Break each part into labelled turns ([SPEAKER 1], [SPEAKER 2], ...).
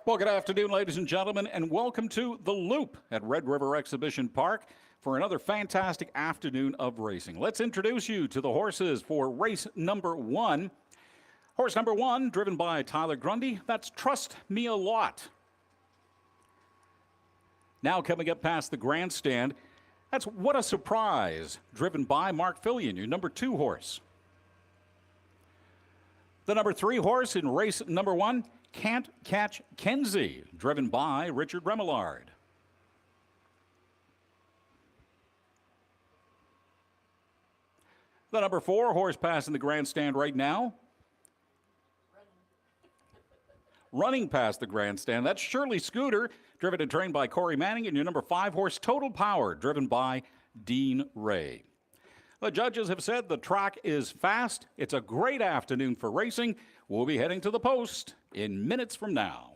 [SPEAKER 1] Well, good afternoon, ladies and gentlemen, and welcome to The Loop at Red River Exhibition Park for another fantastic afternoon of racing. Let's introduce you to the horses for race number one. Horse number one, driven by Tyler Grundy, that's Trust Me a Lot. Now coming up past the grandstand, that's What a Surprise, driven by Mark Fillion, your number two horse. The number three horse in race number one, Can't Catch Kenzie, driven by Richard Remillard. The number four horse passing the grandstand right now. Running past the grandstand, that's Shirley Scooter, driven and trained by Corey Manning, and your number five horse, Total Power, driven by Dean Ray. The judges have said the track is fast. It's a great afternoon for racing. We'll be heading to the post in minutes from now.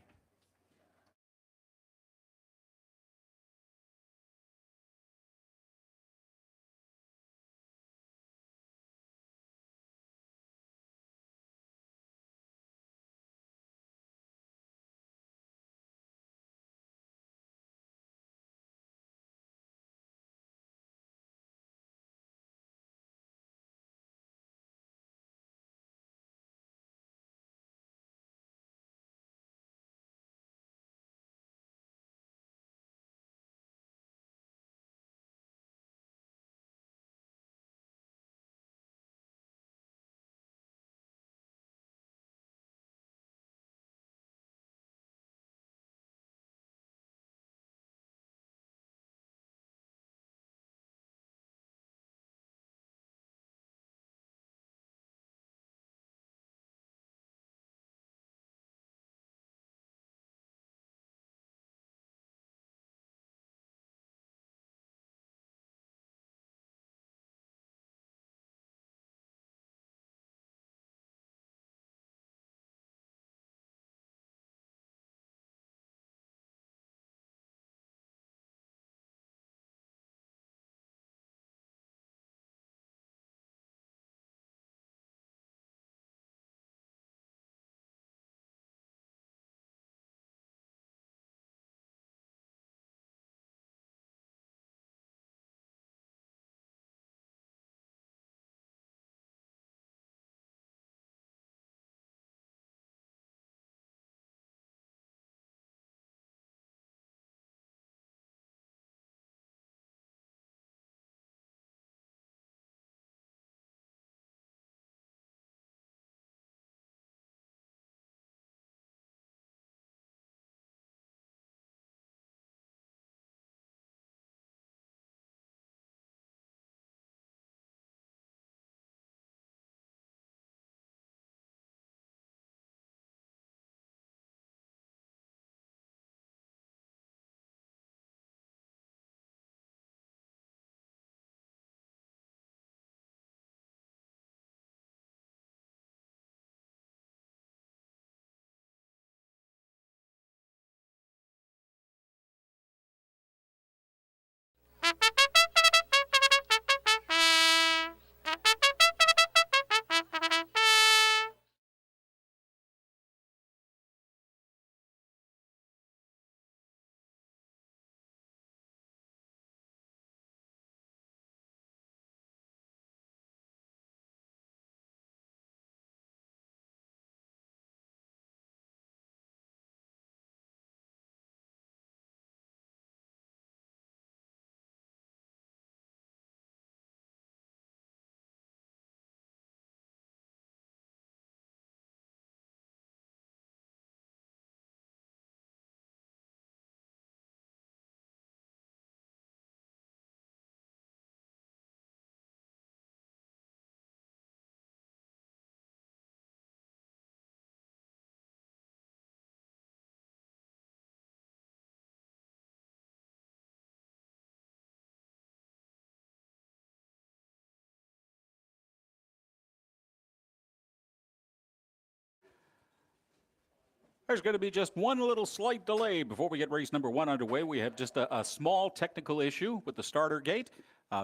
[SPEAKER 1] There's going to be just one little slight delay before we get race number 1 underway. We have just a small technical issue with the starter gate.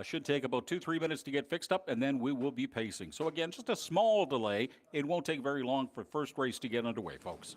[SPEAKER 1] Should take about 2-3 minutes to get fixed up, and then we will be pacing. So again, just a small delay. It won't take very long for first race to get underway, folks.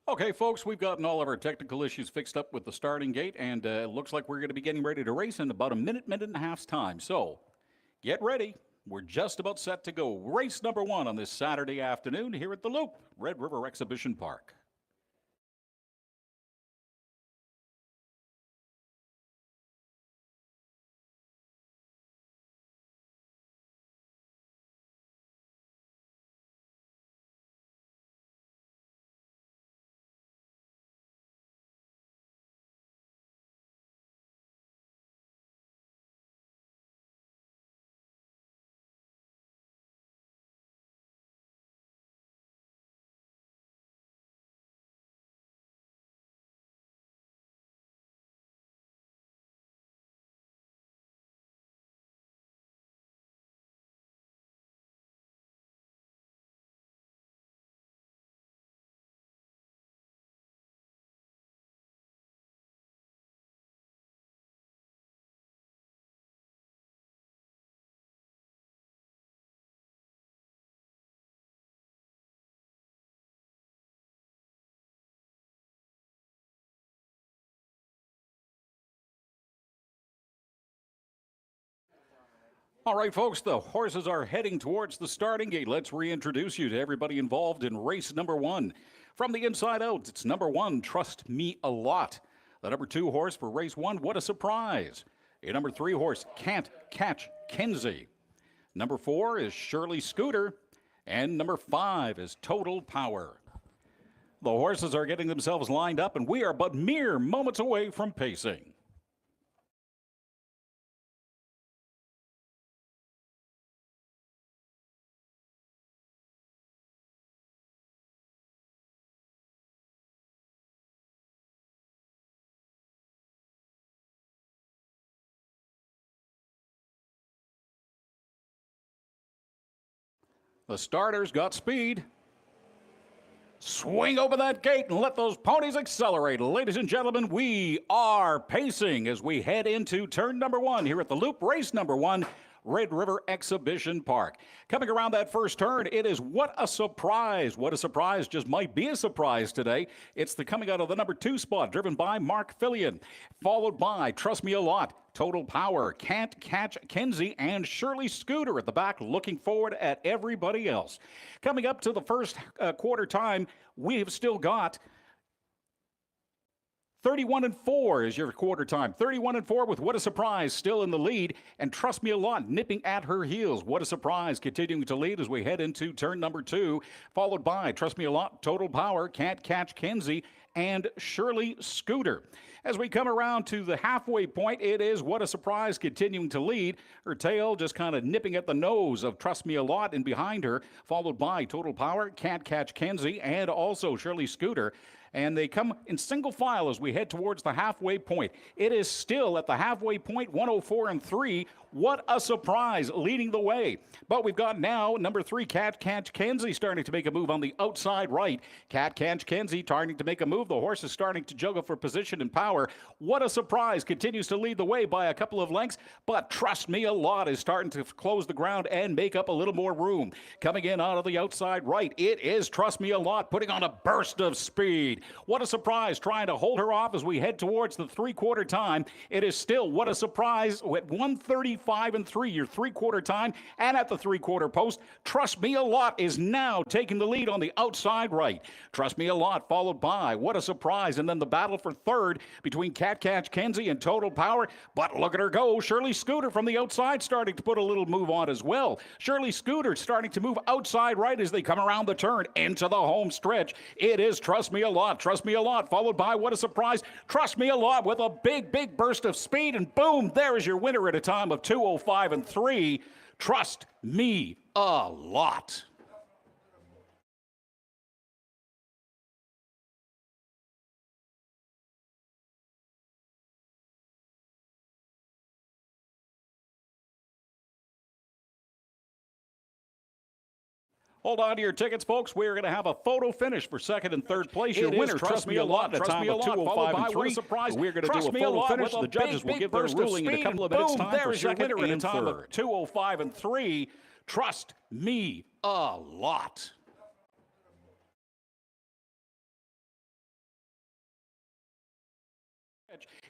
[SPEAKER 1] Okay, folks, we've gotten all of our technical issues fixed up with the starting gate, and it looks like we're going to be getting ready to race in about a minute and a half's time. So get ready. We're just about set to go. Race number 1 on this Saturday afternoon here at the Loop, Red River Exhibition Park. All right, folks, the horses are heading towards the starting gate. Let's reintroduce you to everybody involved in race number 1. From the inside out, it's number 1, Trust Me a Lot. The number 2 horse for race 1, What a Surprise. A number 3 horse, Can't Catch Kenzie. Number 4 is Shirley Scooter. And number 5 is Total Power. The horses are getting themselves lined up, and we are but mere moments away from pacing. The starters got speed. Swing over that gate and let those ponies accelerate. Ladies and gentlemen, we are pacing as we head into turn number 1 here at the Loop, race number 1, Red River Exhibition Park. Coming around that first turn, it is What a Surprise. What a Surprise just might be a surprise today. It's the coming out of the number 2 spot, driven by Mark Fillion, followed by Trust Me a Lot, Total Power, Can't Catch Kenzie, and Shirley Scooter at the back, looking forward at everybody else. Coming up to the first quarter time, we've still got 31-4 is your quarter time. 31-4 with What a Surprise still in the lead. And Trust Me a Lot nipping at her heels. What a Surprise continuing to lead as we head into turn number 2. Followed by Trust Me a Lot, Total Power, Can't Catch Kenzie, and Shirley Scooter. As we come around to the halfway point, it is What a Surprise continuing to lead. Her tail just kind of nipping at the nose of Trust Me a Lot, and behind her, followed by Total Power, Can't Catch Kenzie, and also Shirley Scooter. And they come in single file as we head towards the halfway point. It is still at the halfway point, 104 and 3. What a surprise, leading the way. But we've got now number 3, Can't Catch Kenzie, starting to make a move on the outside right. Can't Catch Kenzie starting to make a move. The horse is starting to juggle for position and power. What a Surprise continues to lead the way by a couple of lengths, but Trust Me a Lot is starting to close the ground and make up a little more room. Coming in out of the outside right, it is Trust Me a Lot, putting on a burst of speed. What a Surprise, trying to hold her off as we head towards the three-quarter time. It is still What a Surprise at 135 and 3, your three-quarter time, and at the three-quarter post, Trust Me a Lot is now taking the lead on the outside right. Trust Me a Lot followed by What a Surprise, and then the battle for third between Can't Catch Kenzie and Total Power. But look at her go. Shirley Scooter from the outside starting to put a little move on as well. Shirley Scooter starting to move outside right as they come around the turn into the home stretch. It is Trust Me a Lot. Trust Me a Lot followed by What a Surprise. Trust Me a Lot with a big burst of speed, and boom, there is your winner at a time of 2:05 and 3. Trust Me a Lot. Hold on to your tickets, folks. We're going to have a photo finish for second and third place. Your winner, Trust Me a Lot, at a time of 2:05 and 3. We're going to do a photo finish. The judges will give their ruling in a couple of minutes' time for second and third. 2:05 and 3. Trust Me a Lot.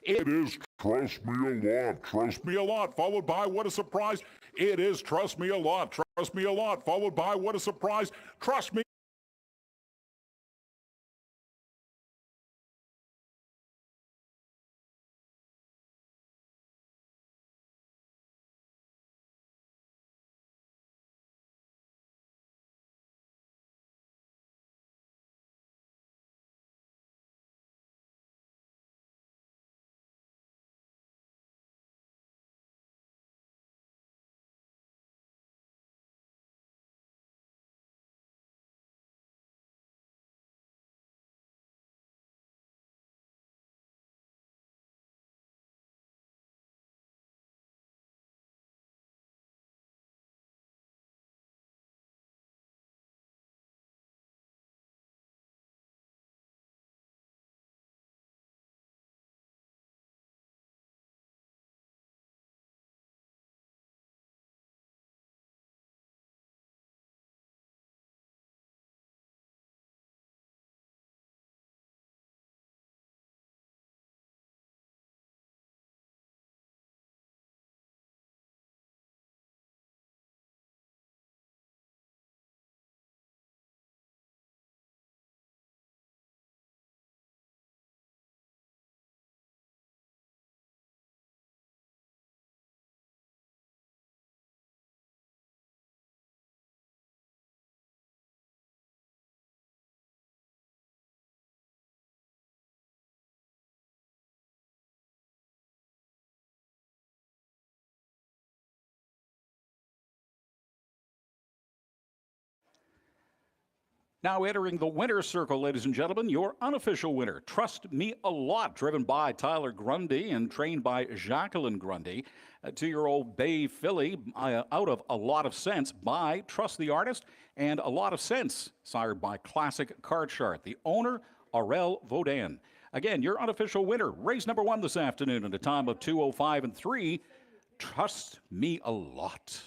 [SPEAKER 2] It is Trust Me a Lot. Trust Me a Lot, followed by What a Surprise. It is Trust Me a Lot. Trust Me a Lot, followed by What a Surprise. Trust Me.
[SPEAKER 1] Now entering the winner's circle, ladies and gentlemen, your unofficial winner, Trust Me a Lot, driven by Tyler Grundy and trained by Jacqueline Grundy. A 2-year-old Bay filly out of A Lot of Sense by Trust the Artist, and A Lot of Sense, sired by Classic Card Chart. The owner, Aurel Vaudin. Again, your unofficial winner, race number 1 this afternoon at a time of 2:05 and 3. Trust Me a Lot.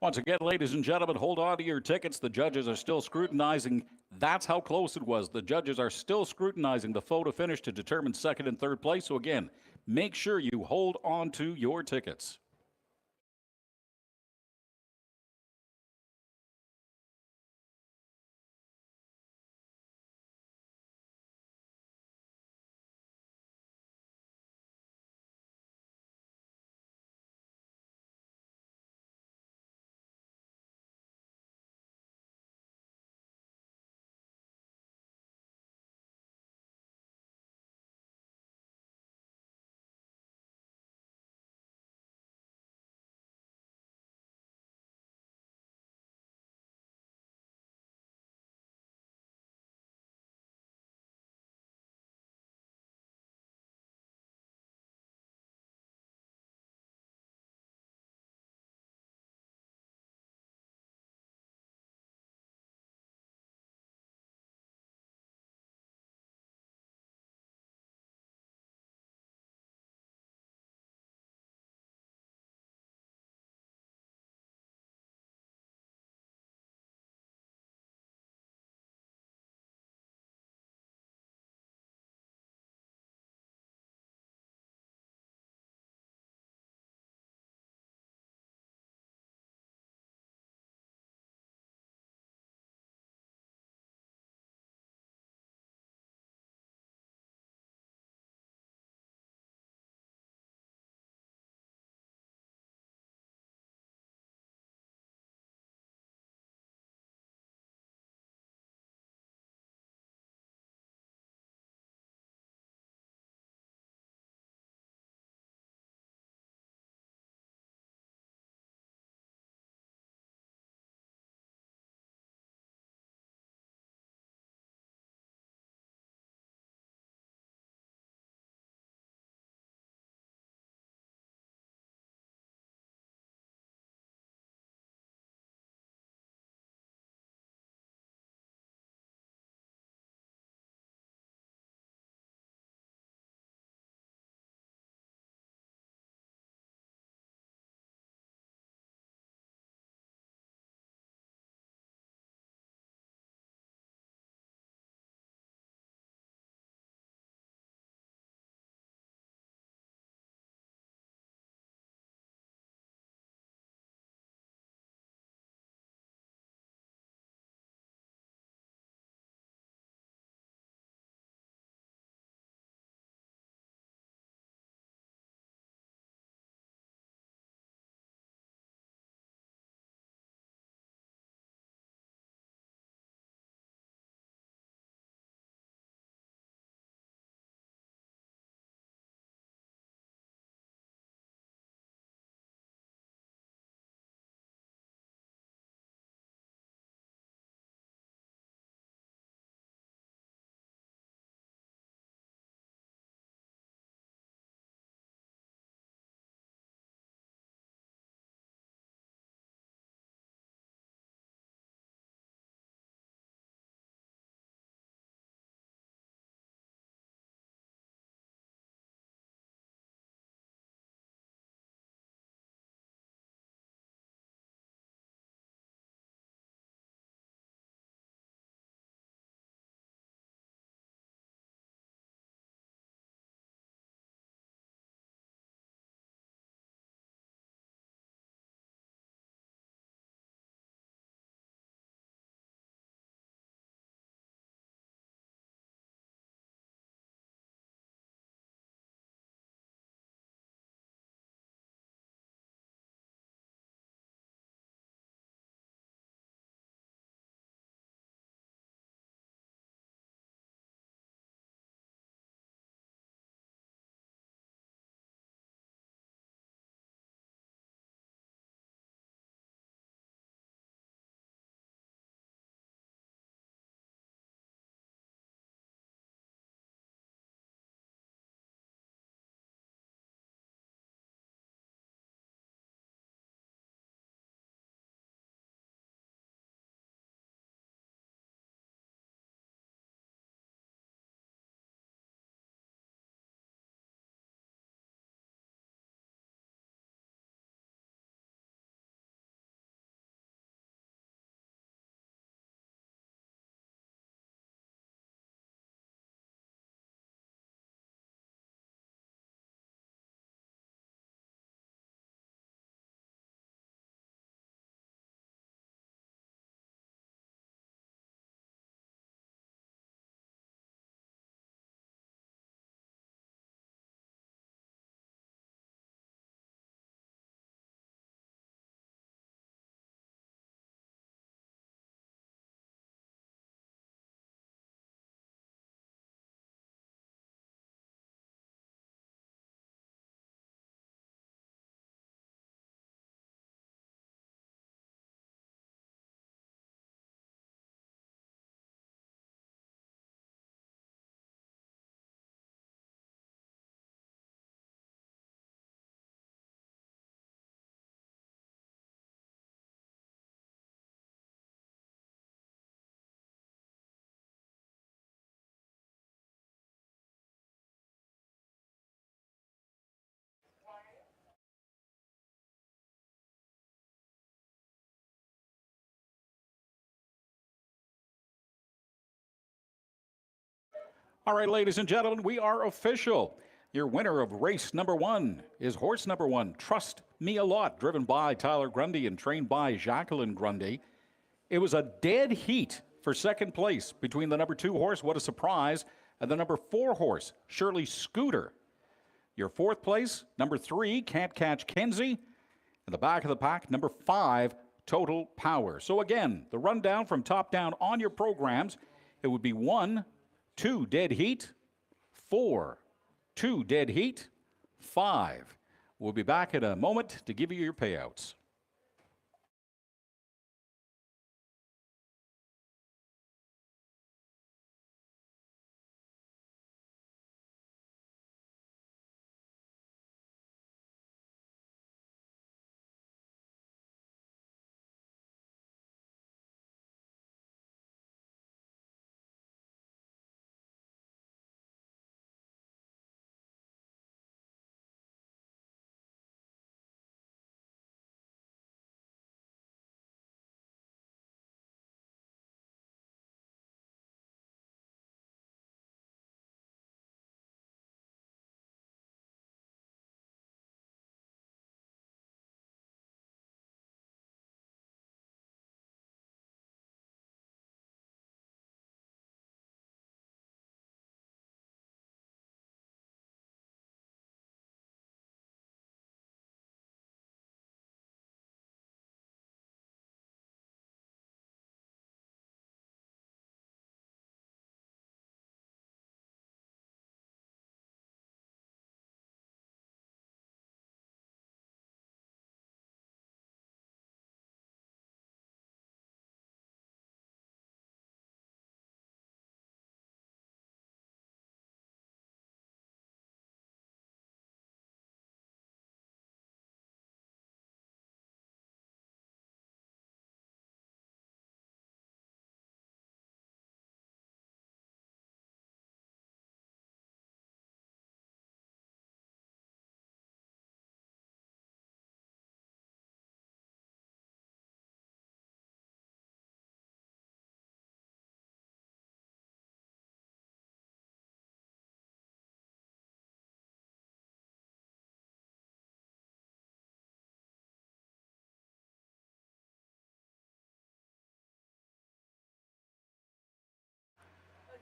[SPEAKER 1] Once again, ladies and gentlemen, hold on to your tickets. The judges are still scrutinizing. That's how close it was. The judges are still scrutinizing the photo finish to determine second and third place. So, again, make sure you hold on to your tickets. All right, ladies and gentlemen, we are official. Your winner of race number 1 is horse number 1, Trust Me a Lot, driven by Tyler Grundy and trained by Jacqueline Grundy. It was a dead heat for second place between the number 2 horse, What a Surprise, and the number 4 horse, Shirley Scooter. Your fourth place, number 3, Can't Catch Kenzie. In the back of the pack, number 5, Total Power. So again, the rundown from top down on your programs, it would be 1, 2 dead heat, 4, 2 dead heat, 5. We'll be back in a moment to give you your payouts.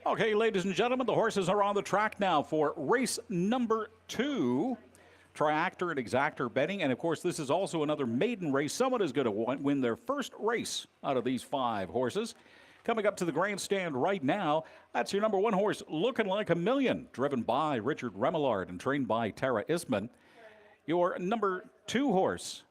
[SPEAKER 1] Okay, ladies and gentlemen, the horses are on the track now for race number 2. Triactor and Exactor betting. And of course, this is also another maiden race. Someone is going to win their first race out of these 5 horses. Coming up to the grandstand right now, that's your number 1 horse, Looking Like a Million, driven by Richard Remillard and trained by Tara Isman. Your number 2 horse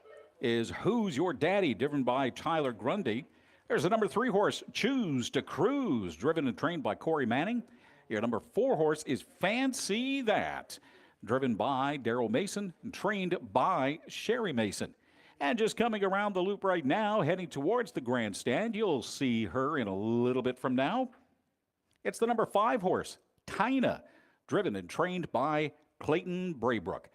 [SPEAKER 1] is Who's Your Daddy, driven by Tyler Grundy. There's the number 3 horse, Choose to Cruise, driven and trained by Corey Manning. Your number 4 horse is Fancy That, driven by Daryl Mason and trained by Sherry Mason. And just coming around the loop right now, heading towards the grandstand, you'll see her in a little bit from now. It's the number 5 horse, Tina, driven and trained by Clayton Braybrook.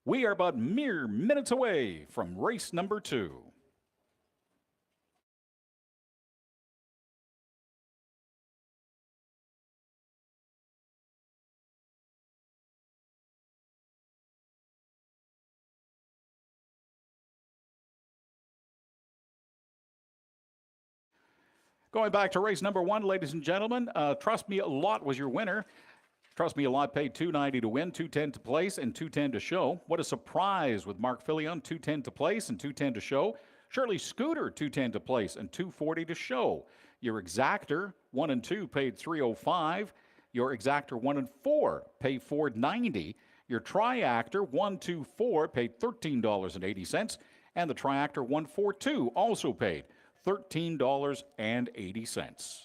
[SPEAKER 1] We are but mere minutes away from race number 2. Going back to race number 1, ladies and gentlemen, Trust Me a Lot was your winner. Trust Me a Lot paid $2.90 to win, $2.10 to place, and $2.10 to show. What a Surprise with Mark Filion, $2.10 to place and $2.10 to show. Shirley Scooter, $2.10 to place and $2.40 to show. Your Exactor, 1 and 2, paid $3.05. Your Exactor 1 and 4 paid $4.90. Your Triactor 1, 2, 4 paid $13.80. And the Triactor 1, 4, 2 also paid $13.80.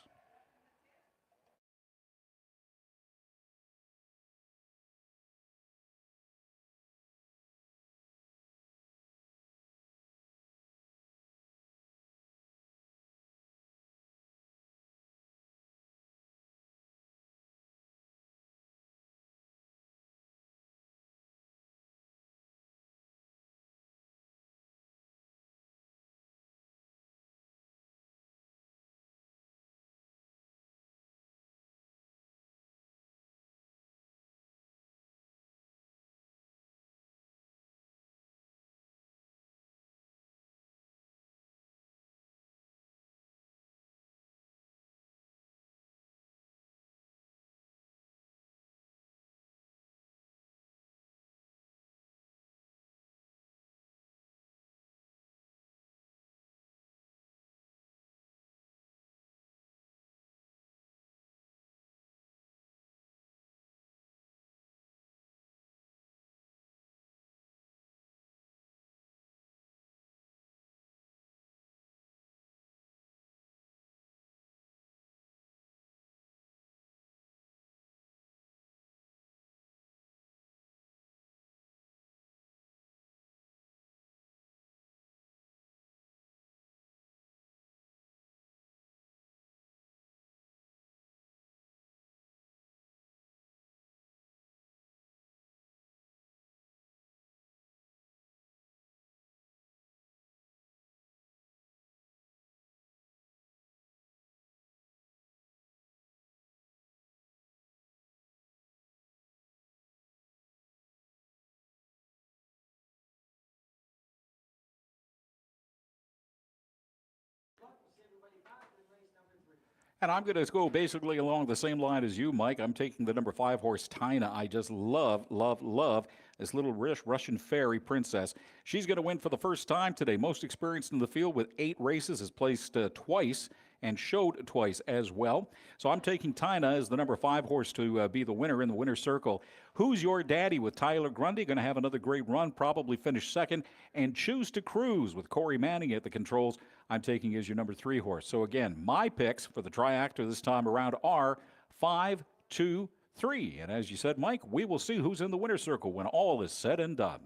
[SPEAKER 1] And I'm going to go basically along the same line as you, Mike. I'm taking the number 5 horse, Tina. I just love, love, love this little Russian fairy princess. She's going to win for the first time today. Most experienced in the field with 8 races, has placed twice and showed twice as well. So I'm taking Tina as the number 5 horse to be the winner in the winner's circle. Who's Your Daddy with Tyler Grundy? Going to have another great run, probably finish second. And Choose to Cruise with Corey Manning at the controls. I'm taking as your number 3 horse. So again, my picks for the triactor this time around are 5, 2, 3. And as you said, Mike, we will see who's in the winner's circle when all is said and done.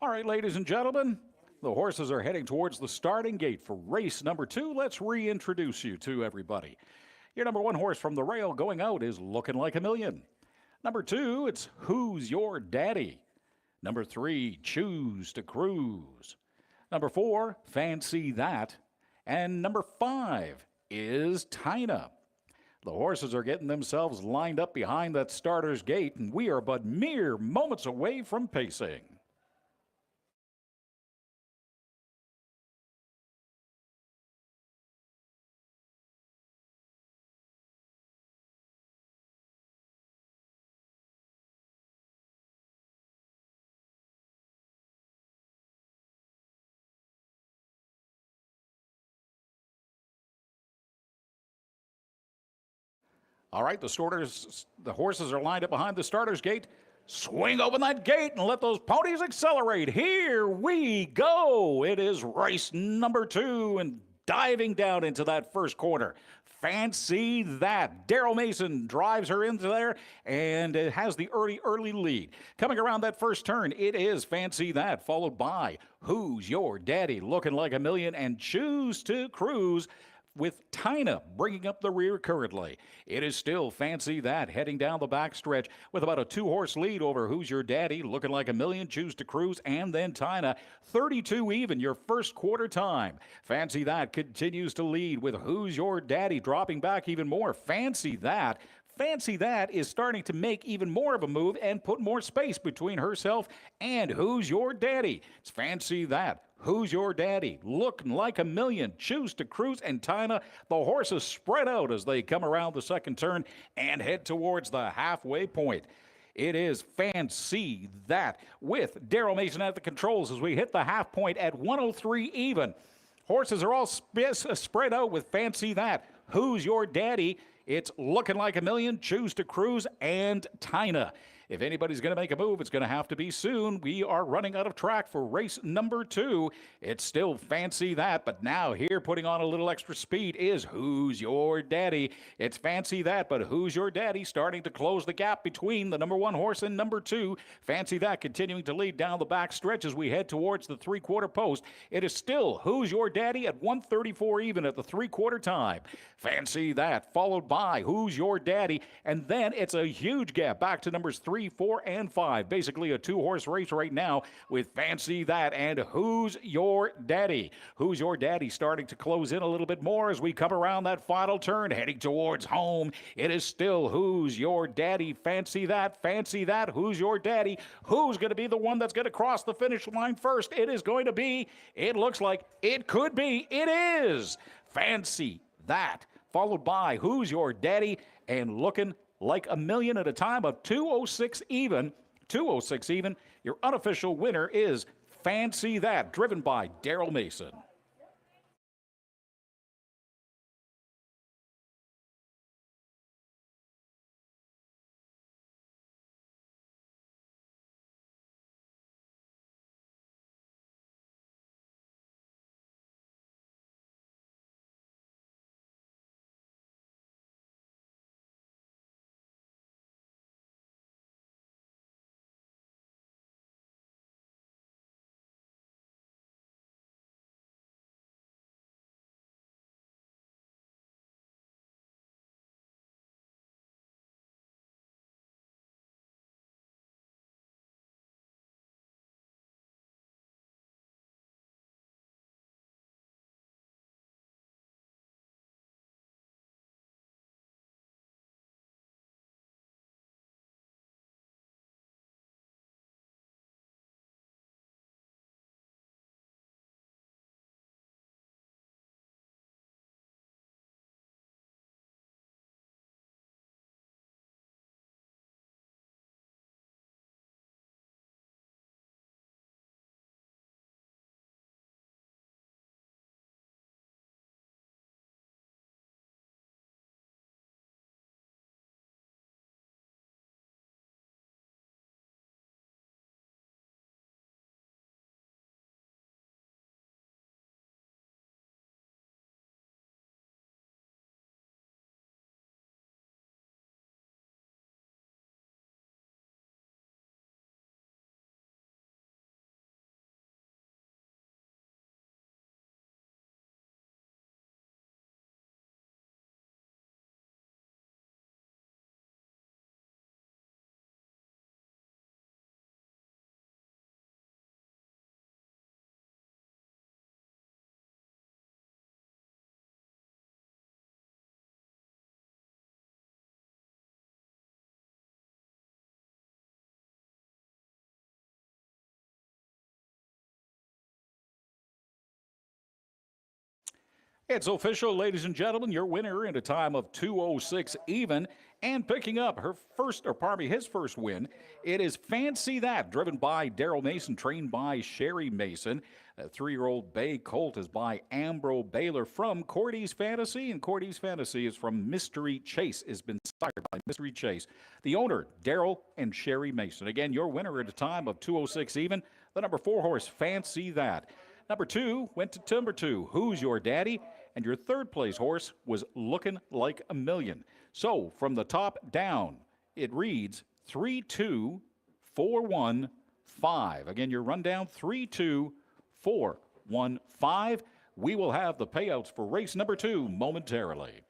[SPEAKER 1] All right, ladies and gentlemen, the horses are heading towards the starting gate for race number 2. Let's reintroduce you to everybody. Your number 1 horse from the rail going out is Looking Like a Million. Number 2, it's Who's Your Daddy? Number 3, Choose to Cruise. Number 4, Fancy That. And number 5 is Tina. The horses are getting themselves lined up behind that starter's gate, and we are but mere moments away from pacing. All right, the horses are lined up behind the starter's gate. Swing open that gate and let those ponies accelerate. Here we go. It is race number 2 and diving down into that first corner. Fancy That. Daryl Mason drives her into there and it has the early lead. Coming around that first turn, it is Fancy That, followed by Who's Your Daddy? Looking Like a Million, and Choose to Cruise, with Tina bringing up the rear currently. It is still Fancy That heading down the backstretch with about a 2-horse lead over Who's Your Daddy, Looking Like a Million, Choose to Cruise, and then Tina. 32 even, your first quarter time. Fancy That continues to lead with Who's Your Daddy dropping back even more. Fancy That Fancy That is starting to make even more of a move and put more space between herself and Who's Your Daddy. It's Fancy That. Who's Your Daddy? Looking Like a Million. Choose to Cruise and Tina. The horses spread out as they come around the second turn and head towards the halfway point. It is Fancy That with Daryl Mason at the controls as we hit the half point at 103 even. Horses are all spread out with Fancy That. Who's Your Daddy? It's Looking Like a Million, Choose to Cruise, and Tina. If anybody's going to make a move, it's going to have to be soon. We are running out of track for race number 2. It's still Fancy That, but now here putting on a little extra speed is Who's Your Daddy? It's Fancy That, but Who's Your Daddy starting to close the gap between the number 1 horse and number 2. Fancy That continuing to lead down the back stretch as we head towards the three-quarter post. It is still Who's Your Daddy at 134 even at the three-quarter time. Fancy That followed by Who's Your Daddy, and then it's a huge gap back to numbers 3, 4, and 5. Basically a 2-horse race right now with Fancy That and Who's Your Daddy. Who's Your Daddy starting to close in a little bit more as we come around that final turn, heading towards home. It is still Who's Your Daddy, Fancy That, Who's Your Daddy? Who's going to be the one that's going to cross the finish line first? It is going to be, it looks like, it could be, it is Fancy That, followed by Who's Your Daddy and Looking Like a Million at a time of 2:06 even. 2:06 even. Your unofficial winner is Fancy That, driven by Daryl Mason. It's official, ladies and gentlemen. Your winner in a time of 2:06 even, and picking up his first win. It is Fancy That, driven by Daryl Mason, trained by Sherry Mason. A 3-year-old bay colt is by Ambro Baylor from Cordy's Fantasy, and Cordy's Fantasy is from Mystery Chase. Has been sired by Mystery Chase. The owner, Daryl and Sherry Mason. Again, your winner at a time of 2:06 even. The number 4 horse, Fancy That. Number 2 went to number 2, Who's Your Daddy? And your third place horse was Looking Like a Million. So from the top down, it reads 3, 2, 4, 1, 5. Again, your rundown 3, 2, 4, 1, 5. We will have the payouts for race number 2 momentarily.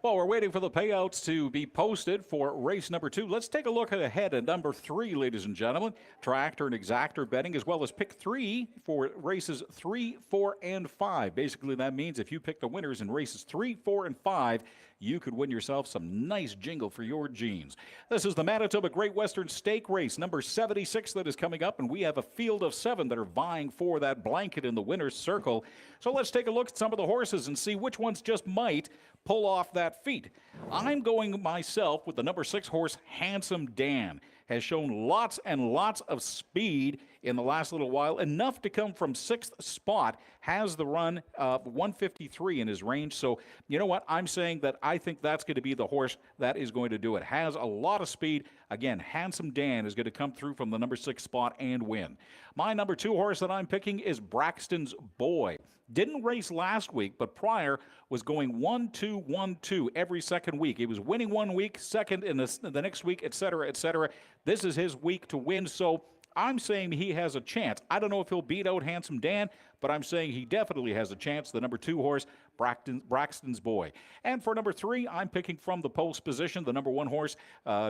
[SPEAKER 1] While we're waiting for the payouts to be posted for race number 2, let's take a look ahead at number 3, ladies and gentlemen. Tractor and exactor betting, as well as pick 3 for races 3, 4, and 5. Basically, that means if you pick the winners in races 3, 4, and 5, you could win yourself some nice jingle for your jeans. This is the Manitoba Great Western Stake Race, number 76, that is coming up, and we have a field of 7 that are vying for that blanket in the winner's circle. So let's take a look at some of the horses and see which ones just might pull off that feat. I'm going myself with the number 6 horse, Handsome Dan. Has shown lots and lots of speed in the last little while, enough to come from 6th spot, has the run of 153 in his range. So, you know what? I'm saying that I think that's going to be the horse that is going to do it. Has a lot of speed. Again, Handsome Dan is going to come through from the number 6 spot and win. My number 2 horse that I'm picking is Braxton's Boy. Didn't race last week, but prior was going 1-2, 1-2 every second week. He was winning one week, second in the next week, etc., etc. This is his week to win, so I'm saying he has a chance. I don't know if he'll beat out Handsome Dan, but I'm saying he definitely has a chance. The number 2 horse, Braxton's Boy. And for number 3, I'm picking from the post position, the number 1 horse,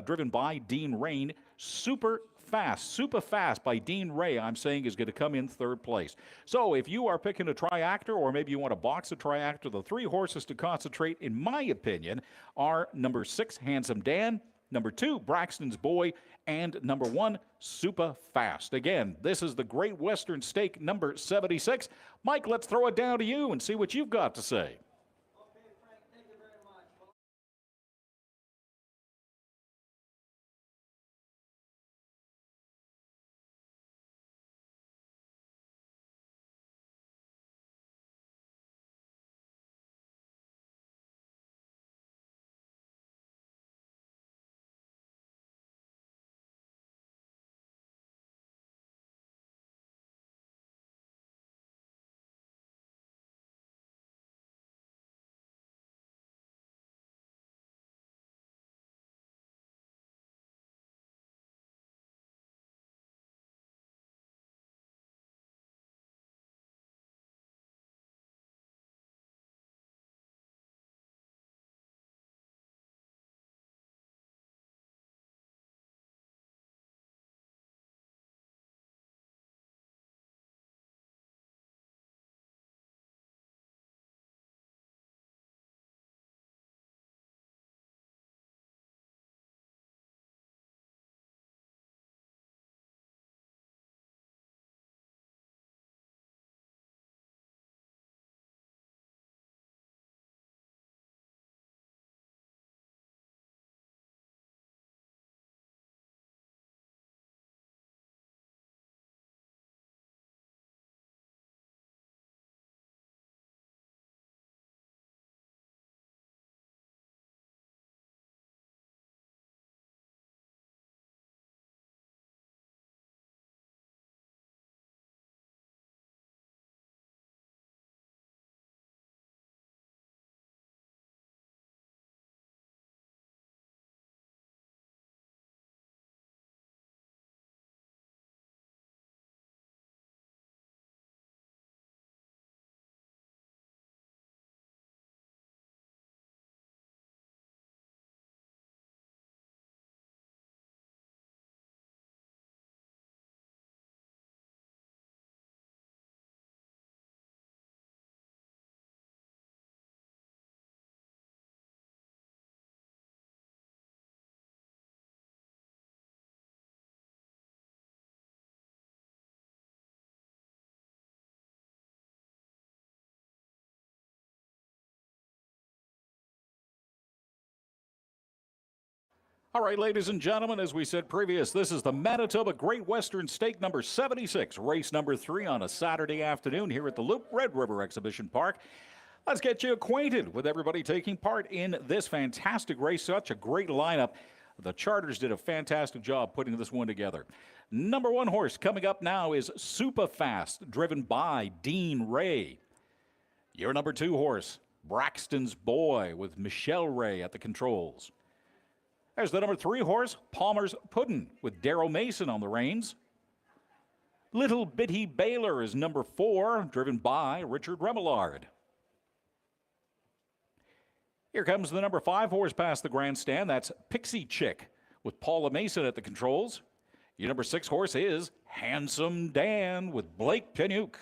[SPEAKER 1] driven by Dean Rain, Super Fast by Dean Ray, I'm saying is going to come in 3rd place. So if you are picking a triactor, or maybe you want to box a triactor, the 3 horses to concentrate, in my opinion, are number 6, Handsome Dan, number 2, Braxton's Boy, and number 1, Super Fast. Again, this is the Great Western Stake number 76. Mike, let's throw it down to you and see what you've got to say. All right, ladies and gentlemen, as we said previous, this is the Manitoba Great Western Stake number 76, race number 3 on a Saturday afternoon here at the Loop Red River Exhibition Park. Let's get you acquainted with everybody taking part in this fantastic race. Such a great lineup. The Charters did a fantastic job putting this one together. Number 1 horse coming up now is Super Fast, driven by Dean Ray. Your number 2 horse, Braxton's Boy, with Michelle Ray at the controls. There's the number 3 horse, Palmer's Puddin', with Darrell Mason on the reins. Little Bitty Baylor is number 4, driven by Richard Remillard. Here comes the number 5 horse past the grandstand. That's Pixie Chick with Paula Mason at the controls. Your number 6 horse is Handsome Dan with Blake Panyuk.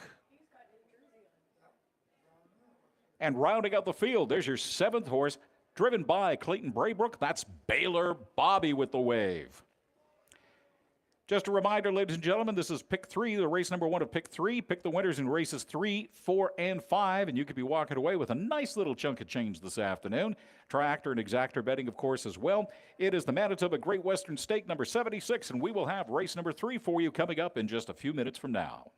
[SPEAKER 1] And rounding out the field, there's your 7th horse, driven by Clayton Braybrook. That's Baylor Bobby with the wave. Just a reminder, ladies and gentlemen, this is Pick 3, the race number 1 of Pick 3. Pick the winners in races 3, 4, and 5, and you could be walking away with a nice little chunk of change this afternoon. Triactor and exactor betting, of course, as well. It is the Manitoba Great Western Stake number 76, and we will have race number 3 for you coming up in just a few minutes from now.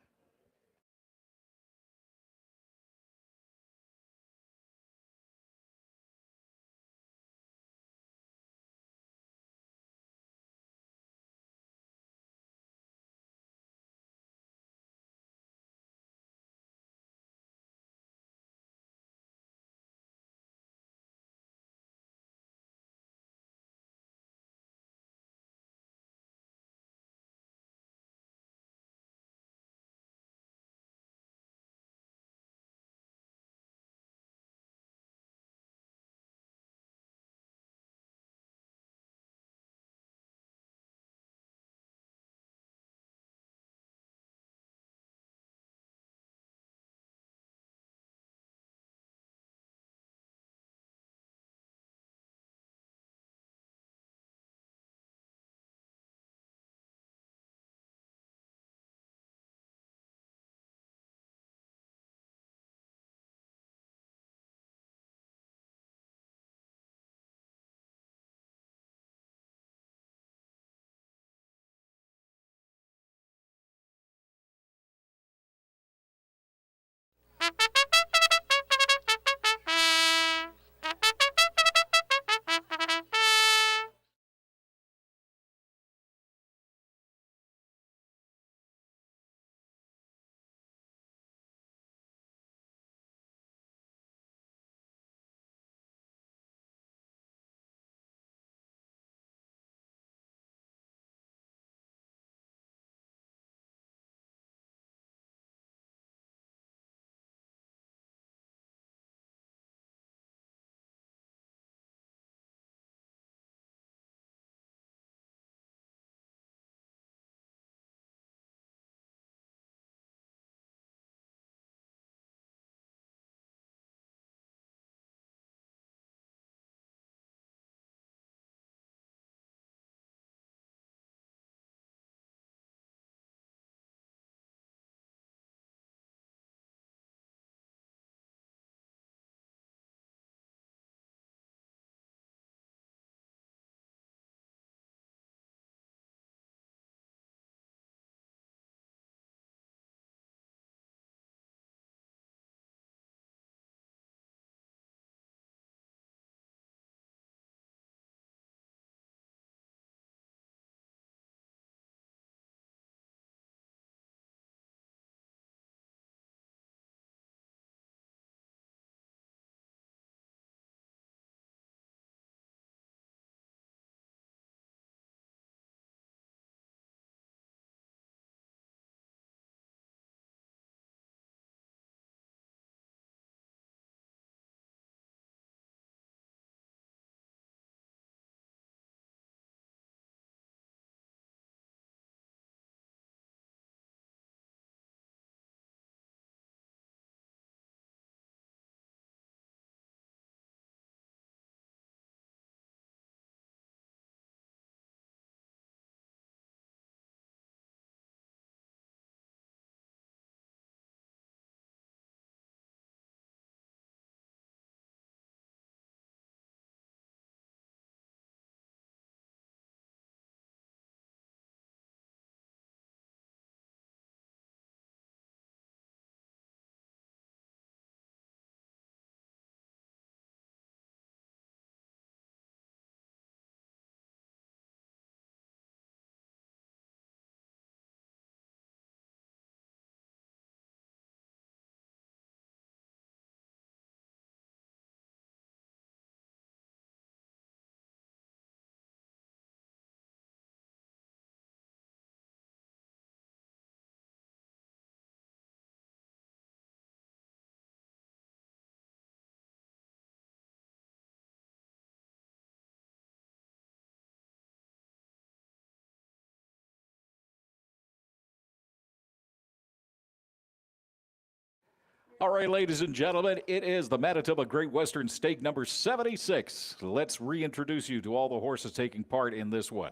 [SPEAKER 1] All right, ladies and gentlemen, it is the Manitoba Great Western Stake number 76. Let's reintroduce you to all the horses taking part in this one.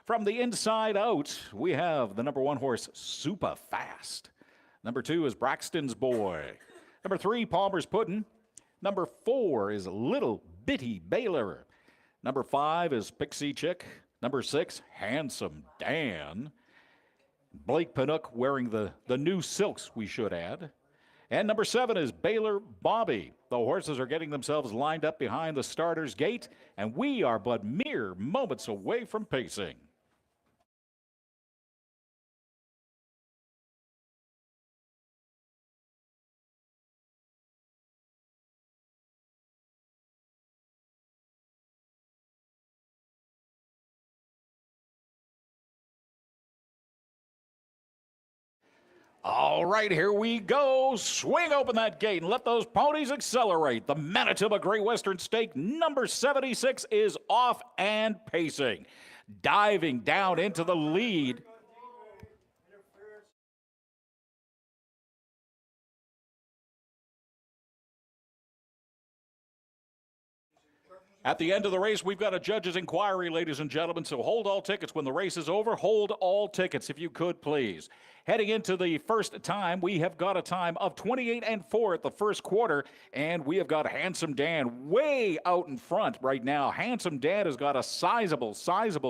[SPEAKER 1] From the inside out, we have the number 1 horse, Super Fast. Number 2 is Braxton's Boy. Number 3, Palmer's Puddin'. Number 4 is Little Bitty Baylor. Number 5 is Pixie Chick. Number 6, Handsome Dan. Blake Panook wearing the new silks, we should add. And number 7 is Baylor Bobby. The horses are getting themselves lined up behind the starter's gate, and we are but mere moments away from pacing. All right, here we go. Swing open that gate and let those ponies accelerate. The Manitoba Great Western Stake number 76 is off and pacing. Diving down into the lead. At the end of the race, we've got a judge's inquiry, ladies and gentlemen, so hold all tickets. When the race is over, hold all tickets, if you could, please. Heading into the first time, we have got a time of 28-4 at the first quarter, and we have got Handsome Dan way out in front right now. Handsome Dan has got a sizable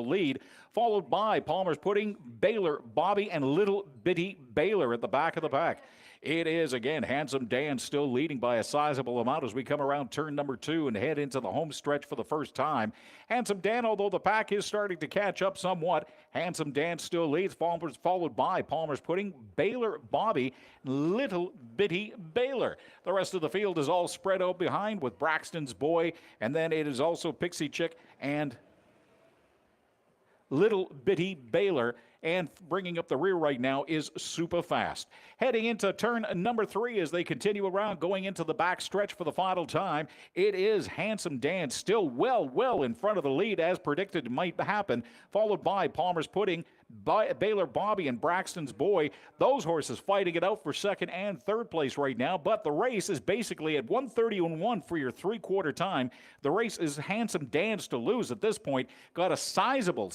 [SPEAKER 1] lead, followed by Palmer's Pudding, Baylor Bobby, and Little Bitty Baylor at the back of the pack. It is, again, Handsome Dan still leading by a sizable amount as we come around turn number 2 and head into the home stretch for the first time. Handsome Dan, although the pack is starting to catch up somewhat, Handsome Dan still leads, followed by Palmer's Pudding, Baylor Bobby, Little Bitty Baylor. The rest of the field is all spread out behind with Braxton's Boy, and then it is also Pixie Chick and Little Bitty Baylor. And bringing up the rear right now is Super Fast. Heading into turn number 3 as they continue around, going into the back stretch for the final time. It is Handsome Dan still well in front of the lead as predicted might happen, followed by Palmer's Pudding, Baylor Bobby, and Braxton's Boy. Those horses fighting it out for second and third place right now, but the race is basically at 1:30-1 for your three-quarter time. The race is Handsome Dan's to lose at this point. Got a sizable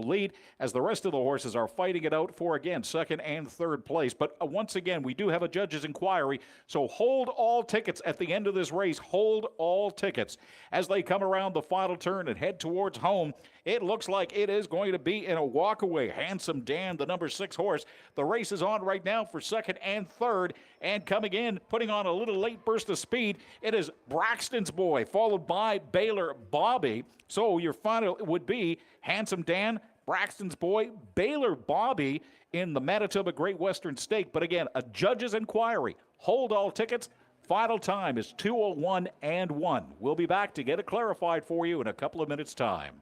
[SPEAKER 1] lead as the rest of the horses are fighting it out for, again, second and third place. But once again, we do have a judge's inquiry, so hold all tickets at the end of this race. Hold all tickets. As they come around the final turn and head towards home, it looks like it is going to be in a walkaway. Handsome Dan, the number 6 horse. The race is on right now for second and third. And coming in, putting on a little late burst of speed, it is Braxton's Boy, followed by Baylor Bobby. So your final would be Handsome Dan, Braxton's Boy, Baylor Bobby in the Manitoba Great Western Stake. But again, a judge's inquiry. Hold all tickets. Final time is 2:01-1. We'll be back to get it clarified for you in a couple of minutes' time.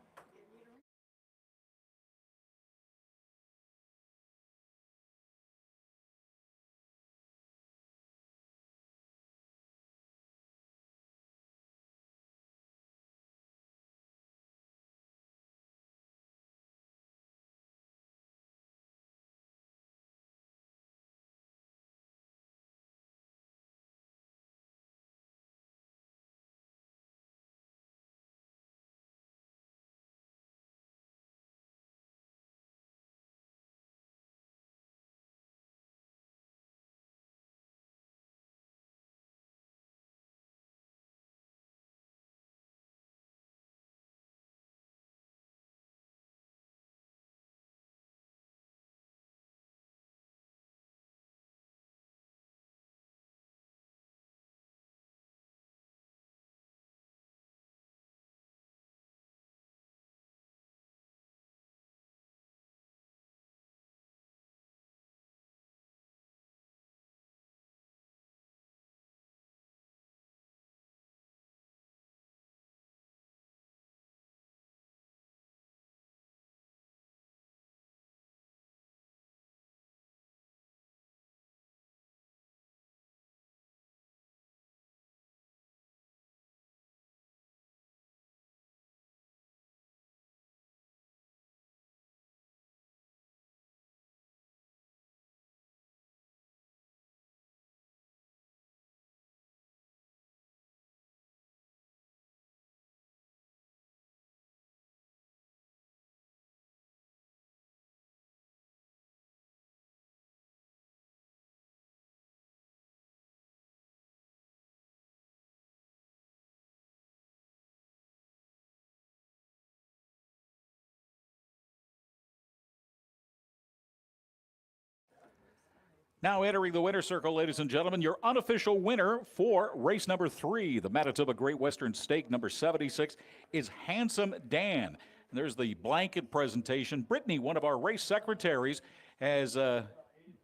[SPEAKER 1] Now entering the winner's circle, ladies and gentlemen, your unofficial winner for race number 3, the Manitoba Great Western Stake, number 76, is Handsome Dan. And there's the blanket presentation. Brittany, one of our race secretaries, has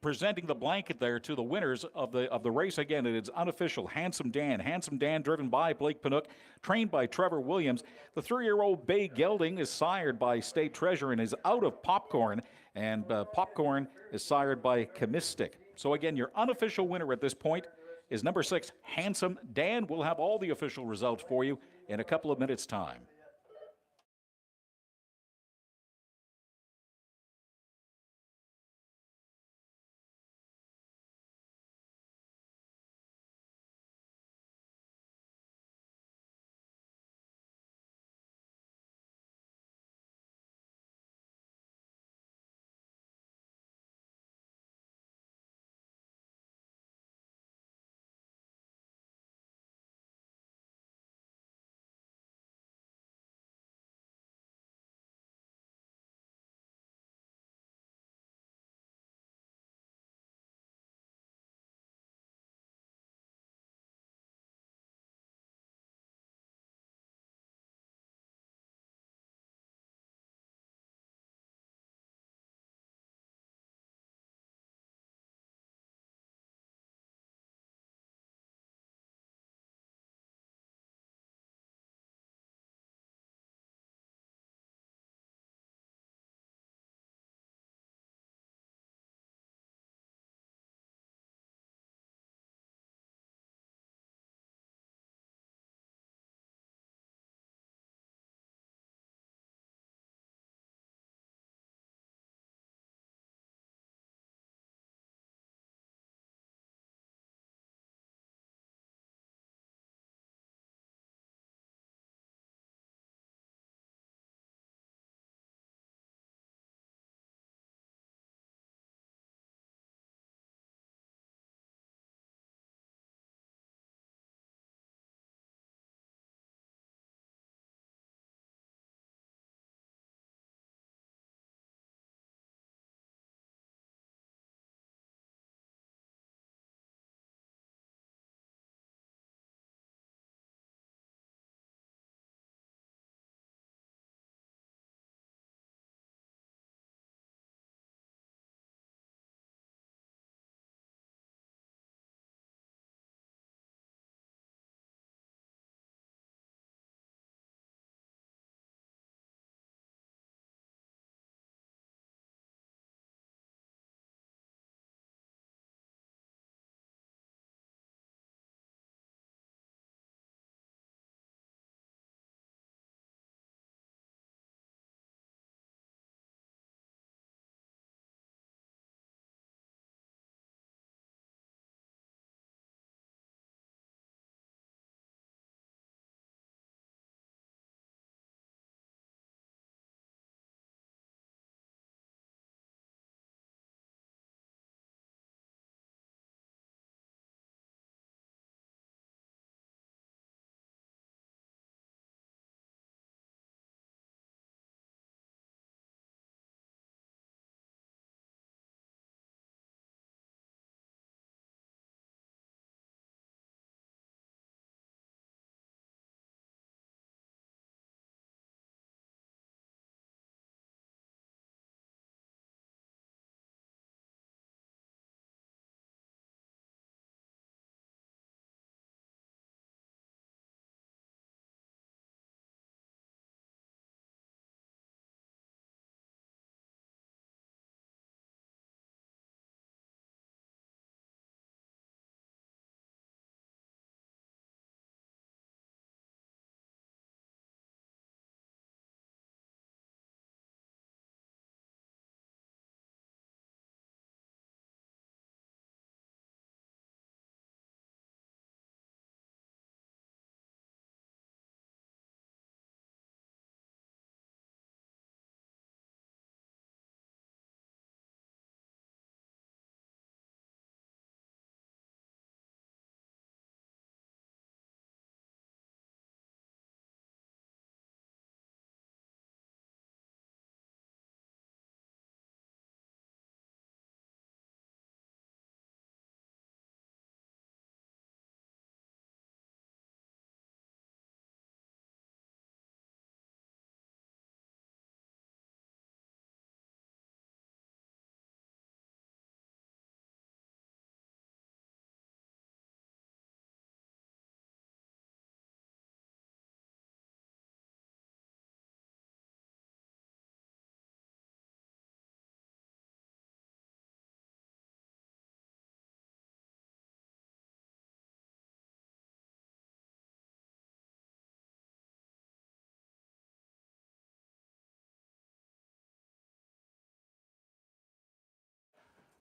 [SPEAKER 1] presenting the blanket there to the winners of the race. Again, it is unofficial. Handsome Dan. Handsome Dan, driven by Blake Panook, trained by Trevor Williams. The 3-year-old Bay Gelding is sired by State Treasure and is out of Popcorn. And Popcorn is sired by Chemistic. So again, your unofficial winner at this point is number 6, Handsome Dan. We'll have all the official results for you in a couple of minutes' time.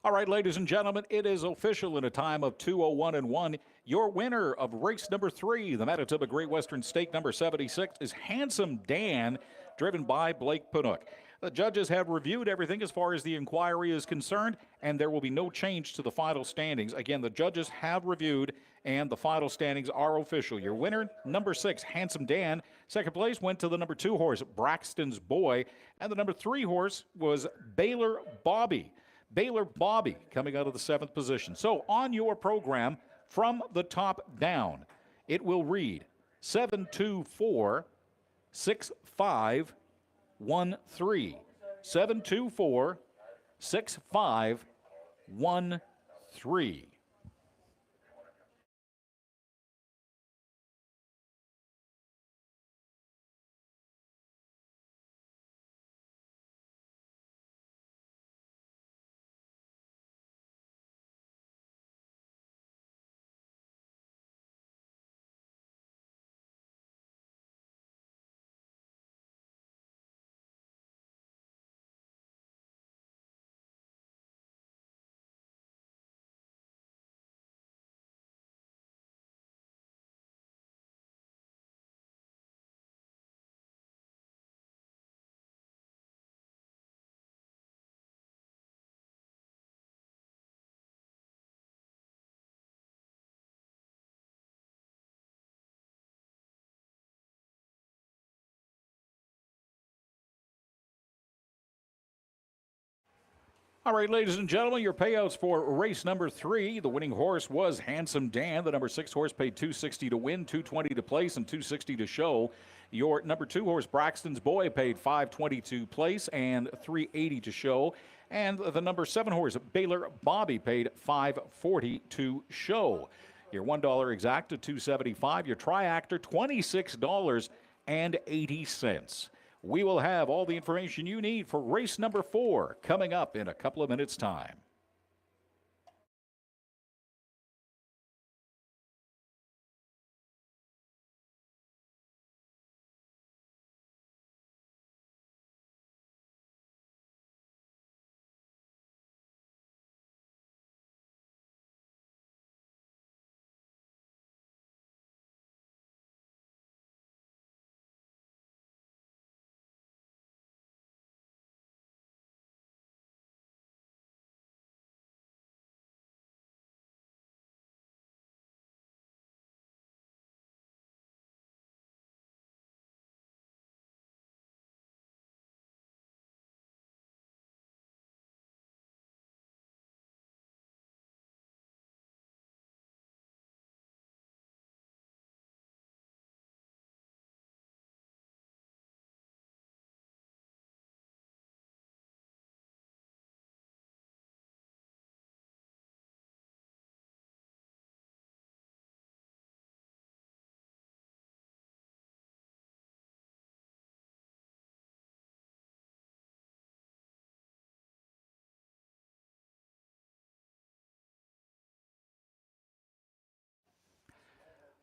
[SPEAKER 1] All right, ladies and gentlemen, it is official in a time of 2:01 and 1. Your winner of race number 3, the Manitoba Great Western Stake number 76, is Handsome Dan, driven by Blake Panook. The judges have reviewed everything as far as the inquiry is concerned, and there will be no change to the final standings. Again, the judges have reviewed, and the final standings are official. Your winner, number 6, Handsome Dan. Second place went to the number 2 horse, Braxton's Boy, and the number 3 horse was Baylor Bobby. Baylor Bobby coming out of the 7th position. So on your program, from the top down, it will read 724 6513. 724 6513. All right, ladies and gentlemen, your payouts for race number 3. The winning horse was Handsome Dan. The number 6 horse paid $260 to win, $220 to place, and $260 to show. Your number 2 horse, Braxton's Boy, paid $520 to place and $380 to show. And the number 7 horse, Baylor Bobby, paid $540 to show. Your $1 exacta, $275. Your triactor, $26.80. We will have all the information you need for race number 4 coming up in a couple of minutes' time.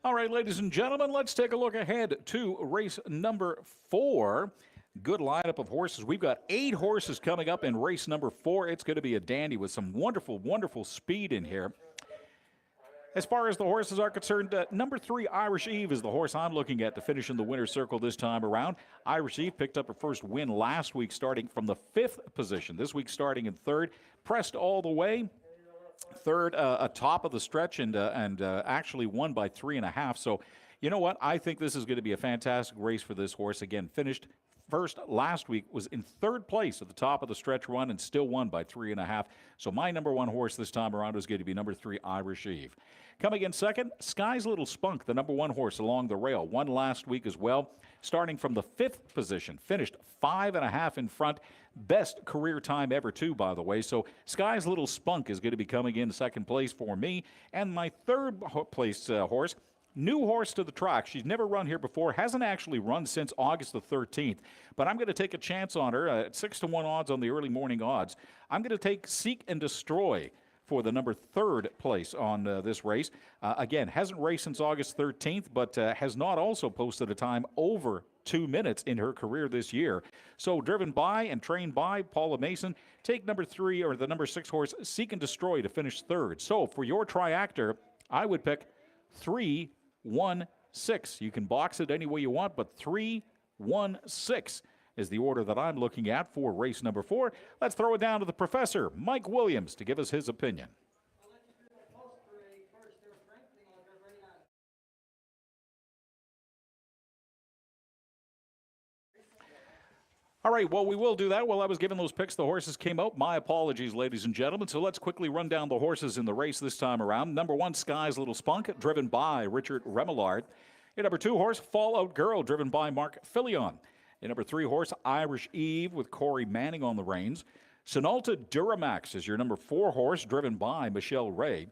[SPEAKER 1] All right, ladies and gentlemen, let's take a look ahead to race number 4. Good lineup of horses. We've got 8 horses coming up in race number 4. It's going to be a dandy with some wonderful, wonderful speed in here. As far as the horses are concerned, number 3, Irish Eve, is the horse I'm looking at to finish in the winner's circle this time around. Irish Eve picked up her first win last week, starting from the 5th position. This week starting in 3rd, pressed all the way. 3rd, atop of the stretch, and actually won by 3.5. So, you know what? I think this is going to be a fantastic race for this horse. Again, finished first last week, was in 3rd place at the top of the stretch run, and still won by 3.5. So my number 1 horse this time around is going to be number 3, Irish Eve. Coming in second, Sky's Little Spunk, the number 1 horse along the rail. Won last week as well, starting from the 5th position. Finished 5.5 in front. Best career time ever, too, by the way. So Sky's Little Spunk is going to be coming in second place for me. And my 3rd place horse, new horse to the track. She's never run here before, hasn't actually run since August the 13th. But I'm going to take a chance on her at 6-1 odds on the early morning odds. I'm going to take Seek and Destroy for the number 3rd place on this race. Again, hasn't raced since August 13th, but has not also posted a time over 2 minutes in her career this year. So driven by and trained by Paula Mason, take number 3 or the number 6 horse Seek and Destroy to finish third. So for your triactor, I would pick 3, 1, 6. You can box it any way you want, but 3, 1, 6 is the order that I'm looking at for race number 4. Let's throw it down to the professor, Mike Williams, to give us his opinion. All right, well, we will do that. While I was giving those picks, the horses came out. My apologies, ladies and gentlemen. So let's quickly run down the horses in the race this time around. Number 1, Sky's Little Spunk, driven by Richard Remillard. In number 2 horse, Fallout Girl, driven by Mark Filion. In number 3 horse, Irish Eve, with Corey Manning on the reins. Sonalta Duramax is your number 4 horse, driven by Michelle Ray.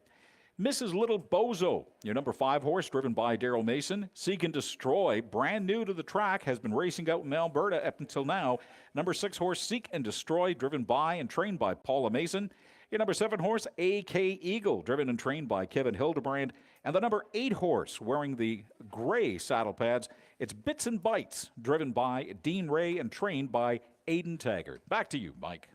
[SPEAKER 1] Mrs. Little Bozo, your number 5 horse, driven by Daryl Mason. Seek and Destroy, brand new to the track, has been racing out in Alberta up until now. Number 6 horse, Seek and Destroy, driven by and trained by Paula Mason. Your number 7 horse, AK Eagle, driven and trained by Kevin Hildebrand. And the number 8 horse, wearing the gray saddle pads, it's Bits and Bites, driven by Dean Ray and trained by Aiden Taggart. Back to you, Mike.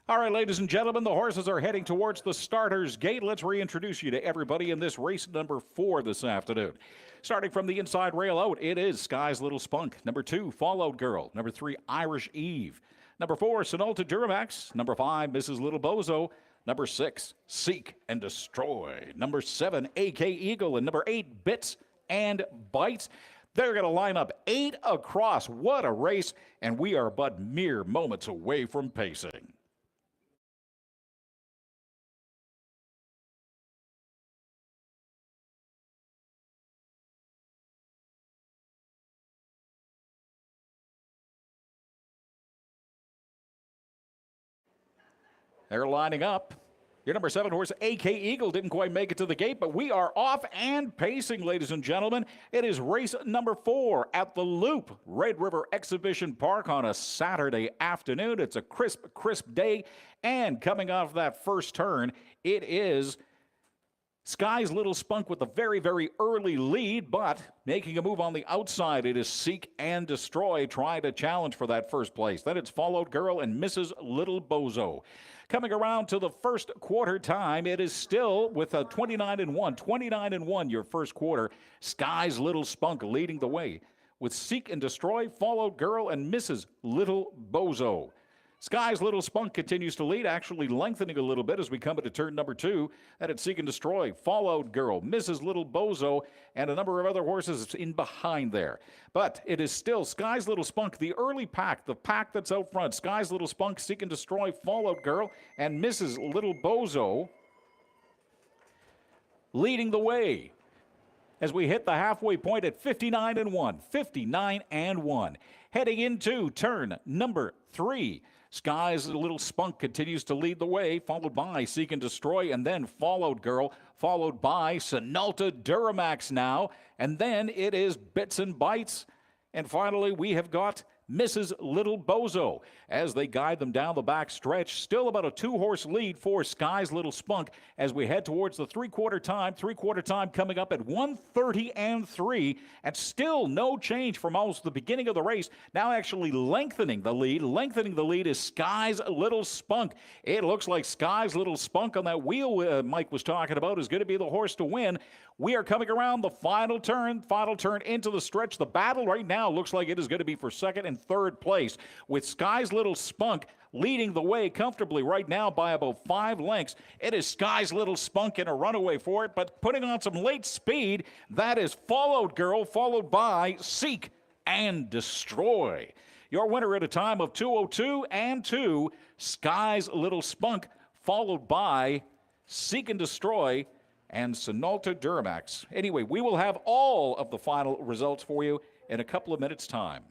[SPEAKER 1] All right, ladies and gentlemen, the horses are heading towards the starter's gate. Let's reintroduce you to everybody in this race number 4 this afternoon. Starting from the inside rail out, it is Sky's Little Spunk. Number 2, Followed Girl. Number 3, Irish Eve. Number 4, Sonalta Duramax. Number 5, Mrs. Little Bozo. Number 6, Seek and Destroy. Number 7, AK Eagle. And number 8, Bits and Bites. They're going to line up 8 across. What a race. And we are but mere moments away from pacing. They're lining up. Your number 7 horse, AK Eagle, didn't quite make it to the gate, but we are off and pacing, ladies and gentlemen. It is race number 4 at the Loop, Red River Exhibition Park on a Saturday afternoon. It's a crisp, crisp day, and coming off that first turn, it is Sky's Little Spunk with a very, very early lead, but making a move on the outside, it is Seek and Destroy trying to challenge for that first place. Then it's Followed Girl and Mrs. Little Bozo. Coming around to the first quarter time, it is still with a 29-1. 29-1 your first quarter. Sky's Little Spunk leading the way with Seek and Destroy, Followed Girl, and Mrs. Little Bozo. Sky's Little Spunk continues to lead, actually lengthening a little bit as we come into turn number 2. That it's Seek and Destroy, Followed Girl, Mrs. Little Bozo, and a number of other horses in behind there. But it is still Sky's Little Spunk, the early pack, the pack that's out front. Sky's Little Spunk, Seek and Destroy, Followed Girl, and Mrs. Little Bozo leading the way as we hit the halfway point at 59-1. 59-1. Heading into turn number 3. Sky's Little Spunk continues to lead the way, followed by Seek and Destroy, and then Followed Girl, followed by Sonalta Duramax now, and then it is Bits and Bites, and finally we have got Mrs. Little Bozo as they guide them down the back stretch. Still about a 2-horse lead for Sky's Little Spunk as we head towards the three-quarter time. Three-quarter time coming up at 1:30-3, and still no change from almost the beginning of the race. Now actually lengthening the lead. Lengthening the lead is Sky's Little Spunk. It looks like Sky's Little Spunk on that wheel Mike was talking about is going to be the horse to win. We are coming around the final turn into the stretch. The battle right now looks like it is going to be for second and third place, with Sky's Little Spunk leading the way comfortably right now by about 5 lengths. It is Sky's Little Spunk in a runaway for it, but putting on some late speed, that is Followed Girl, followed by Seek and Destroy. Your winner at a time of 2:02-2, Sky's Little Spunk, followed by Seek and Destroy and Sonalta Duramax. Anyway, we will have all of the final results for you in a couple of minutes' time.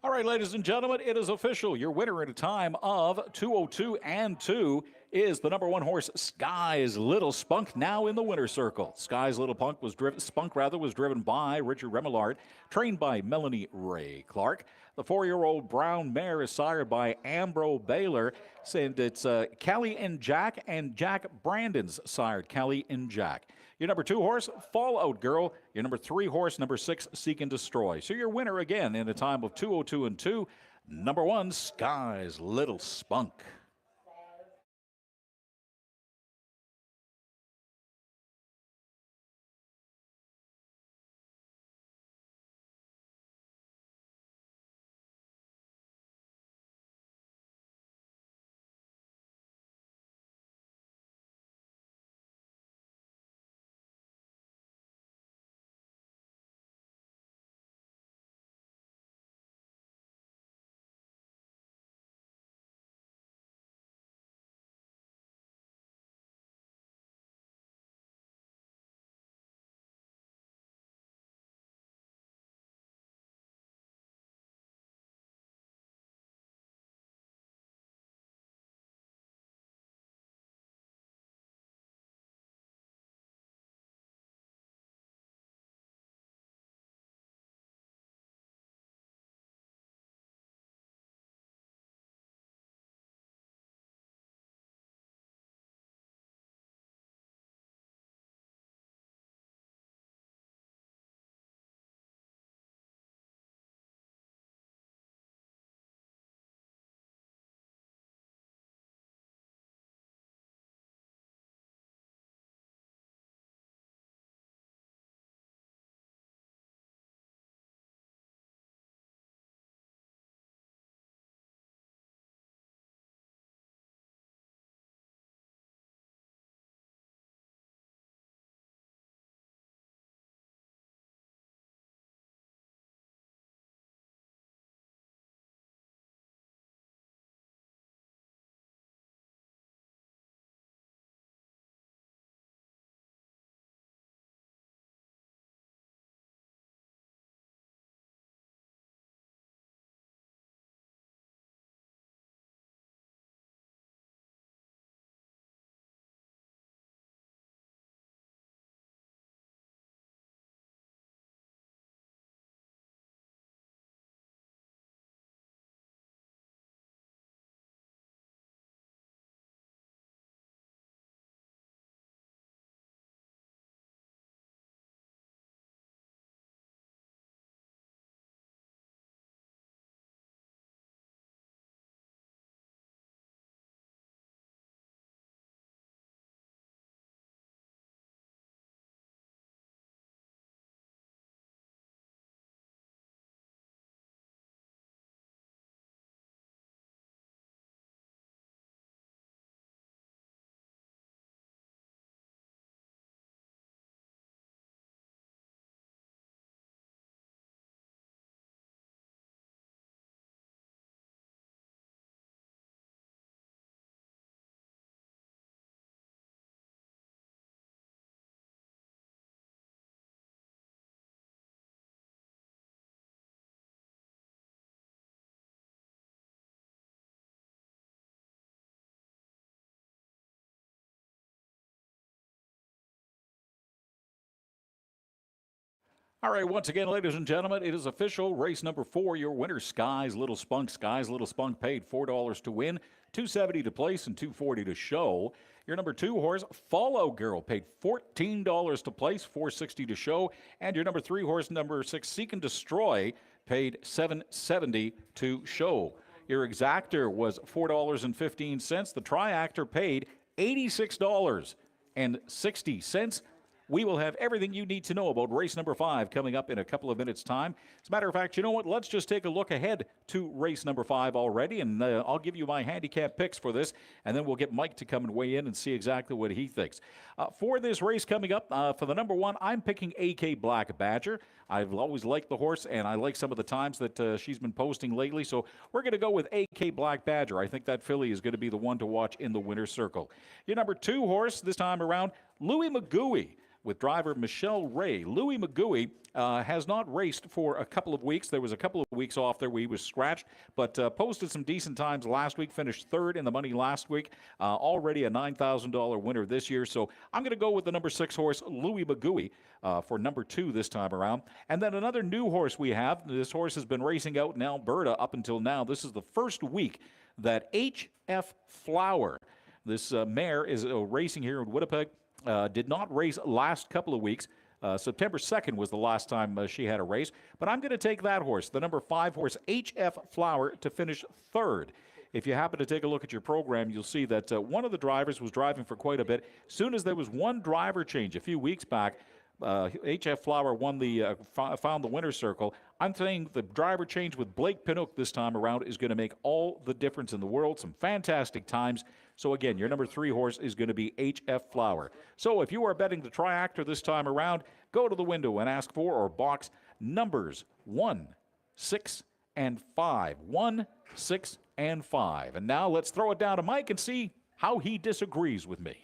[SPEAKER 1] All right, ladies and gentlemen, it is official. Your winner at a time of 2:02 and 2 is the number 1 horse, Sky's Little Spunk, now in the winner's circle. Sky's Little Spunk was driven by Richard Remillard, trained by Melanie Ray Clark. The 4-year-old brown mare is sired by Ambro Baylor, and it's Kelly and Jack Brandon's sired, Kelly and Jack. Your number 2 horse, Fallout Girl. Your number 3 horse, number 6, Seek and Destroy. So your winner again in a time of 2:02 and 2, number 1, Sky's Little Spunk. All right, once again, ladies and gentlemen, it is official. Race number 4, your winner, Sky's Little Spunk. Sky's Little Spunk paid $4 to win, $2.70 to place, and $2.40 to show. Your number 2 horse, Follow Girl, paid $14 to place, $4.60 to show. And your number 3 horse, number 6, Seek and Destroy, paid $7.70 to show. Your exactor was $4.15. The triactor paid $86.60. We will have everything you need to know about race number 5 coming up in a couple of minutes' time. As a matter of fact, you know what? Let's just take a look ahead to race number 5 already, and I'll give you my handicap picks for this, and then we'll get Mike to come and weigh in and see exactly what he thinks. For this race coming up, for the number 1, I'm picking AK Black Badger. I've always liked the horse, and I like some of the times that she's been posting lately, so we're going to go with AK Black Badger. I think that filly is going to be the one to watch in the winner's circle. Your number 2 horse this time around, Louis McGooey. with driver Michelle Ray. Louis McGooey has not raced for a couple of weeks. There was a couple of weeks off there where he was scratched, but posted some decent times last week, finished third in the money last week. Already a $9,000 winner this year. So I'm going to go with the number 6 horse, Louis McGooey, for number 2 this time around. And then another new horse we have. This horse has been racing out in Alberta up until now. This is the first week that H.F. Flower, this mare, is racing here in Winnipeg. Did not race last couple of weeks. September 2nd was the last time she had a race. But I'm going to take that horse, the number 5 horse, H.F. Flower, to finish third. If you happen to take a look at your program, you'll see that one of the drivers was driving for quite a bit. Soon as there was one driver change a few weeks back, H.F. Flower won the found the winner's circle. I'm saying the driver change with Blake Pinock this time around is going to make all the difference in the world. Some fantastic times. So again, your number 3 horse is going to be H.F. Flower. So if you are betting the Triactor this time around, go to the window and ask for or box numbers 1, 6, and 5. 1, 6, and 5. And now let's throw it down to Mike and see how he disagrees with me.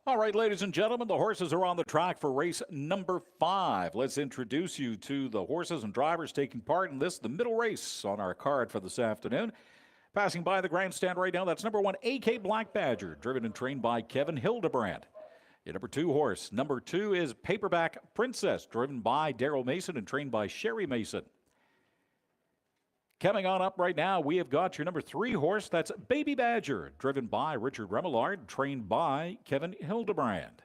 [SPEAKER 1] All right, ladies and gentlemen, the horses are on the track for race number 5. Let's introduce you to the horses and drivers taking part in this, the middle race on our card for this afternoon. Passing by the grandstand right now, that's number 1, AK Black Badger, driven and trained by Kevin Hildebrandt. Your number 2 horse, number 2 is Paperback Princess, driven by Daryl Mason and trained by Sherry Mason. Coming on up right now, we have got your number 3 horse. That's Baby Badger, driven by Richard Remillard, trained by Kevin Hildebrandt.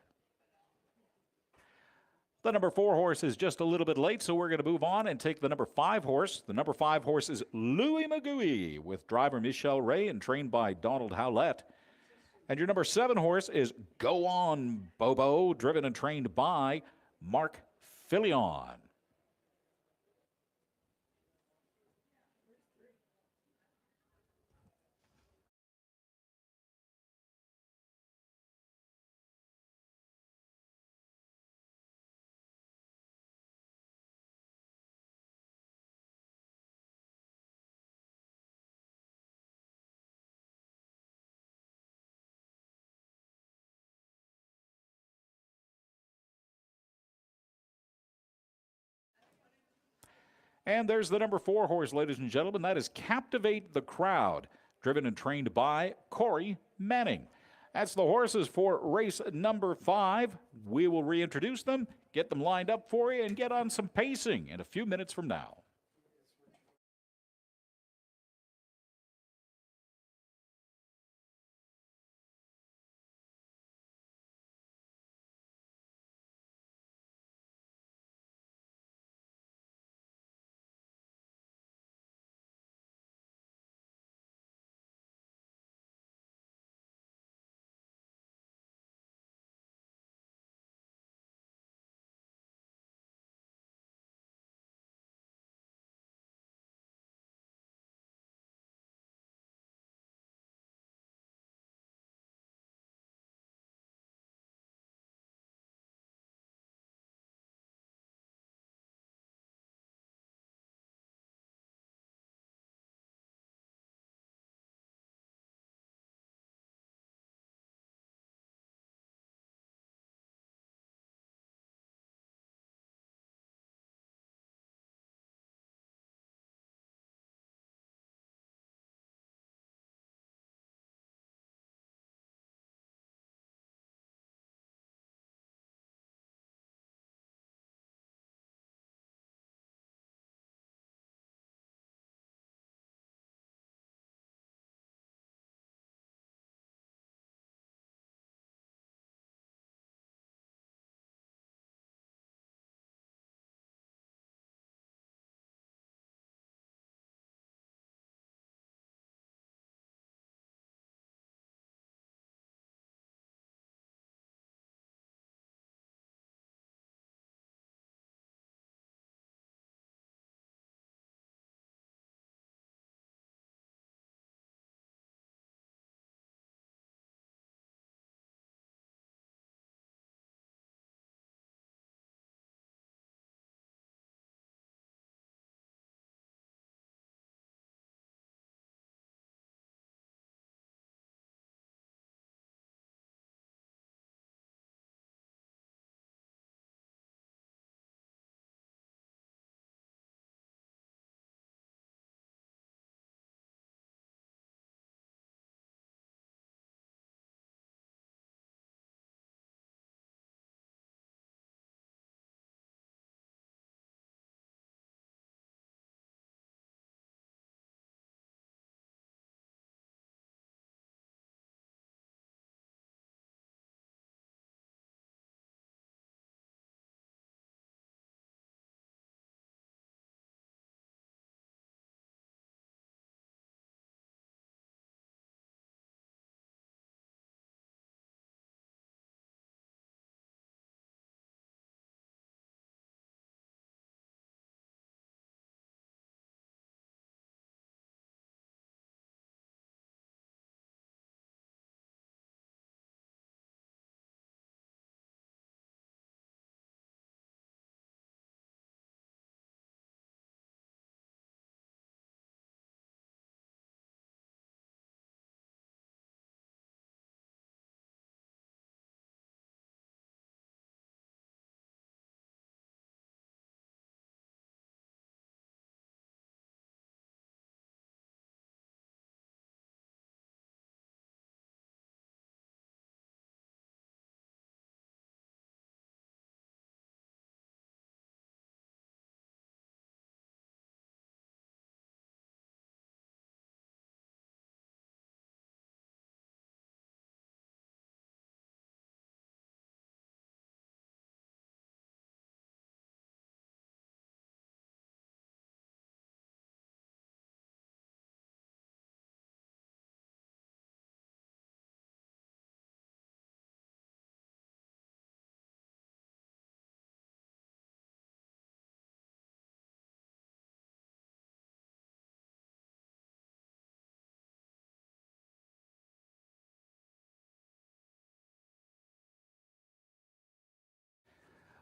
[SPEAKER 1] The number 4 horse is just a little bit late, so we're going to move on and take the number 5 horse. The number 5 horse is Louis Magui, with driver Michelle Ray and trained by Donald Howlett. And your number 7 horse is Go On Bobo, driven and trained by Mark Filion. And there's the number 4 horse, ladies and gentlemen. That is Captivate the Crowd, driven and trained by Corey Manning. That's the horses for race number 5. We will reintroduce them, get them lined up for you, and get on some pacing in a few minutes from now.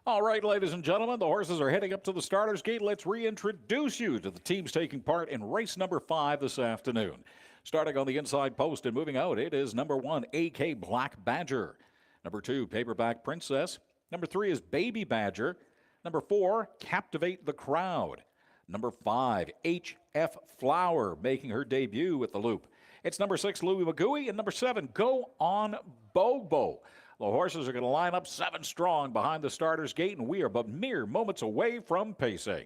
[SPEAKER 1] All right, ladies and gentlemen, the horses are heading up to the starter's gate. Let's reintroduce you to the teams taking part in race number 5 this afternoon. Starting on the inside post and moving out, it is number 1, AK Black Badger. Number 2, Paperback Princess. Number 3 is Baby Badger. Number 4, Captivate the Crowd. Number 5, HF Flower, making her debut at the Loop. It's number 6, Louis Magui, and number 7, Go On Bobo. The horses are going to line up 7 strong behind the starter's gate, and we are but mere moments away from pacing.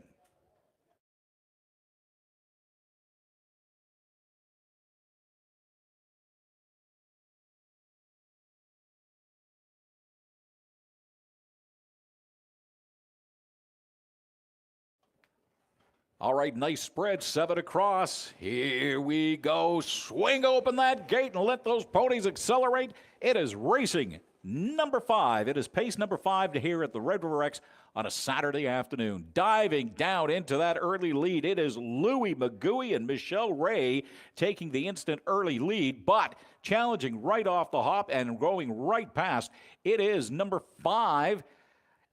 [SPEAKER 1] All right, nice spread, 7 across. Here we go. Swing open that gate and let those ponies accelerate. It is racing number 5. It is pace number 5 to here at the Red River X on a Saturday afternoon. Diving down into that early lead, it is Louis Magui and Michelle Ray taking the instant early lead, but challenging right off the hop and going right past. It is number 5,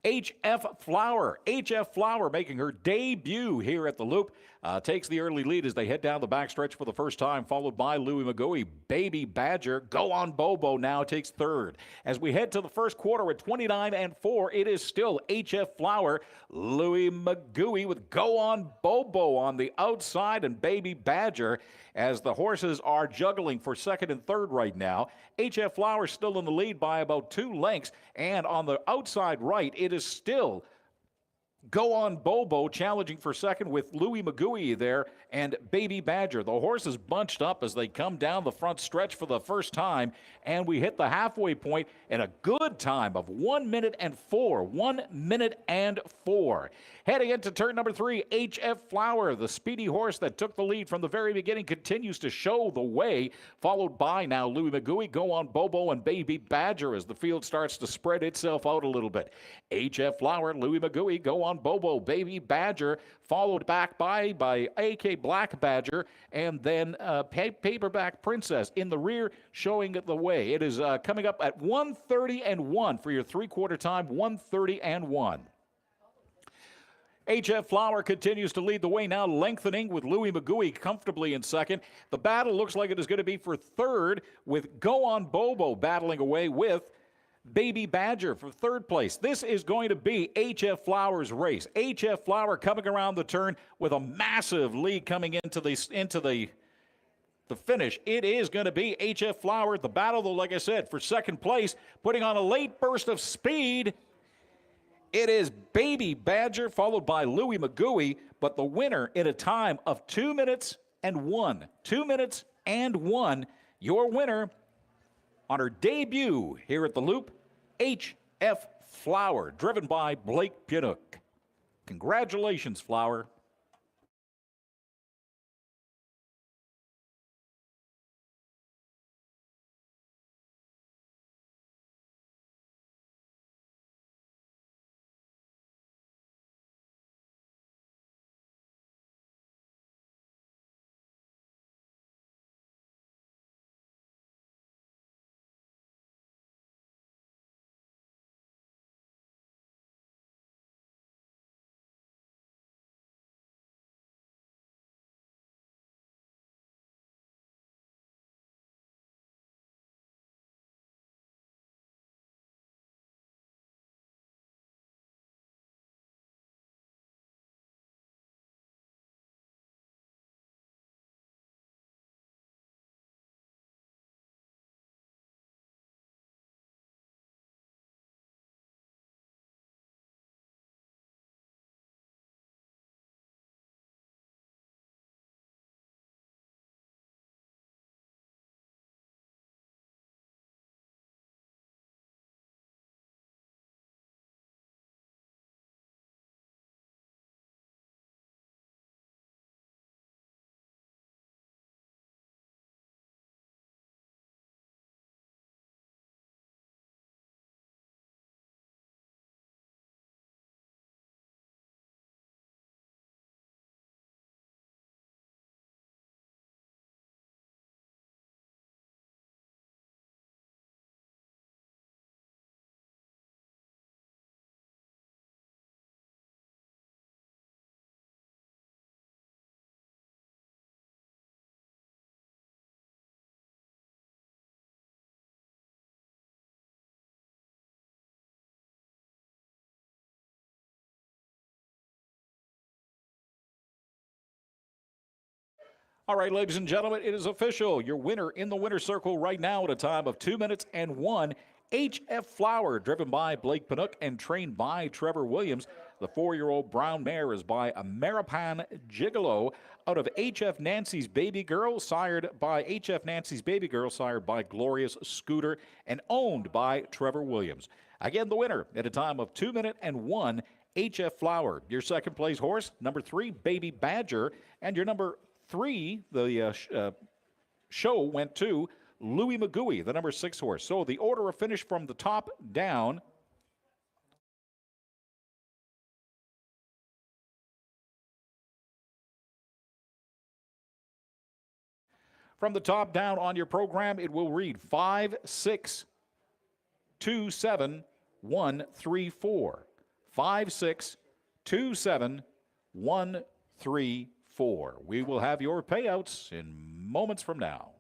[SPEAKER 1] HF Flower. HF Flower making her debut here at the Loop. Takes the early lead as they head down the backstretch for the first time, followed by Louis Magui. Baby Badger, Go On Bobo now takes third. As we head to the first quarter at 29-4, it is still HF Flower, Louis Magui with Go On Bobo on the outside, and Baby Badger as the horses are juggling for second and third right now. HF Flower still in the lead by about 2 lengths, and on the outside right, it is still Go On Bobo challenging for second with Louis Magui there and Baby Badger. The horses bunched up as they come down the front stretch for the first time, and we hit the halfway point in a good time of 1 minute and 4. 1 minute and 4. Heading into turn number 3, HF Flower, the speedy horse that took the lead from the very beginning, continues to show the way, followed by now Louis Magui, Go On Bobo, and Baby Badger as the field starts to spread itself out a little bit. HF Flower, Louis Magui, Go On Bobo, Baby Badger, followed back by AK Black Badger, and then Paperback Princess in the rear showing the way. It is coming up at 1:30-1 for your three-quarter time, 1:30-1. HF Flower continues to lead the way now, lengthening with Louis Magui comfortably in second. The battle looks like it is going to be for third, with Go On Bobo battling away with Baby Badger for third place. This is going to be HF Flower's race. HF Flower coming around the turn with a massive lead coming into the finish. It is going to be HF Flower. The battle, though, like I said, for second place, putting on a late burst of speed. It is Baby Badger, followed by Louis Magui, but the winner in a time of 2 minutes and 1. 2 minutes and 1. Your winner on her debut here at the Loop, HF Flower, driven by Blake Pinnock. Congratulations, Flower. All right, ladies and gentlemen, it is official. Your winner in the winner's circle right now at a time of 2 minutes and 1. HF Flower, driven by Blake Panook and trained by Trevor Williams. The 4-year-old brown mare is by Ameripan Gigolo out of HF Nancy's Baby Girl, sired by Glorious Scooter, and owned by Trevor Williams. Again, the winner at a time of 2 minutes and 1, HF Flower. Your second place horse, number 3, Baby Badger, and your number 3, the show went to Louis Magui, the number 6 horse. So the order of finish from the top down. From the top down on your program, it will read 5, 6, 2, 7, 1, 3, 4. 5, 6, 2, 7, 1, 3, 4. We will have your payouts in moments from now.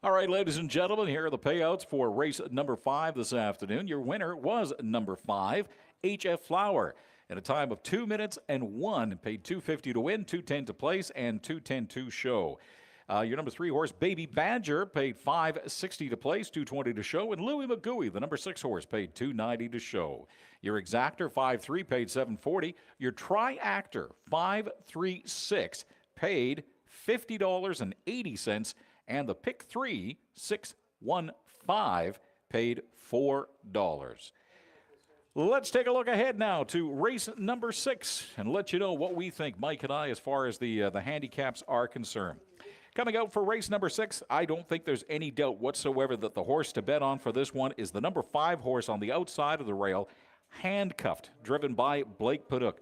[SPEAKER 1] All right, ladies and gentlemen, here are the payouts for race number 5 this afternoon. Your winner was number 5, HF Flower. At a time of 2 minutes and 1, paid $2.50 to win, $2.10 to place, and $2.10 to show. Your number 3 horse, Baby Badger, paid $5.60 to place, $2.20 to show, and Louis Magui, the number 6 horse, paid $2.90 to show. Your exactor, 5-3, paid $7.40. Your tri-actor, 5-3-6, paid $50.80. And the pick 3, 6-1-5, paid $4. Let's take a look ahead now to race number 6 and let you know what we think, Mike and I, as far as the handicaps are concerned. Coming out for race number 6, I don't think there's any doubt whatsoever that the horse to bet on for this one is the number 5 horse on the outside of the rail, Handcuffed, driven by Blake Panook.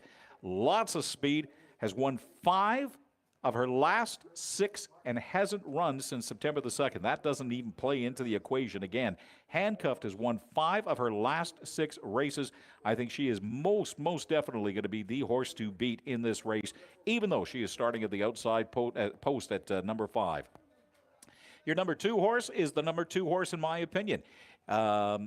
[SPEAKER 1] Lots of speed, has won 5 of her last 6 and hasn't run since September the 2nd. That doesn't even play into the equation again. Handcuffed has won 5 of her last 6 races. I think she is most definitely going to be the horse to beat in this race, even though she is starting at the outside post at number 5. Your number 2 horse is the number 2 horse, in my opinion.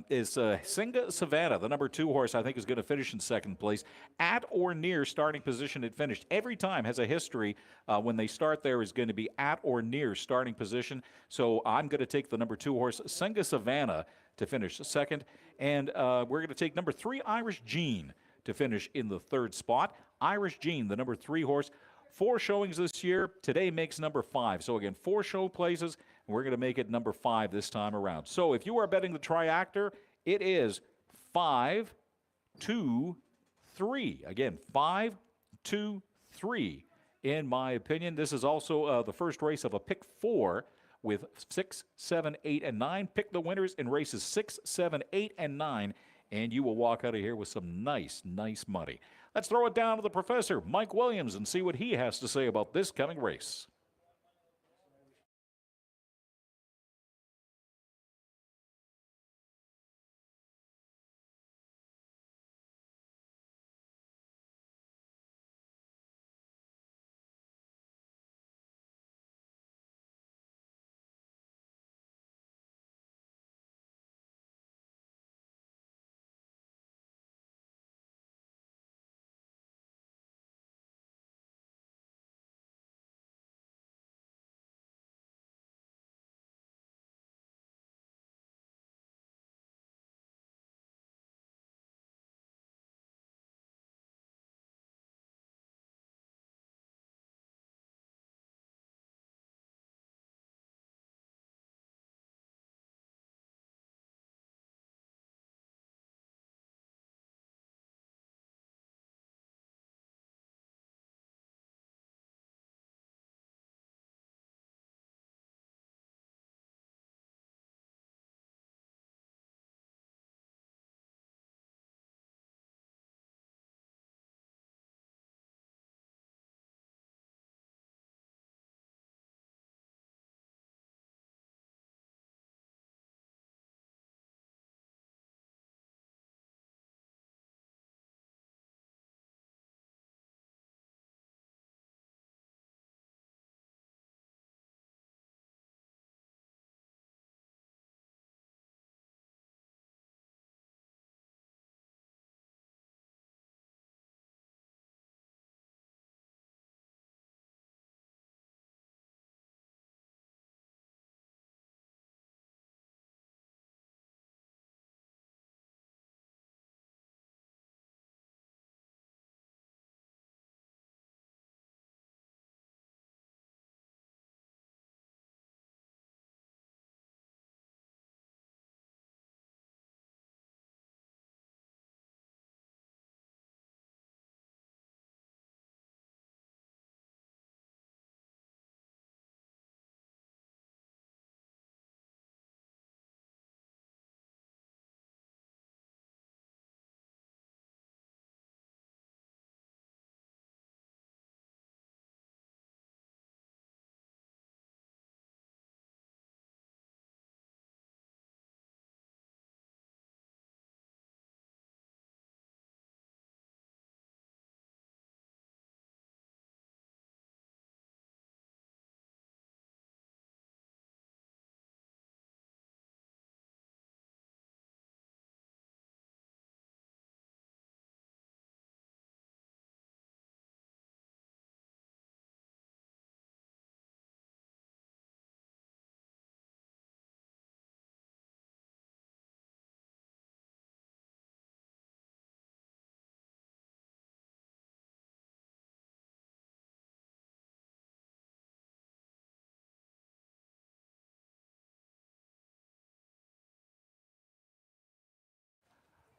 [SPEAKER 1] Is Singa Savannah, the number 2 horse, I think is going to finish in second place at or near starting position it finished. Every time has a history when they start there is going to be at or near starting position. So I'm going to take the number 2 horse, Singa Savannah, to finish second. And we're going to take number 3, Irish Gene, to finish in the third spot. Irish Gene, the number 3 horse. 4 showings this year. Today makes number 5. So again, 4 show places, and we're going to make it number 5 this time around. So if you are betting the triactor, it is 5, 2, 3. Again, 5, 2, 3. In my opinion, this is also the first race of a pick 4 with 6, 7, 8, and 9. Pick the winners in races 6, 7, 8, and 9, and you will walk out of here with some nice money. Let's throw it down to the professor, Mike Williams, and see what he has to say about this coming race.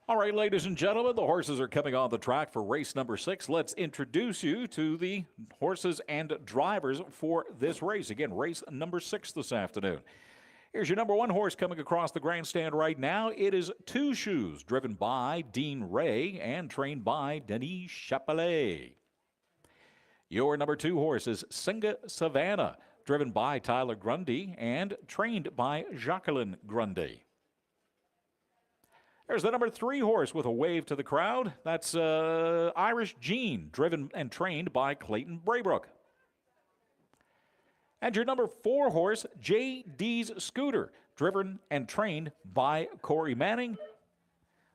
[SPEAKER 1] All right, ladies and gentlemen, the horses are coming on the track for race number 6. Let's introduce you to the horses and drivers for this race. Again, race number 6 this afternoon. Here's your number 1 horse coming across the grandstand right now. It is Two Shoes, driven by Dean Ray and trained by Denis Chapelet. Your number 2 horse is Singa Savannah, driven by Tyler Grundy and trained by Jacqueline Grundy. There's the number 3 horse with a wave to the crowd. That's Irish Gene, driven and trained by Clayton Braybrook. And your number 4 horse, JD's Scooter, driven and trained by Corey Manning.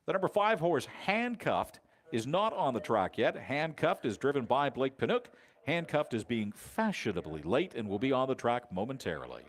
[SPEAKER 1] The number 5 horse, Handcuffed, is not on the track yet. Handcuffed is driven by Blake Pinook. Handcuffed is being fashionably late and will be on the track momentarily.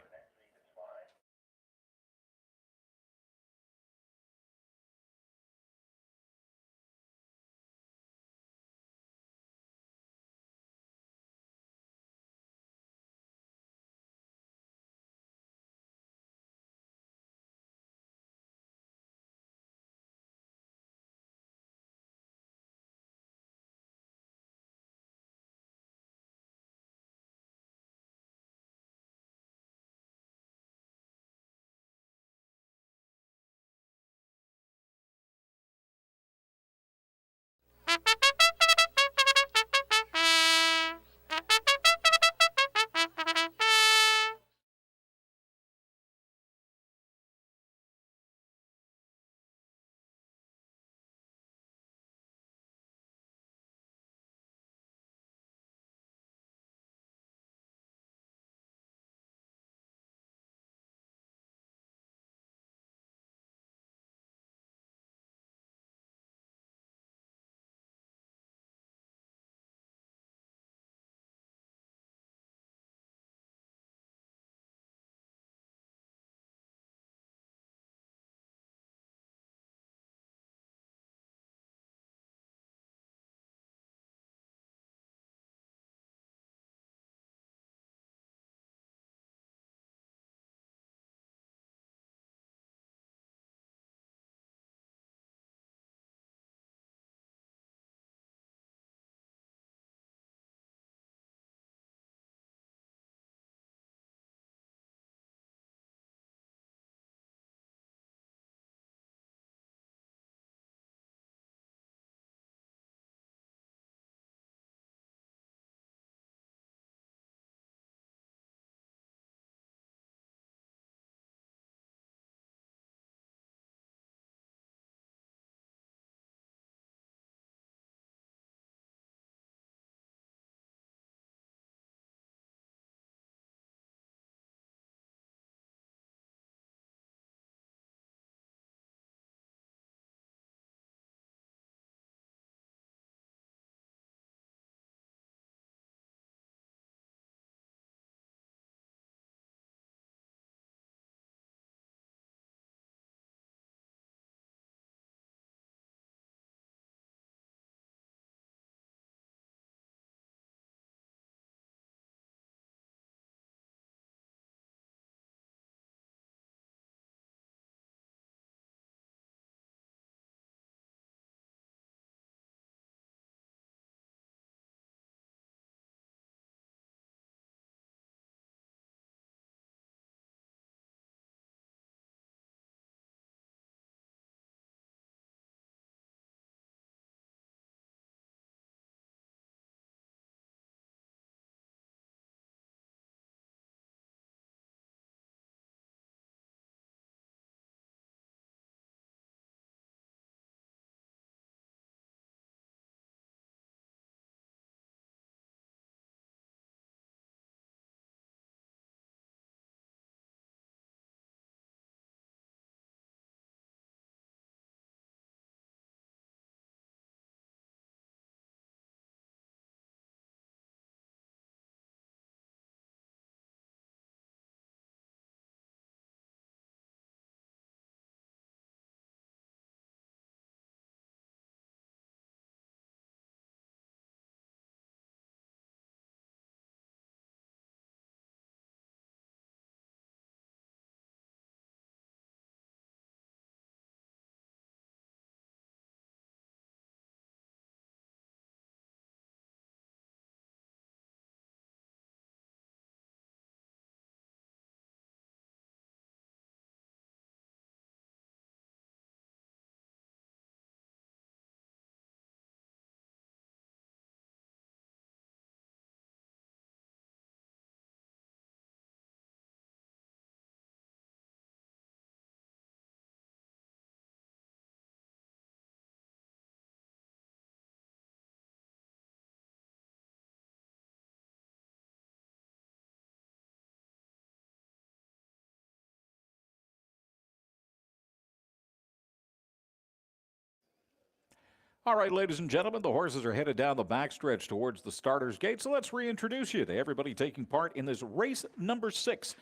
[SPEAKER 1] All right, ladies and gentlemen, the horses are headed down the backstretch towards the starter's gate. So let's reintroduce you to everybody taking part in this race number 6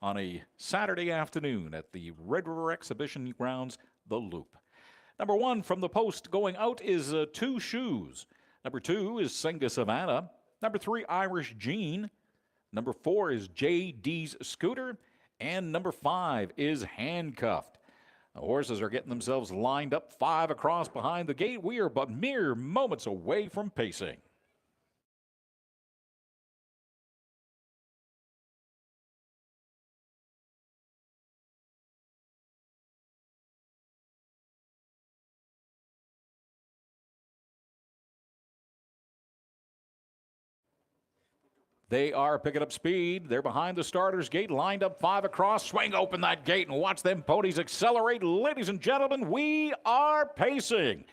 [SPEAKER 1] on a Saturday afternoon at the Red River Exhibition Grounds, The Loop. Number 1 from the post going out is Two Shoes. Number 2 is Senga Savannah. Number 3, Irish Gene. Number 4 is J.D.'s Scooter. And number 5 is Handcuffed. The horses are getting themselves lined up 5 across behind the gate. We are but mere moments away from pacing. They are picking up speed. They're behind the starter's gate, lined up 5 across. Swing open that gate and watch them ponies accelerate. Ladies and gentlemen, we are pacing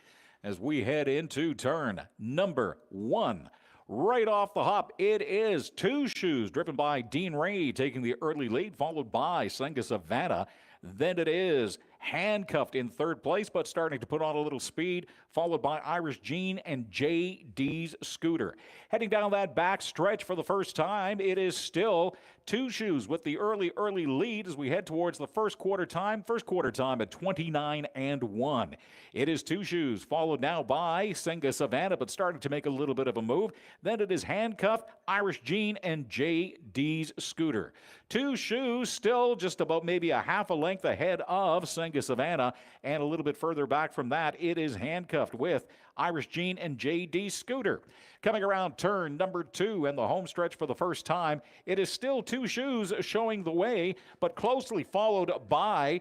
[SPEAKER 1] as we head into turn number 1. Right off the hop, it is Two Shoes, driven by Dean Ray, taking the early lead, followed by Senga Savannah. Then it is Handcuffed in third place, but starting to put on a little speed, followed by Irish Gene and J.D.'s Scooter. Heading down that back stretch for the first time, it is still Two Shoes with the early lead as we head towards the first quarter time. First quarter time at 29-1. It is Two Shoes, followed now by Senga Savannah, but starting to make a little bit of a move. Then it is Handcuffed, Irish Gene, and J.D.'s Scooter. Two Shoes still just about maybe a half a length ahead of Senga Savannah, and a little bit further back from that, it is Handcuffed with Irish Gene and J.D. Scooter. Coming around turn number 2 and the home stretch for the first time, it is still Two Shoes showing the way, but closely followed by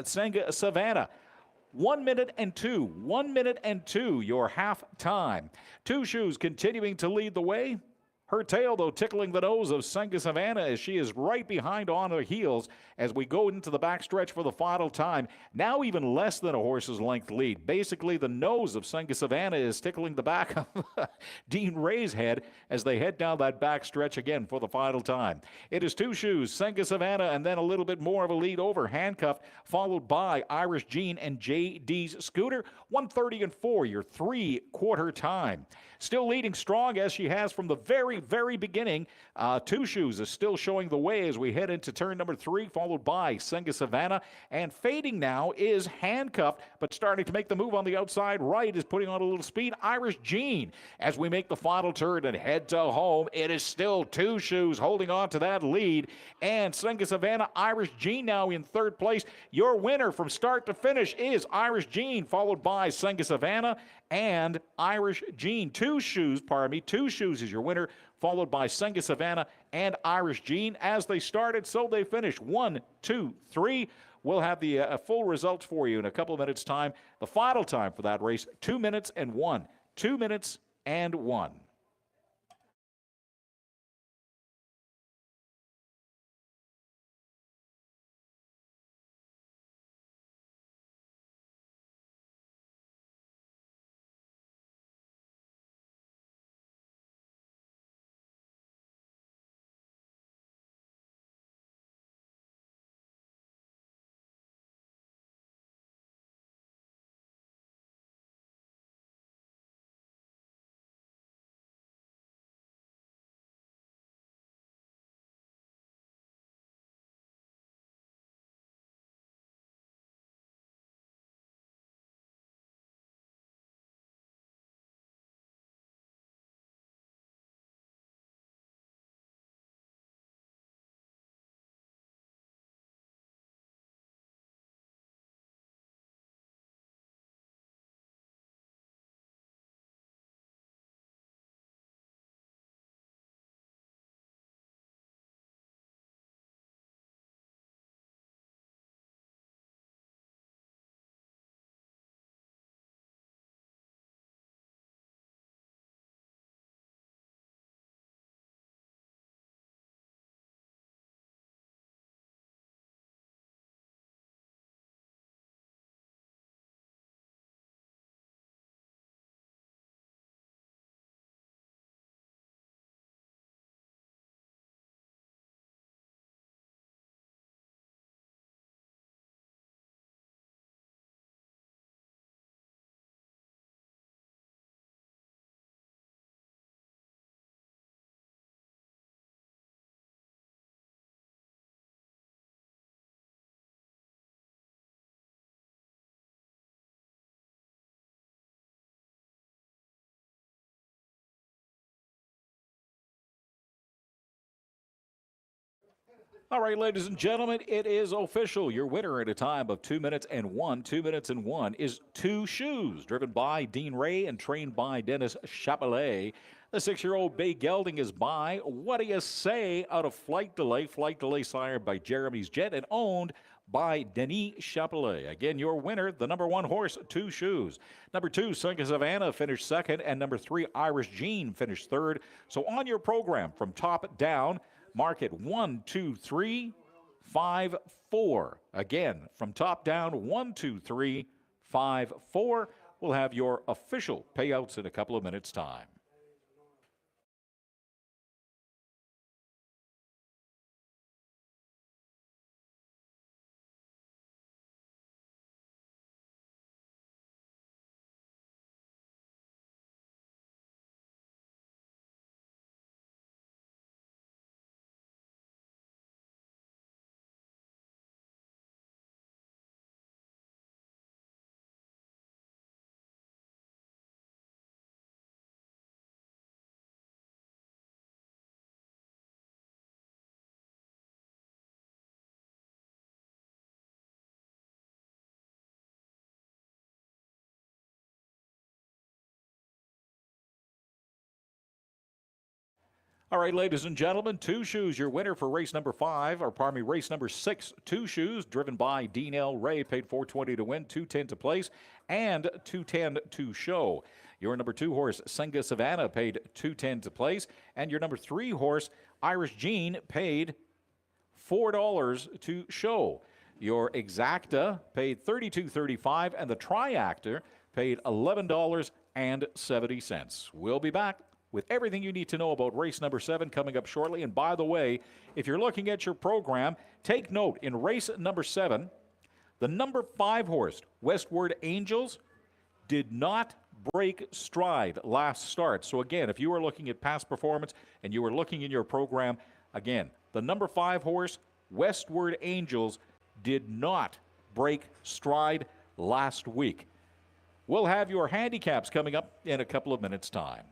[SPEAKER 1] Senga Savannah. 1 minute and 2. 1 minute and 2, your half time. Two Shoes continuing to lead the way. Her tail, though, tickling the nose of Senga Savannah as she is right behind on her heels as we go into the backstretch for the final time. Now even less than a horse's length lead. Basically, the nose of Senga Savannah is tickling the back of Dean Ray's head as they head down that backstretch again for the final time. It is Two Shoes, Senga Savannah, and then a little bit more of a lead over Handcuffed, followed by Irish Gene and J.D.'s Scooter. 1:30-4, your 3-quarter time. Still leading strong as she has from the very beginning. Two Shoes is still showing the way as we head into turn number 3, followed by Senga Savannah. And fading now is Handcuffed, but starting to make the move on the outside right is putting on a little speed. Irish Gene as we make the final turn and head to home. It is still Two Shoes holding on to that lead. And Senga Savannah, Irish Gene now in third place. Your winner from start to finish is Irish Gene, followed by Senga Savannah and Irish Gene. Two Shoes is your winner, followed by Senga Savannah and Irish Gene. As they started, so they finished. 1, 2, 3. We'll have the full results for you in a couple of minutes' time. The final time for that race, 2 minutes and 1. 2 minutes and 1. All right, ladies and gentlemen, it is official. Your winner at a time of 2 minutes and 1, 2 minutes and 1 is Two Shoes, driven by Dean Ray and trained by Dennis Chapelet. The 6-year-old Bay Gelding is by What Do You Say out of Flight Delay. Flight Delay sired by Jeremy's Jet and owned by Denis Chapelet. Again, your winner, the number 1 horse, Two Shoes. Number 2, Sunk of Savannah finished second, and number 3, Irish Jean finished third. So on your program, from top down, mark it 1, 2, 3, 5, 4. Again, from top down, 1, 2, 3, 5, 4. We'll have your official payouts in a couple of minutes' time. All right, ladies and gentlemen, Two Shoes, your winner for race number 5, or pardon me, race number 6, Two Shoes, driven by Dean L. Ray, paid $4.20 to win, $2.10 to place, and $2.10 to show. Your number 2 horse, Senga Savannah, paid $2.10 to place, and your number 3 horse, Irish Jean, paid $4 to show. Your Exacta paid $32.35, and the Triactor paid $11.70. We'll be back with everything you need to know about race number 7 coming up shortly. And by the way, if you're looking at your program, take note, in race number 7, the number 5 horse, Westward Angels, did not break stride last start. So again, if you were looking at past performance and you were looking in your program, again, the number 5 horse, Westward Angels, did not break stride last week. We'll have your handicaps coming up in a couple of minutes' time.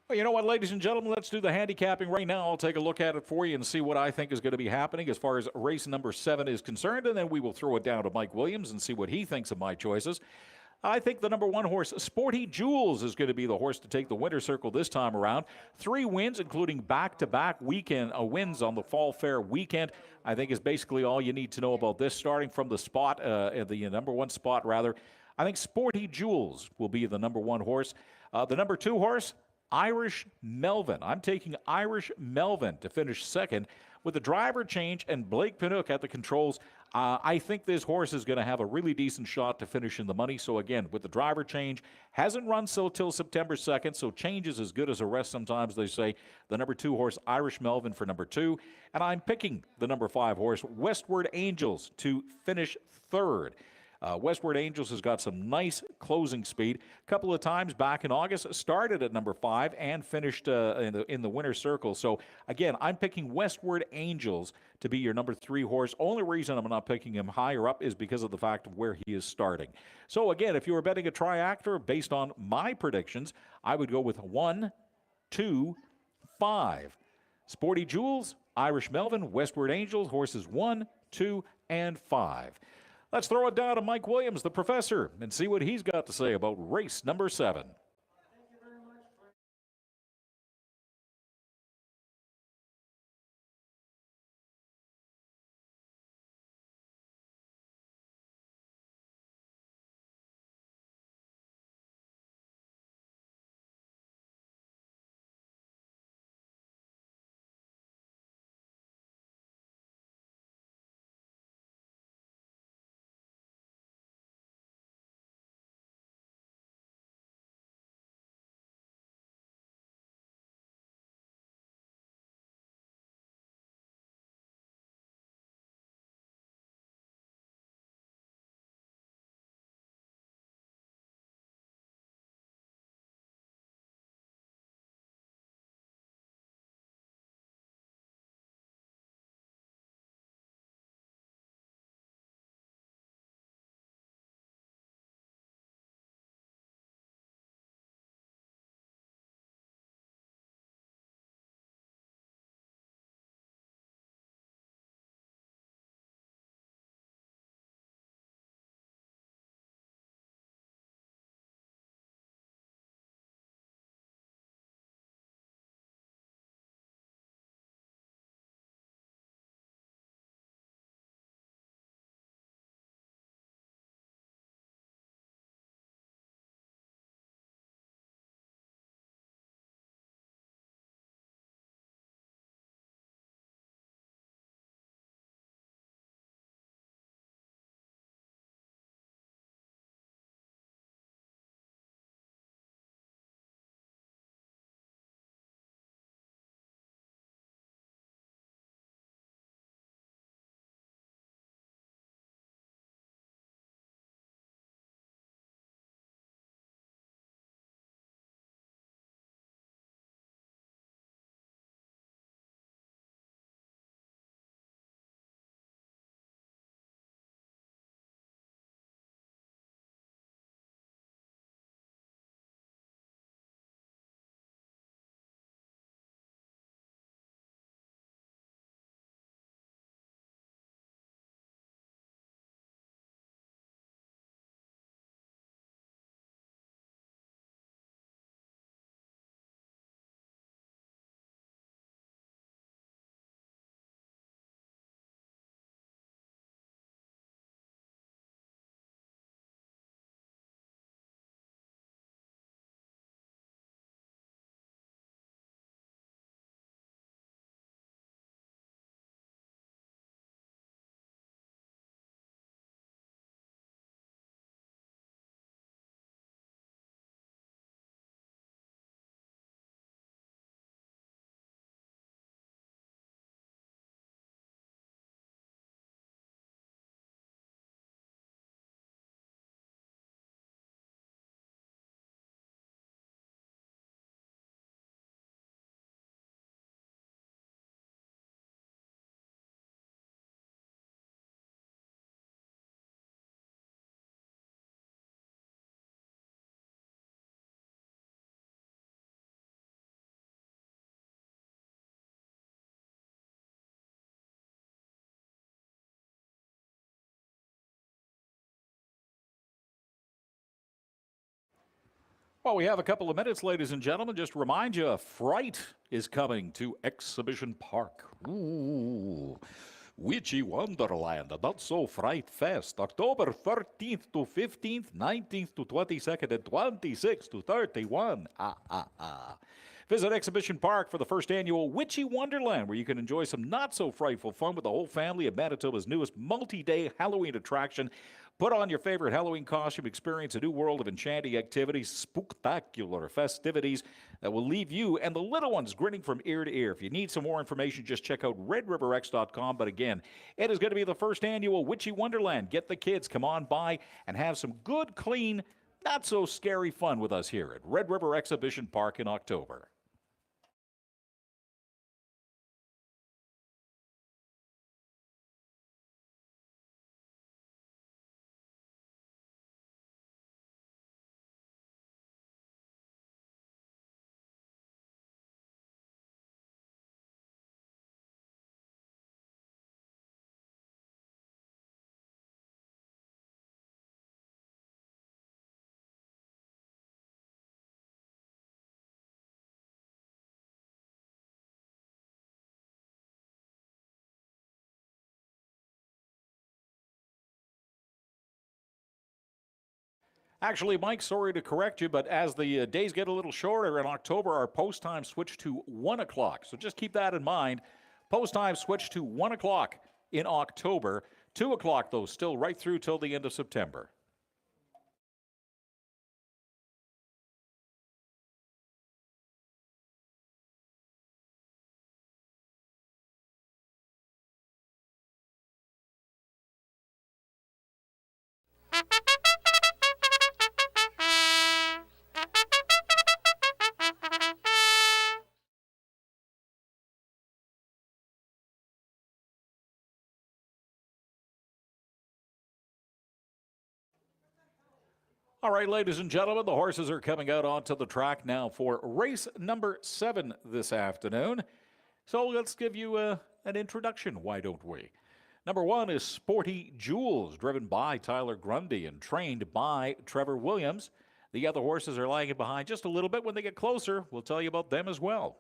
[SPEAKER 1] Well, you know what, ladies and gentlemen, let's do the handicapping right now. I'll take a look at it for you and see what I think is going to be happening as far as race number 7 is concerned, and then we will throw it down to Mike Williams and see what he thinks of my choices. I think the number 1 horse, Sporty Jewels, is going to be the horse to take the winner circle this time around. 3 wins, including back-to-back weekend wins on the Fall Fair weekend, I think is basically all you need to know about this. Starting from the spot, the number 1 spot, rather, I think Sporty Jewels will be the number 1 horse. The number 2 horse, Irish Melvin. I'm taking Irish Melvin to finish second. With the driver change and Blake Pinook at the controls, I think this horse is going to have a really decent shot to finish in the money. So again, with the driver change, hasn't run till September 2nd, so change is as good as a rest sometimes, they say. The number 2 horse, Irish Melvin, for number 2. And I'm picking the number 5 horse, Westward Angels, to finish third. Westward Angels has got some nice closing speed. A couple of times back in August, started at number 5 and finished in the winner's circle. So again, I'm picking Westward Angels to be your number 3 horse. Only reason I'm not picking him higher up is because of the fact of where he is starting. So again, if you were betting a triactor based on my predictions, I would go with 1, 2, 5. Sporty Jewels, Irish Melvin, Westward Angels, horses 1, 2, and 5. Let's throw it down to Mike Williams, the professor, and see what he's got to say about race number 7. Well, we have a couple of minutes, ladies and gentlemen. Just to remind you, Fright is coming to Exhibition Park. Ooh. Witchy Wonderland, Not So Fright Fest, October 13th to 15th, 19th to 22nd, and 26th to 31. Visit Exhibition Park for the first annual Witchy Wonderland, where you can enjoy some not-so-frightful fun with the whole family at Manitoba's newest multi-day Halloween attraction. Put on your favorite Halloween costume, experience a new world of enchanting activities, spectacular festivities that will leave you and the little ones grinning from ear to ear. If you need some more information, just check out redriverx.com. But again, it is going to be the first annual Witchy Wonderland. Get the kids, come on by, and have some good, clean, not-so-scary fun with us here at Red River Exhibition Park in October. Actually, Mike, sorry to correct you, but as the days get a little shorter in October, our post time switched to 1 o'clock. So just keep that in mind. Post time switched to 1 o'clock in October. 2 o'clock, though, still right through till the end of September. All right, ladies and gentlemen, the horses are coming out onto the track now for race number 7 this afternoon. So let's give you an introduction, why don't we? Number 1 is Sporty Jules, driven by Tyler Grundy and trained by Trevor Williams. The other horses are lagging behind just a little bit. When they get closer, we'll tell you about them as well.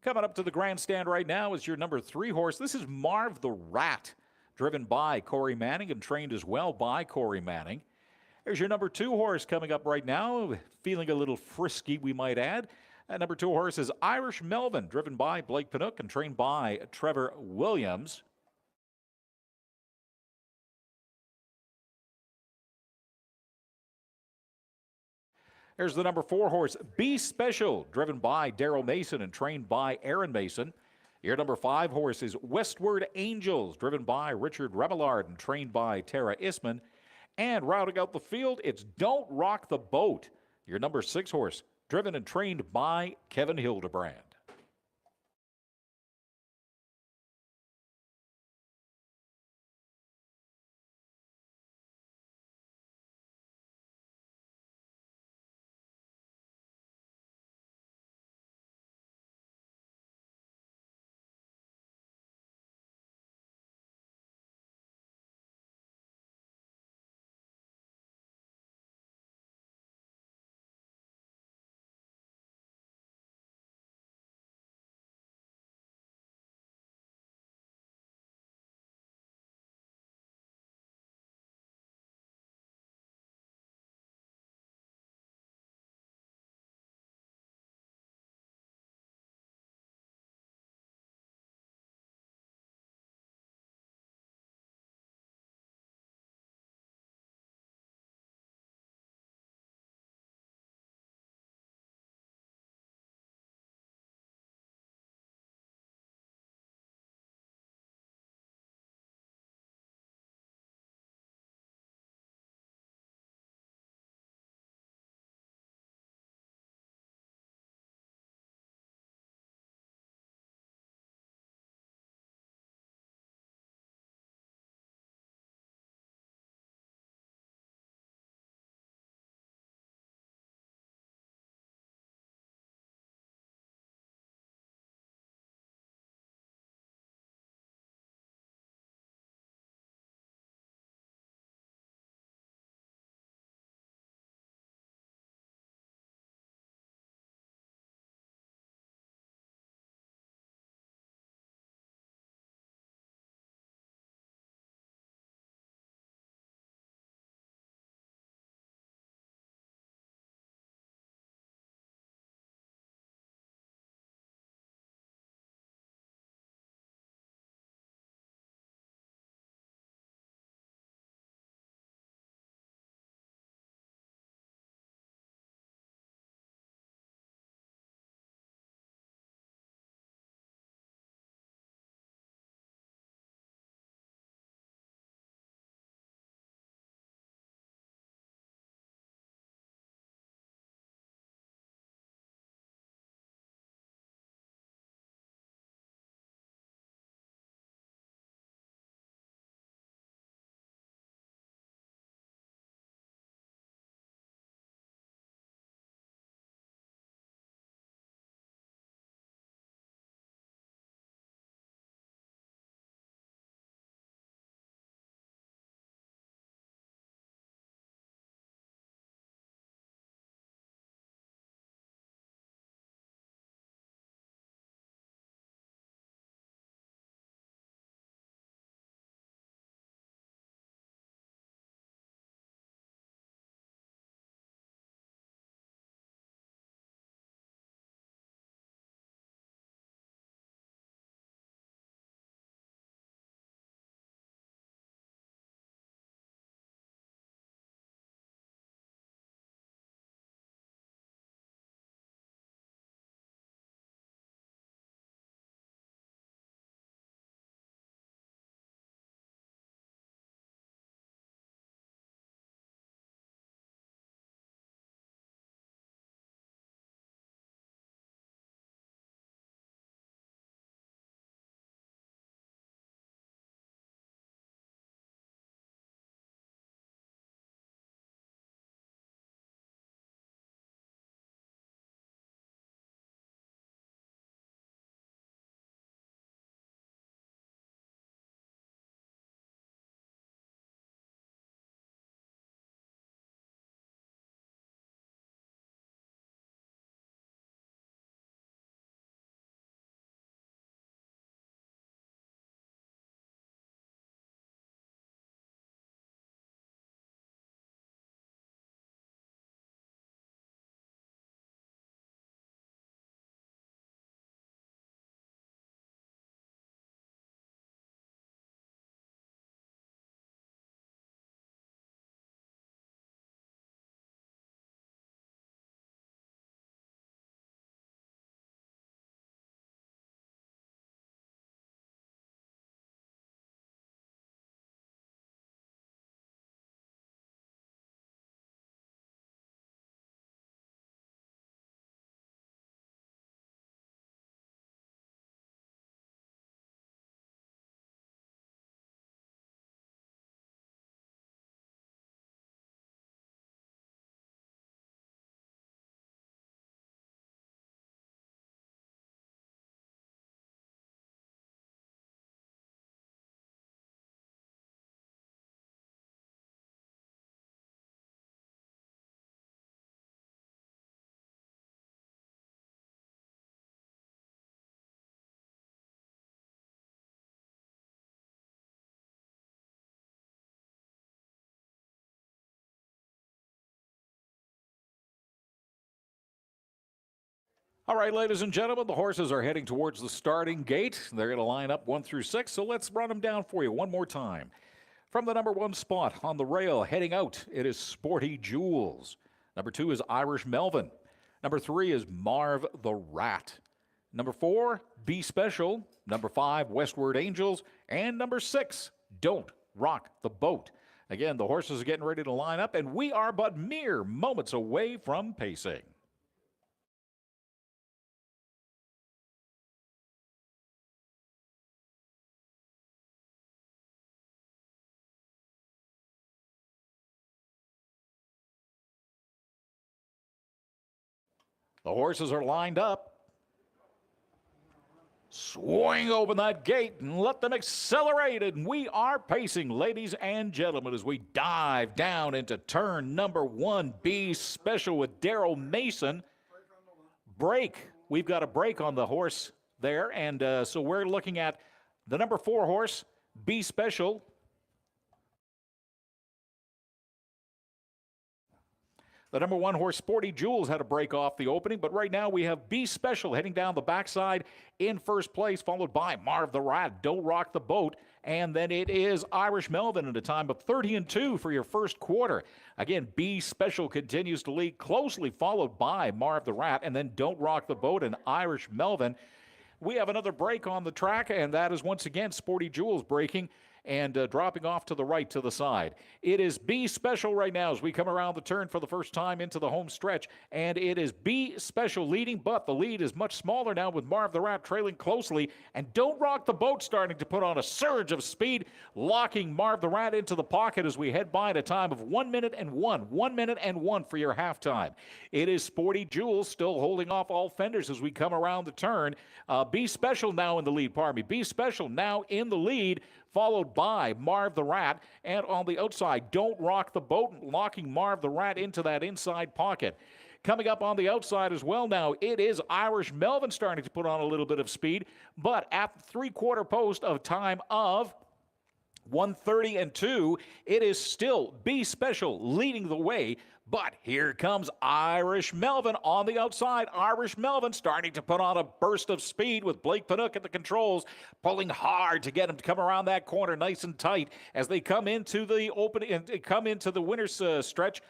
[SPEAKER 1] Coming up to the grandstand right now is your number 3 horse. This is Marv the Rat, driven by Corey Manning and trained as well by Corey Manning. There's your number 2 horse coming up right now, feeling a little frisky, we might add. Number 2 horse is Irish Melvin, driven by Blake Panook and trained by Trevor Williams. There's the number 4 horse, Be Special, driven by Daryl Mason and trained by Aaron Mason. Your number 5 horse is Westward Angels, driven by Richard Remillard and trained by Tara Isman. And rounding out the field, it's Don't Rock the Boat, your number 6 horse, driven and trained by Kevin Hildebrand. All right, ladies and gentlemen, the horses are heading towards the starting gate. They're going to line up 1 through 6, so let's run them down for you one more time. From the number 1 spot on the rail, heading out, it is Sporty Jules. Number 2 is Irish Melvin. Number 3 is Marv the Rat. Number 4, Be Special. Number 5, Westward Angels. And number 6, Don't Rock the Boat. Again, the horses are getting ready to line up, and we are but mere moments away from pacing. The horses are lined up. Swing open that gate and let them accelerate. And we are pacing, ladies and gentlemen, as we dive down into turn number 1. Be Special with Daryl Mason. Break. We've got a break on the horse there. And so we're looking at the number 4 horse, Be Special. The number 1 horse, Sporty Jules, had a break off the opening, but right now we have Be Special heading down the backside in first place, followed by Marv the Rat, Don't Rock the Boat, and then it is Irish Melvin at a time of 30-2 for your first quarter. Again, Be Special continues to lead, closely followed by Marv the Rat, and then Don't Rock the Boat and Irish Melvin. We have another break on the track, and that is once again Sporty Jules breaking and dropping off to the right to the side. It is Be Special right now as we come around the turn for the first time into the home stretch, and it is Be Special leading, but the lead is much smaller now with Marv the Rat trailing closely, and Don't Rock the Boat starting to put on a surge of speed, locking Marv the Rat into the pocket as we head by at a time of 1 minute and 1. 1 minute and 1 for your halftime. It is Sporty Jules still holding off all fenders as we come around the turn. Be Special now in the lead, pardon me. Be Special now in the lead, followed by Marv the Rat, and on the outside, Don't Rock the Boat, locking Marv the Rat into that inside pocket. Coming up on the outside as well now, it is Irish Melvin starting to put on a little bit of speed, but at the three-quarter post of time of 1:30-2, it is still Be Special leading the way. But here comes Irish Melvin on the outside. Irish Melvin starting to put on a burst of speed with Blake Panook at the controls, pulling hard to get him to come around that corner nice and tight as they come into the opening and come into the winner's stretch.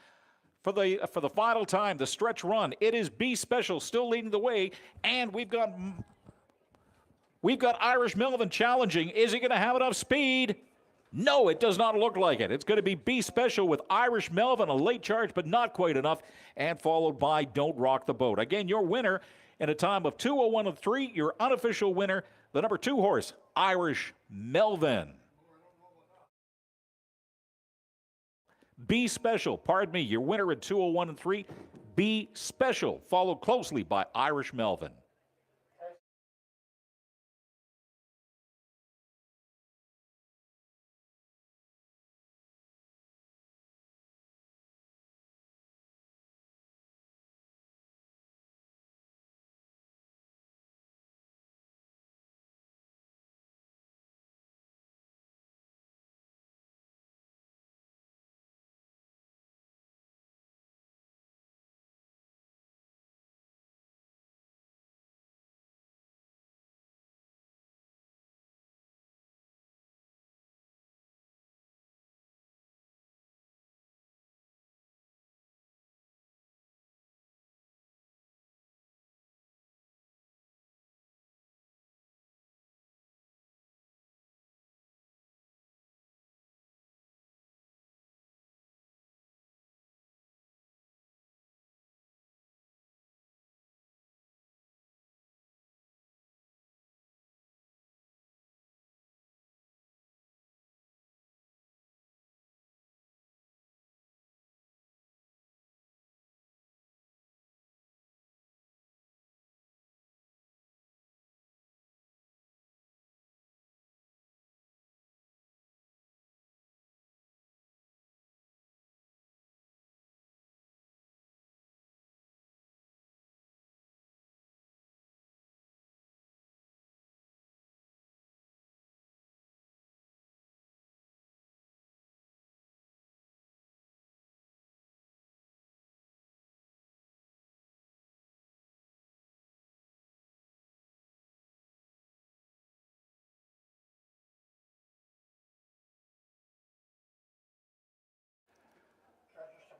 [SPEAKER 1] For the final time, the stretch run, it is Be Special still leading the way, and we've got Irish Melvin challenging. Is he going to have enough speed? No, it does not look like it. It's going to be Special with Irish Melvin, a late charge, but not quite enough, and followed by Don't Rock the Boat. Again, your winner in a time of 2:01.3, your unofficial winner, the number 2 horse, Irish Melvin. Be Special, pardon me, your winner at 2:01.3, Be Special, followed closely by Irish Melvin.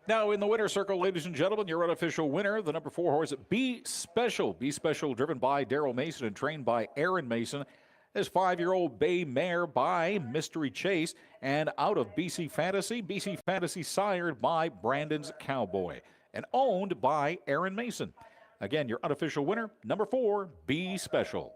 [SPEAKER 1] Now, in the winner's circle, ladies and gentlemen, your unofficial winner, the number 4 horse, Be Special. Be Special, driven by Daryl Mason and trained by Aaron Mason. This 5-year-old bay mare by Mystery Chase. And out of BC Fantasy sired by Brandon's Cowboy and owned by Aaron Mason. Again, your unofficial winner, number 4, Be Special.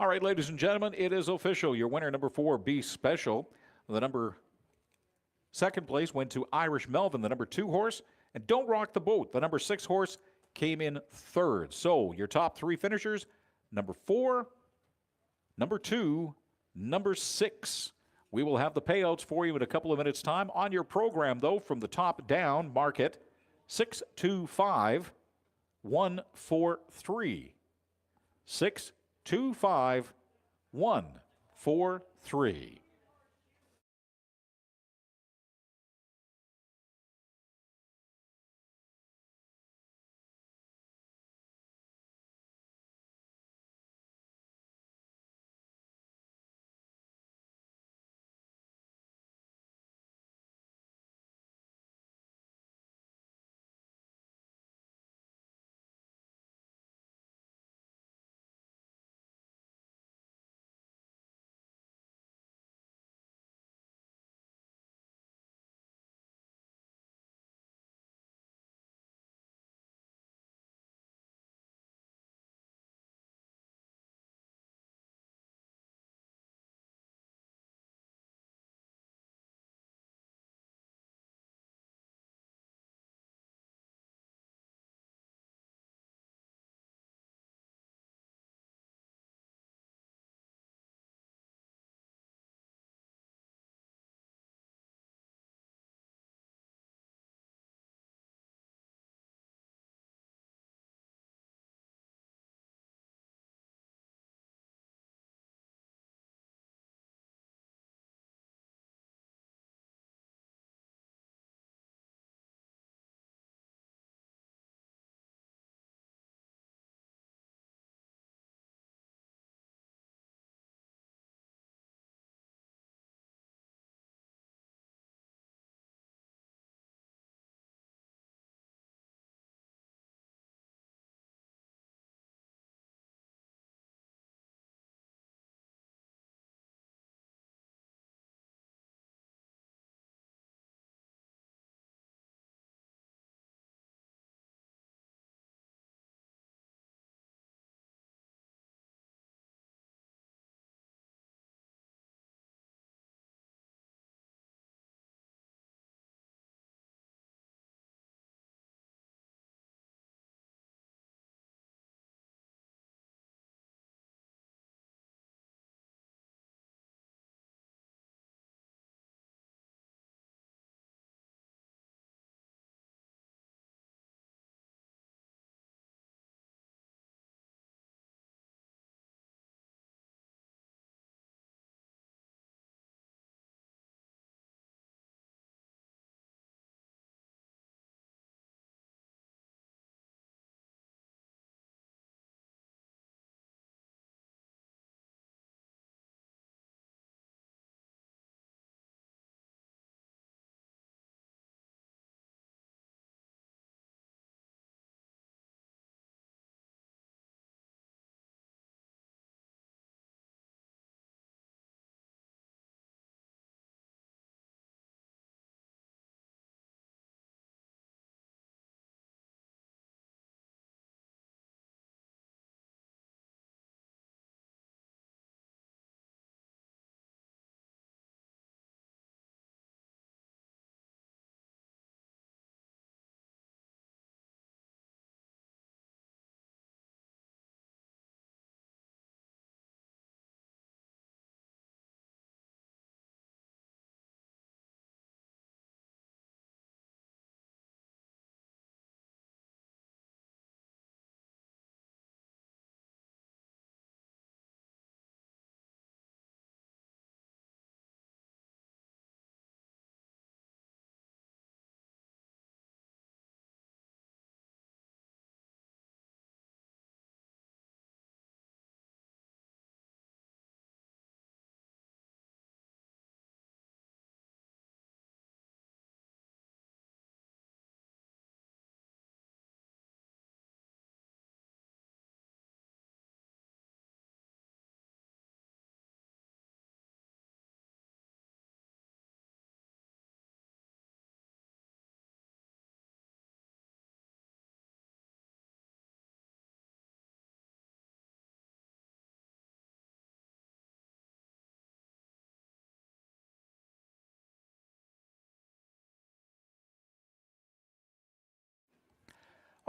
[SPEAKER 1] All right, ladies and gentlemen, it is official. Your winner, number 4, Be Special. The number second place went to Irish Melvin, the number 2 horse. And Don't Rock the Boat, the number 6 horse, came in third. So your top 3 finishers, number 4, number 2, number 6. We will have the payouts for you in a couple of minutes' time. On your program, though, from the top down, mark it 625 143. 625 143.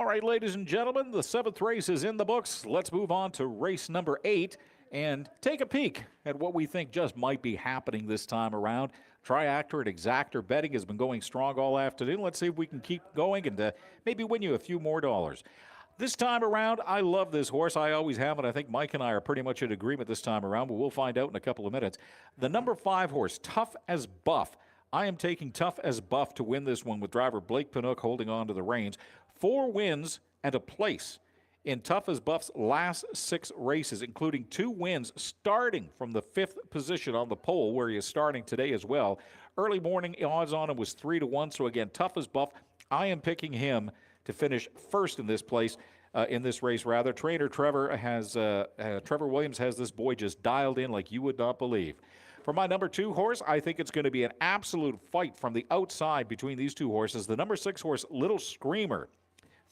[SPEAKER 1] All right, ladies and gentlemen, the seventh race is in the books. Let's move on to race number 8 and take a peek at what we think just might be happening this time around. Triactor and Exactor betting has been going strong all afternoon. Let's see if we can keep going and maybe win you a few more dollars. This time around, I love this horse. I always have, and I think Mike and I are pretty much in agreement this time around, but we'll find out in a couple of minutes. The number 5 horse, Tough as Buff. I am taking Tough as Buff to win this one with driver Blake Pinook holding on to the reins. 4 wins and a place in Tough as Buff's last 6 races, including 2 wins starting from the 5th position on the pole, where he is starting today as well. Early morning odds on him was 3-1. So again, Tough as Buff, I am picking him to finish first in this place, in this race rather. Trainer Trevor Williams has this boy just dialed in like you would not believe. For my number 2 horse, I think it's going to be an absolute fight from the outside between these 2 horses. The number 6 horse, Little Screamer,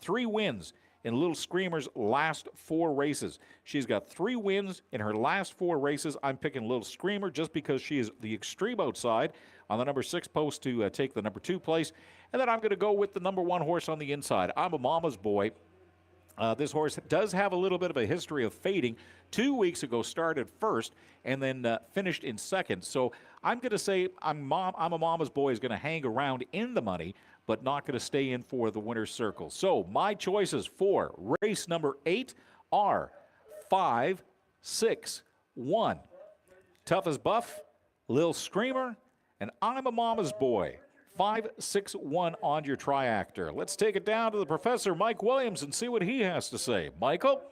[SPEAKER 1] 3 wins in Little Screamer's last 4 races. She's got 3 wins in her last 4 races. I'm picking Little Screamer just because she is the extreme outside on the number 6 post to take the number 2 place. And then I'm going to go with the number 1 horse on the inside. I'm a mama's boy. This horse does have a little bit of a history of fading. 2 weeks ago started first and then finished in second. So I'm going to say I'm a mama's boy is going to hang around in the money, but not going to stay in for the winner's circle. So my choices for race number 8 are 5, 6, 1. Tough as Buff, Lil Screamer, and I'm a mama's boy. 5, 6, 1 on your triactor. Let's take it down to the Professor Mike Williams and see what he has to say. Michael?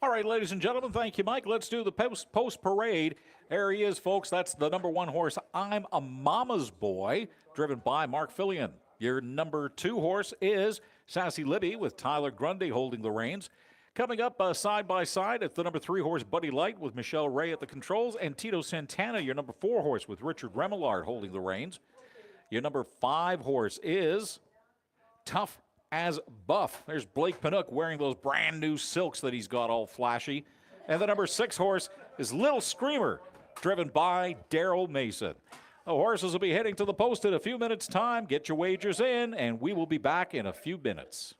[SPEAKER 1] All right, ladies and gentlemen, thank you, Mike. Let's do the post parade. There he is, folks. That's the number 1 horse, I'm a Mama's Boy, driven by Mark Fillion. Your number 2 horse is Sassy Libby with Tyler Grundy holding the reins. Coming up side by side, it's the number 3 horse, Buddy Light, with Michelle Ray at the controls, and Tito Santana, your number 4 horse, with Richard Remillard holding the reins. Your number 5 horse is Tough as Buff. There's Blake Pinook wearing those brand new silks that he's got all flashy. And the number 6 horse is Little Screamer, driven by Daryl Mason. The horses will be heading to the post in a few minutes' time. Get your wagers in, and we will be back in a few minutes.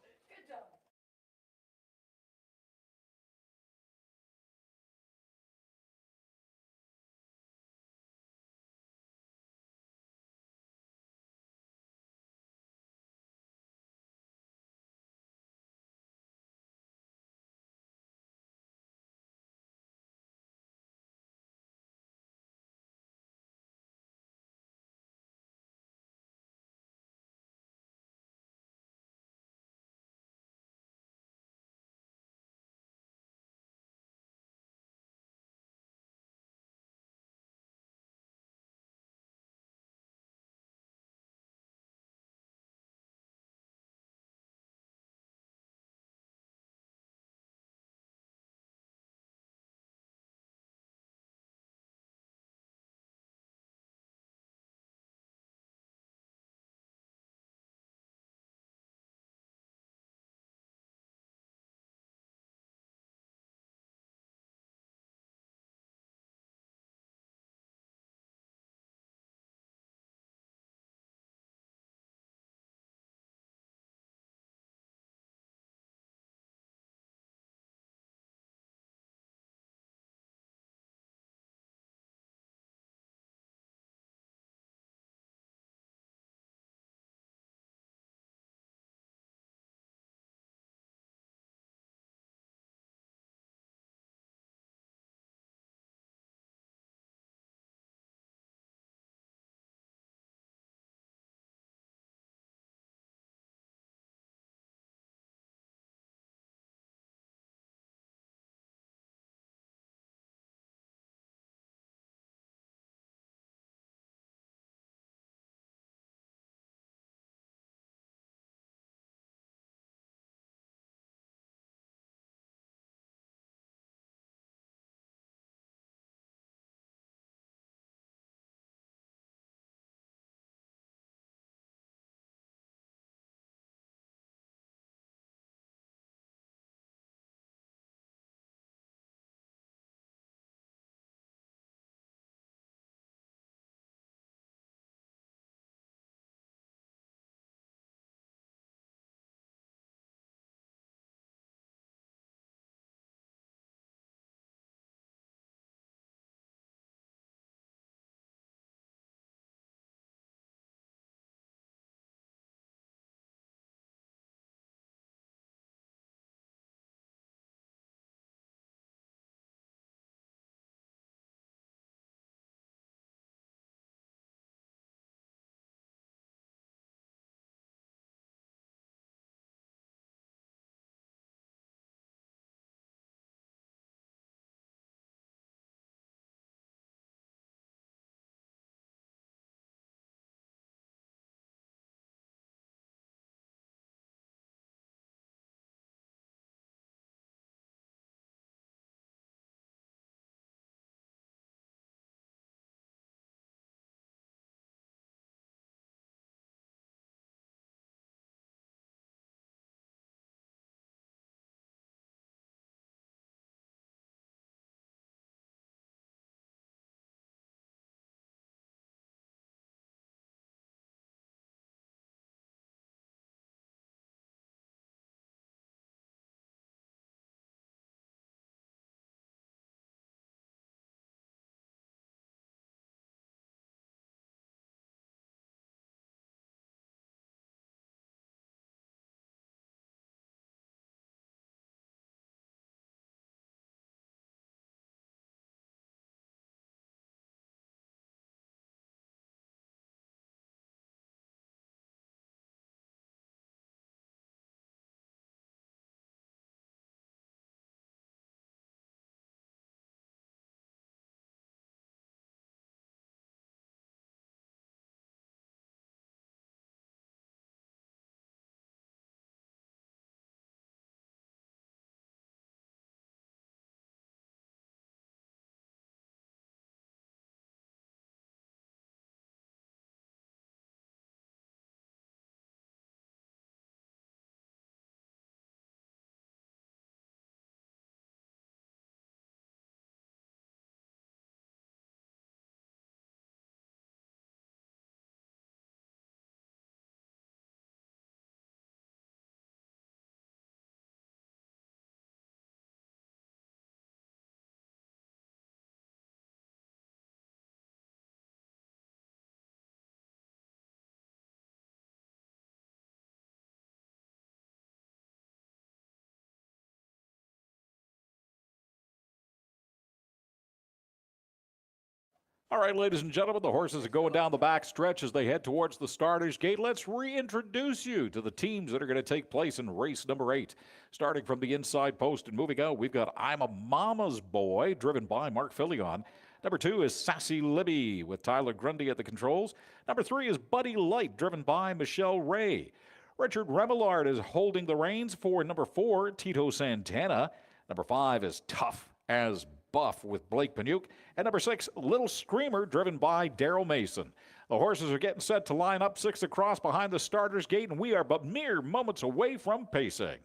[SPEAKER 1] All right, ladies and gentlemen, the horses are going down the back stretch as they head towards the starter's gate. Let's reintroduce you to the teams that are going to take place in race number 8. Starting from the inside post and moving out, we've got I'm a Mama's Boy, driven by Mark Filion. Number 2 is Sassy Libby with Tyler Grundy at the controls. Number 3 is Buddy Light, driven by Michelle Ray. Richard Remillard is holding the reins for number 4, Tito Santana. Number 5 is Tough as Buff with Blake Panuke. And number 6, Little Screamer, driven by Daryl Mason. The horses are getting set to line up 6 across behind the starter's gate, and we are but mere moments away from pacing.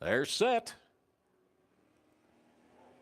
[SPEAKER 1] They're set.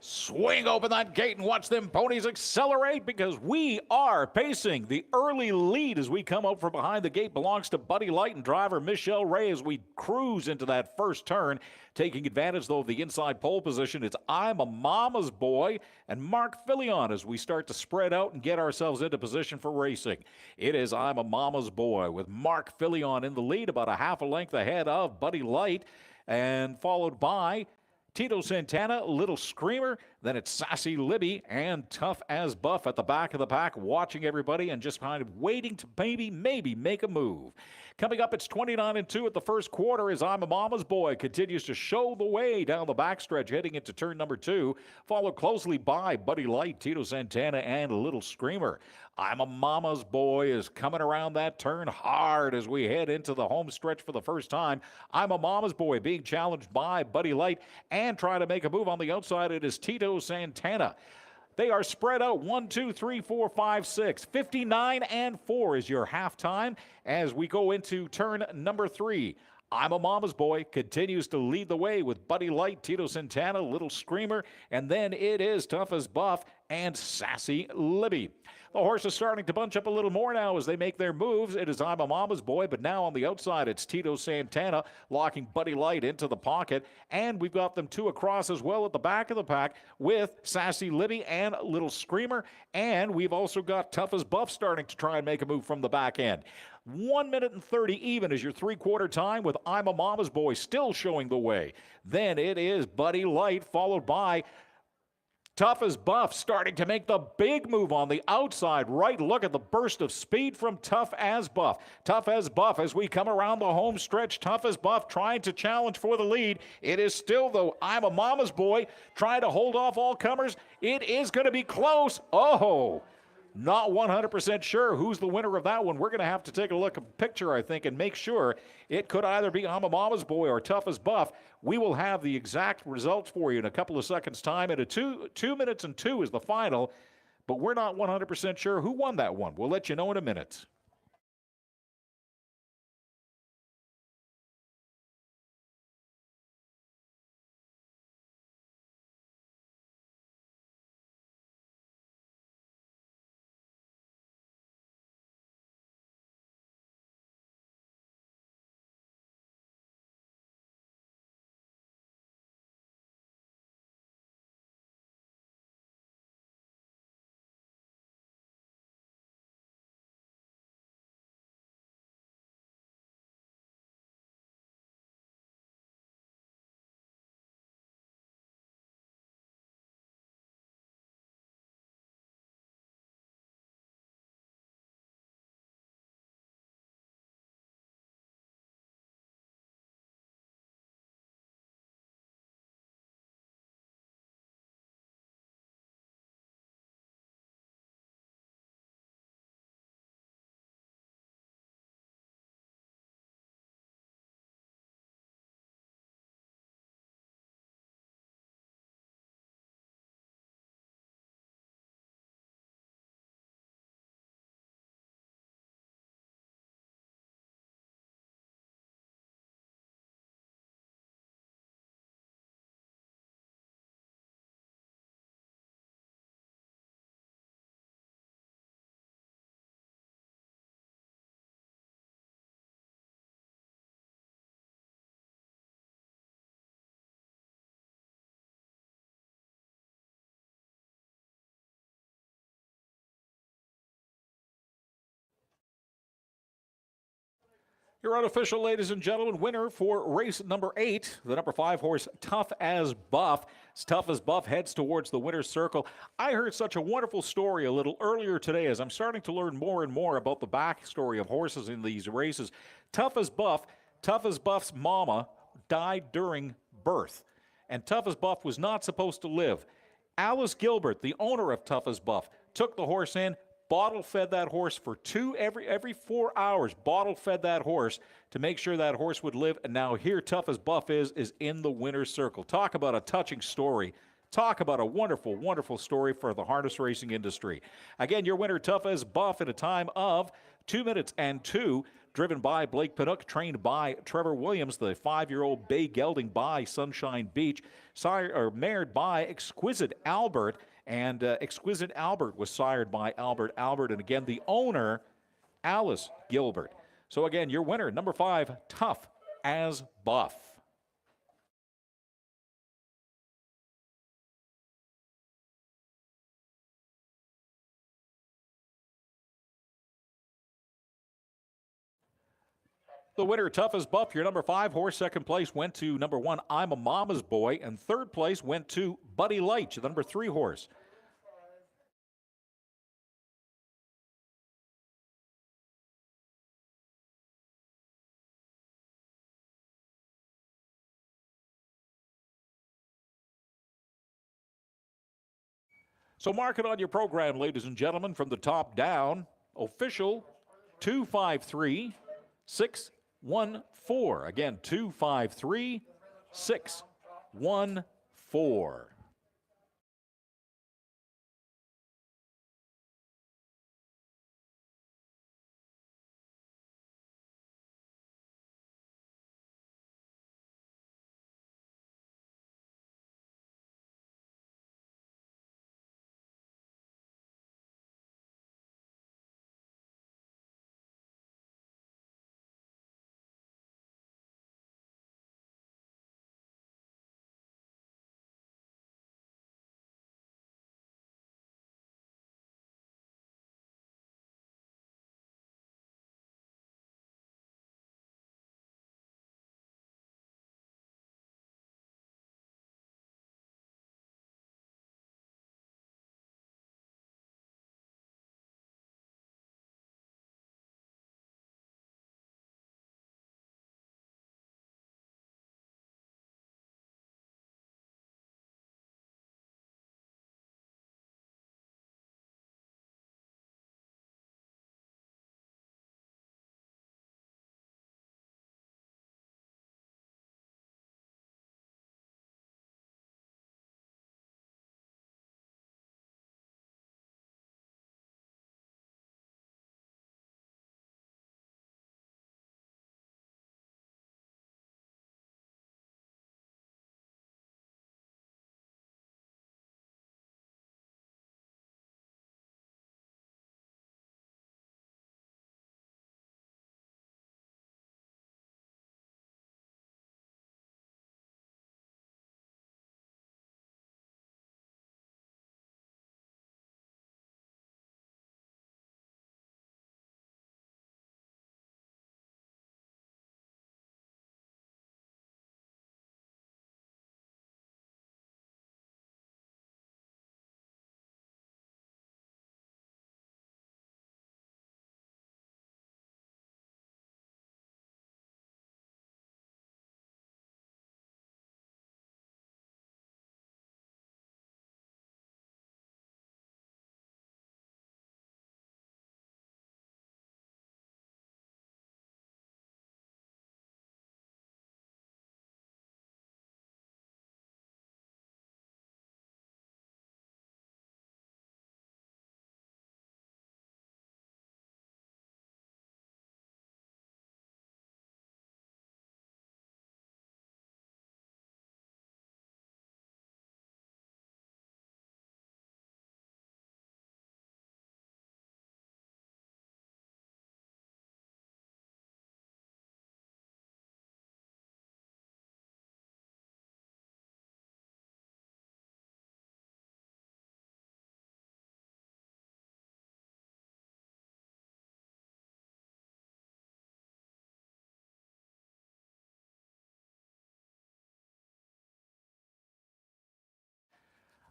[SPEAKER 1] Swing open that gate and watch them ponies accelerate because we are pacing. The early lead as we come up from behind the gate belongs to Buddy Light and driver Michelle Ray as we cruise into that first turn. Taking advantage, though, of the inside pole position, it's I'm a Mama's Boy and Mark Filion as we start to spread out and get ourselves into position for racing. It is I'm a Mama's Boy with Mark Filion in the lead, about a half a length ahead of Buddy Light, and followed by Tito Santana, Little Screamer, then it's Sassy Libby and Tough as Buff at the back of the pack, watching everybody and just kind of waiting to maybe make a move. Coming up, it's 29-2 at the first quarter as I'm a Mama's Boy continues to show the way down the backstretch heading into turn number 2, followed closely by Buddy Light, Tito Santana, and Little Screamer. I'm a Mama's Boy is coming around that turn hard as we head into the home stretch for the first time. I'm a Mama's Boy being challenged by Buddy Light and trying to make a move on the outside. It is Tito Santana. They are spread out 1, 2, 3, 4, 5, 6. 59-4 is your halftime as we go into turn number 3. I'm a Mama's Boy continues to lead the way with Buddy Light, Tito Santana, Little Screamer, and then it is Tough as Buff and Sassy Libby. The horse is starting to bunch up a little more now as they make their moves. It is I'm a Mama's Boy, but now on the outside, it's Tito Santana locking Buddy Light into the pocket. And we've got them 2 across as well at the back of the pack with Sassy Libby and Little Screamer. And we've also got Tough as Buff starting to try and make a move from the back end. 1 minute and 30 even is your three-quarter time with I'm a Mama's Boy still showing the way. Then it is Buddy Light followed by Tough as Buff starting to make the big move on the outside right. Look at the burst of speed from Tough as Buff. Tough as Buff as we come around the home stretch. Tough as Buff trying to challenge for the lead. It is still, though, I'm a Mama's Boy trying to hold off all comers. It is going to be close. Oh, not 100% sure who's the winner of that one. We're going to have to take a look at the picture, I think, and make sure it could either be I'm a Mama's Boy or Tough as Buff. We will have the exact results for you in a couple of seconds' time. And 2 minutes and 2 is the final, but we're not 100% sure who won that one. We'll let you know in a minute. Your unofficial, ladies and gentlemen, winner for race number 8, the number 5 horse, Tough as Buff. As Tough as Buff heads towards the winner's circle. I heard such a wonderful story a little earlier today as I'm starting to learn more and more about the backstory of horses in these races. Tough as Buff's mama died during birth, and Tough as Buff was not supposed to live. Alice Gilbert, the owner of Tough as Buff, took the horse in, bottle fed that horse for every 4 hours, bottle fed that horse to make sure that horse would live. And now here Tough as Buff is in the winner's circle. Talk about a touching story. Talk about a wonderful, wonderful story for the harness racing industry. Again, your winner, Tough as Buff, at a time of 2 minutes and 2, driven by Blake Pinook, trained by Trevor Williams, the 5-year-old bay gelding by Sunshine Beach, mared by Exquisite Albert. And Exquisite Albert was sired by Albert Albert. And again, the owner, Alice Gilbert. So again, your winner, number 5, Tough as Buff. The winner, Tough as Buff, your number 5 horse. Second place went to number 1, I'm a Mama's Boy. And third place went to Buddy Light, the number 3 horse. So mark it on your program, ladies and gentlemen, from the top down. Official 253614. Again, 253614.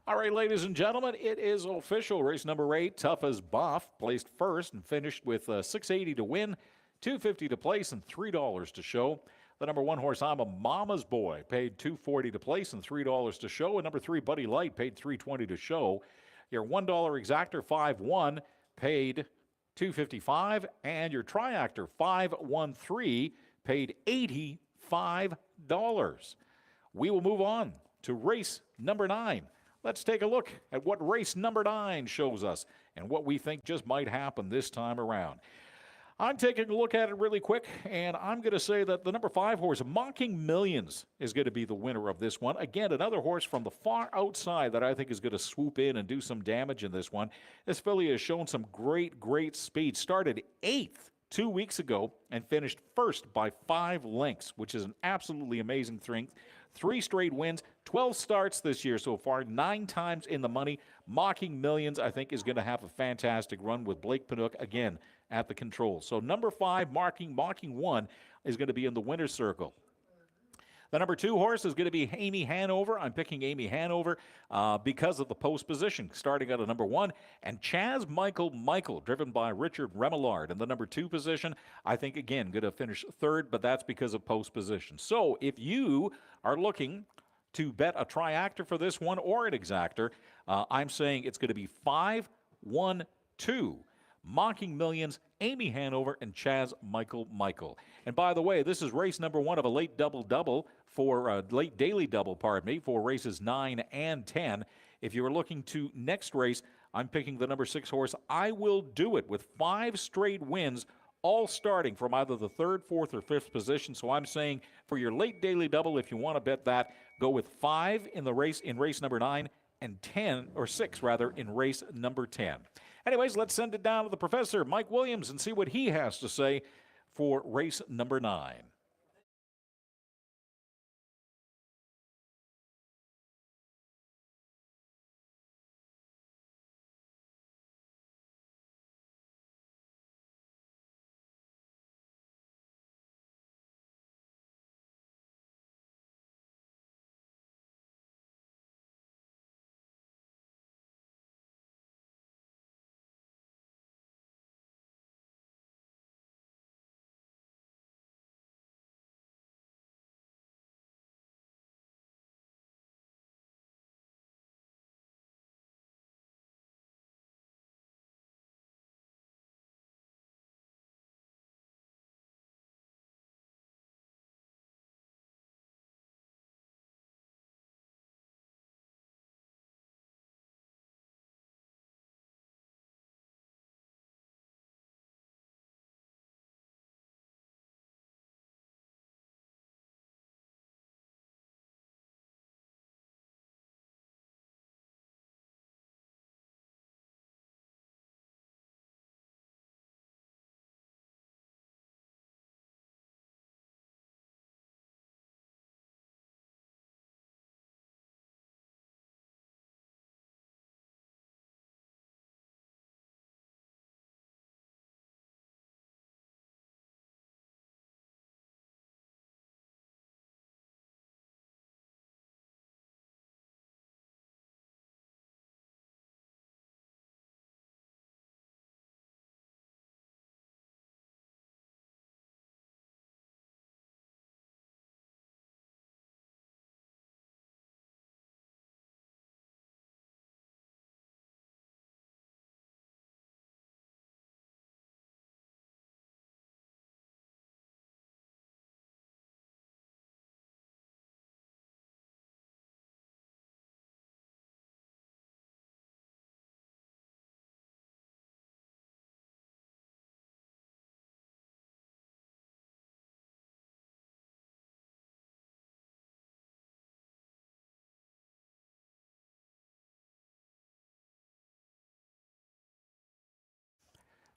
[SPEAKER 1] All right, ladies and gentlemen, it is official. Race number 8, Tough as Buff, placed first and finished with $6.80 to win, $2.50 to place, and $3 to show. The number 1 horse, I'm a Mama's Boy, paid $2.40 to place and $3 to show. And number 3, Buddy Light, paid $3.20 to show. Your $1 exactor, 5-1, paid $2.55, and your triactor, 5-1-3, paid $85. We will move on to race number 9. Let's take a look at what race number 9 shows us and what we think just might happen this time around. I'm taking a look at it really quick, and I'm going to say that the number 5 horse, Mocking Millions, is going to be the winner of this one. Again, another horse from the far outside that I think is going to swoop in and do some damage in this one. This filly has shown some great speed. Started 8th 2 weeks ago and finished first by 5 lengths, which is an absolutely amazing strength. 3 straight wins, 12 starts this year so far, 9 times in the money. Mocking Millions, I think, is going to have a fantastic run with Blake Panook again at the controls. So number 5, Mocking 1, is going to be in the winner's circle. The number 2 horse is going to be Amy Hanover. I'm picking Amy Hanover because of the post position, starting out at number 1. And Chaz Michael, driven by Richard Remillard in the number 2 position. I think, again, going to finish 3rd, but that's because of post position. So if you are looking to bet a triactor for this one or an exactor, I'm saying it's going to be 5-1-2. Mocking Millions, Amy Hanover, and Chaz Michael. And by the way, this is race number 1 of a late late daily double, for races 9 and 10. If you are looking to next race, I'm picking the number 6 horse, I Will Do It, with 5 straight wins, all starting from either the 3rd, 4th, or 5th position. So I'm saying for your late daily double, if you want to bet that, go with 5 in race number 9 and 6 in race number 10. Anyways, let's send it down to the professor, Mike Williams, and see what he has to say for race number 9.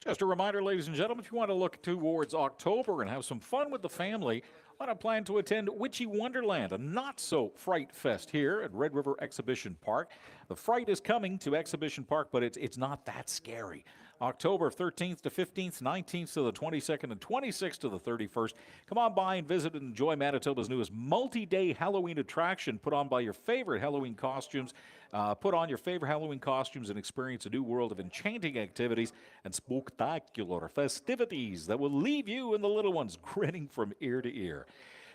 [SPEAKER 1] Just a reminder, ladies and gentlemen, if you want to look towards October and have some fun with the family, on a plan to attend Witchy Wonderland, a not-so-fright fest here at Red River Exhibition Park. The fright is coming to Exhibition Park, but it's not that scary. October 13th to 15th, 19th to the 22nd, and 26th to the 31st. Come on by and visit and enjoy Manitoba's newest multi-day Halloween attraction. Put on your favorite Halloween costumes and experience a new world of enchanting activities and spectacular festivities that will leave you and the little ones grinning from ear to ear.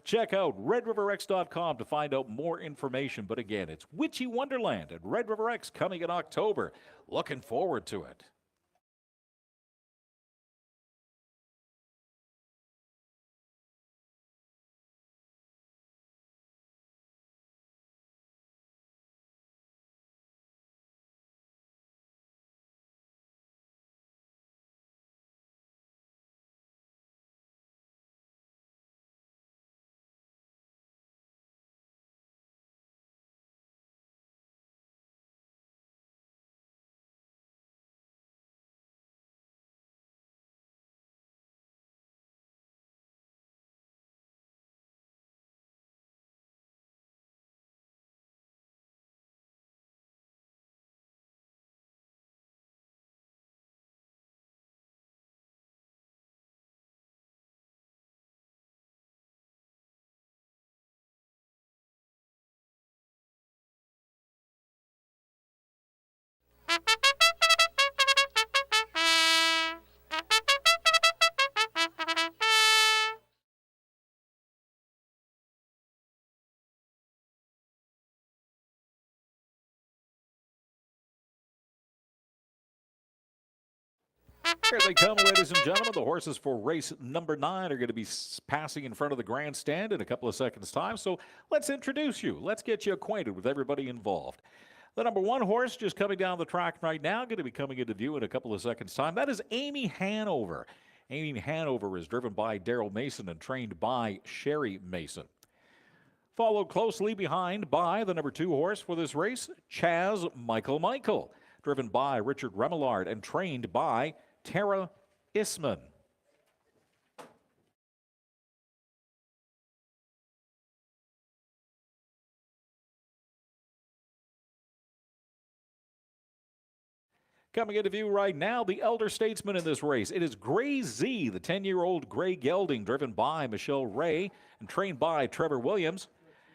[SPEAKER 1] Check out RedRiverX.com to find out more information. But again, it's Witchy Wonderland at Red River X coming in October. Looking forward to it. Here they come, ladies and gentlemen. The horses for race number 9 are going to be passing in front of the grandstand in a couple of seconds' time. So let's introduce you. Let's get you acquainted with everybody involved. The number 1 horse just coming down the track right now, going to be coming into view in a couple of seconds' time. That is Amy Hanover. Amy Hanover is driven by Daryl Mason and trained by Sherry Mason. Followed closely behind by the number 2 horse for this race, Chaz Michael, driven by Richard Remillard and trained by Tara Isman. Coming into view right now, the elder statesman in this race. It is Gray Z, the 10-year-old Gray Gelding, driven by Michelle Ray and trained by Trevor Williams.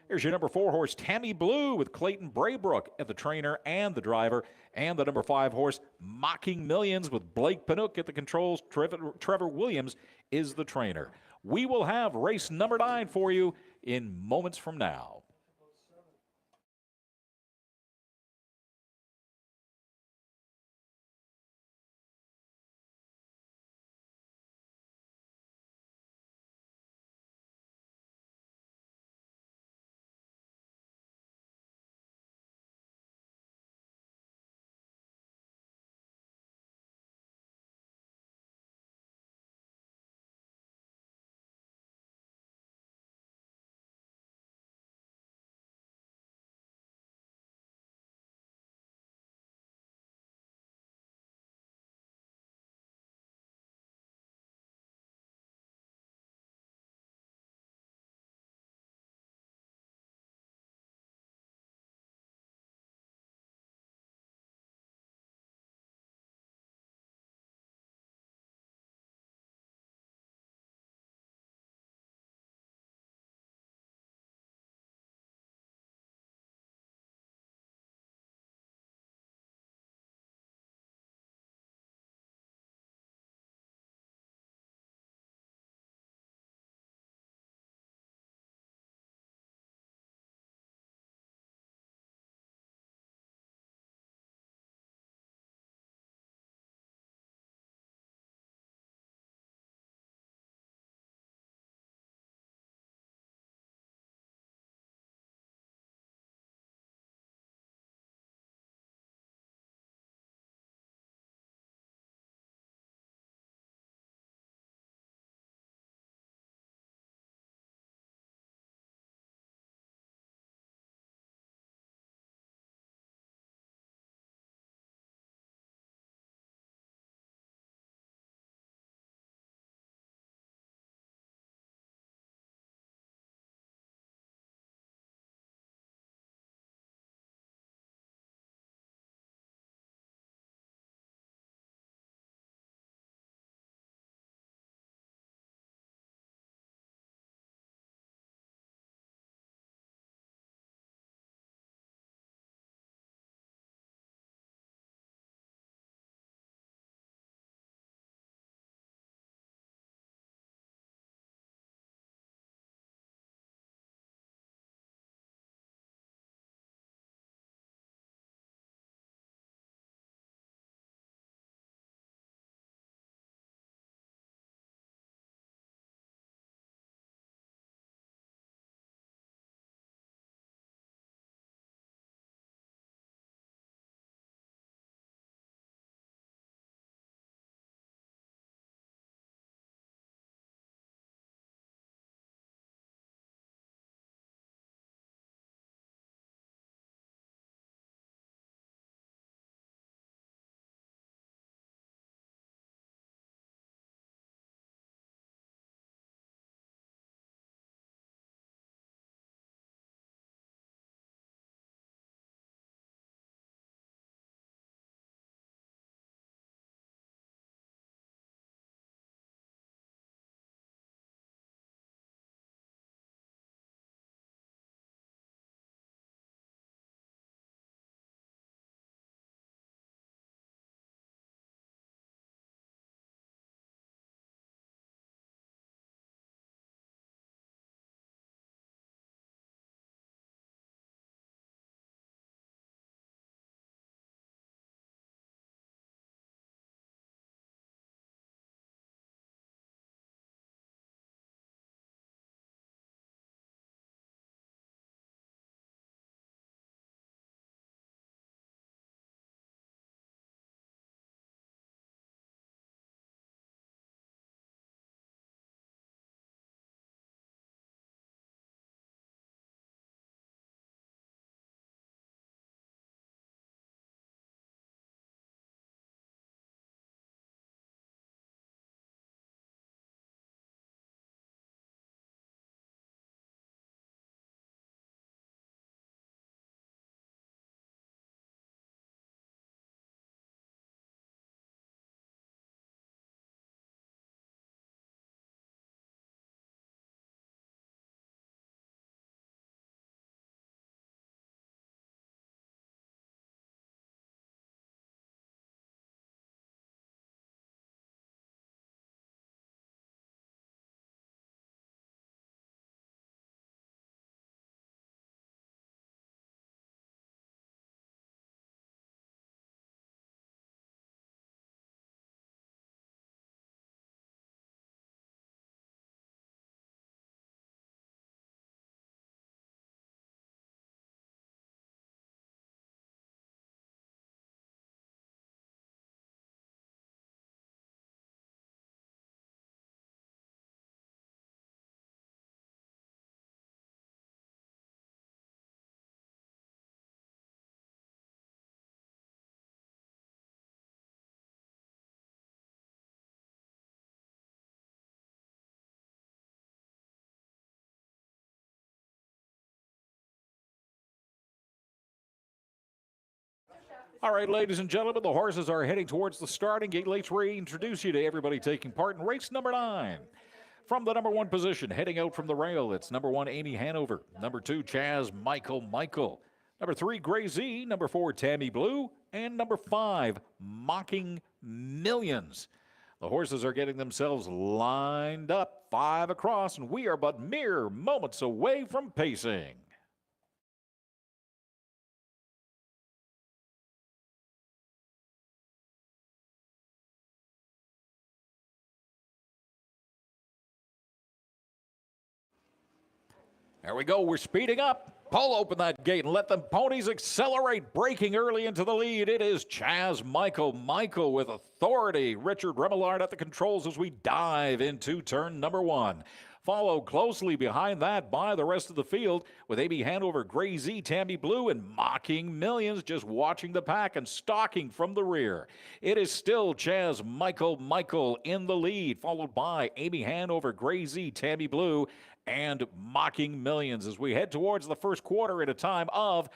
[SPEAKER 1] Here's your number 4 horse, Tammy Blue, with Clayton Braybrook at the trainer and the driver. And the number 5 horse, Mocking Millions, with Blake Panook at the controls. Trevor Williams is the trainer. We will have race number 9 for you in moments from now. All right, ladies and gentlemen, the horses are heading towards the starting gate. Let's reintroduce you to everybody taking part in race number 9. From the number 1 position, heading out from the rail, it's number 1, Amy Hanover. Number 2, Chaz Michael. Number 3, Gray Z. Number 4, Tammy Blue. And number 5, Mocking Millions. The horses are getting themselves lined up, 5 across, and we are but mere moments away from pacing. There we go. We're speeding up. Pull open that gate and let the ponies accelerate, breaking early into the lead. It is Chaz Michael with authority. Richard Remillard at the controls as we dive into turn number 1. Followed closely behind that by the rest of the field with Amy Hanover, Gray Z, Tammy Blue, and Mocking Millions just watching the pack and stalking from the rear. It is still Chaz Michael in the lead, followed by Amy Hanover, Gray Z, Tammy Blue, and Mocking Millions as we head towards the first quarter at a time of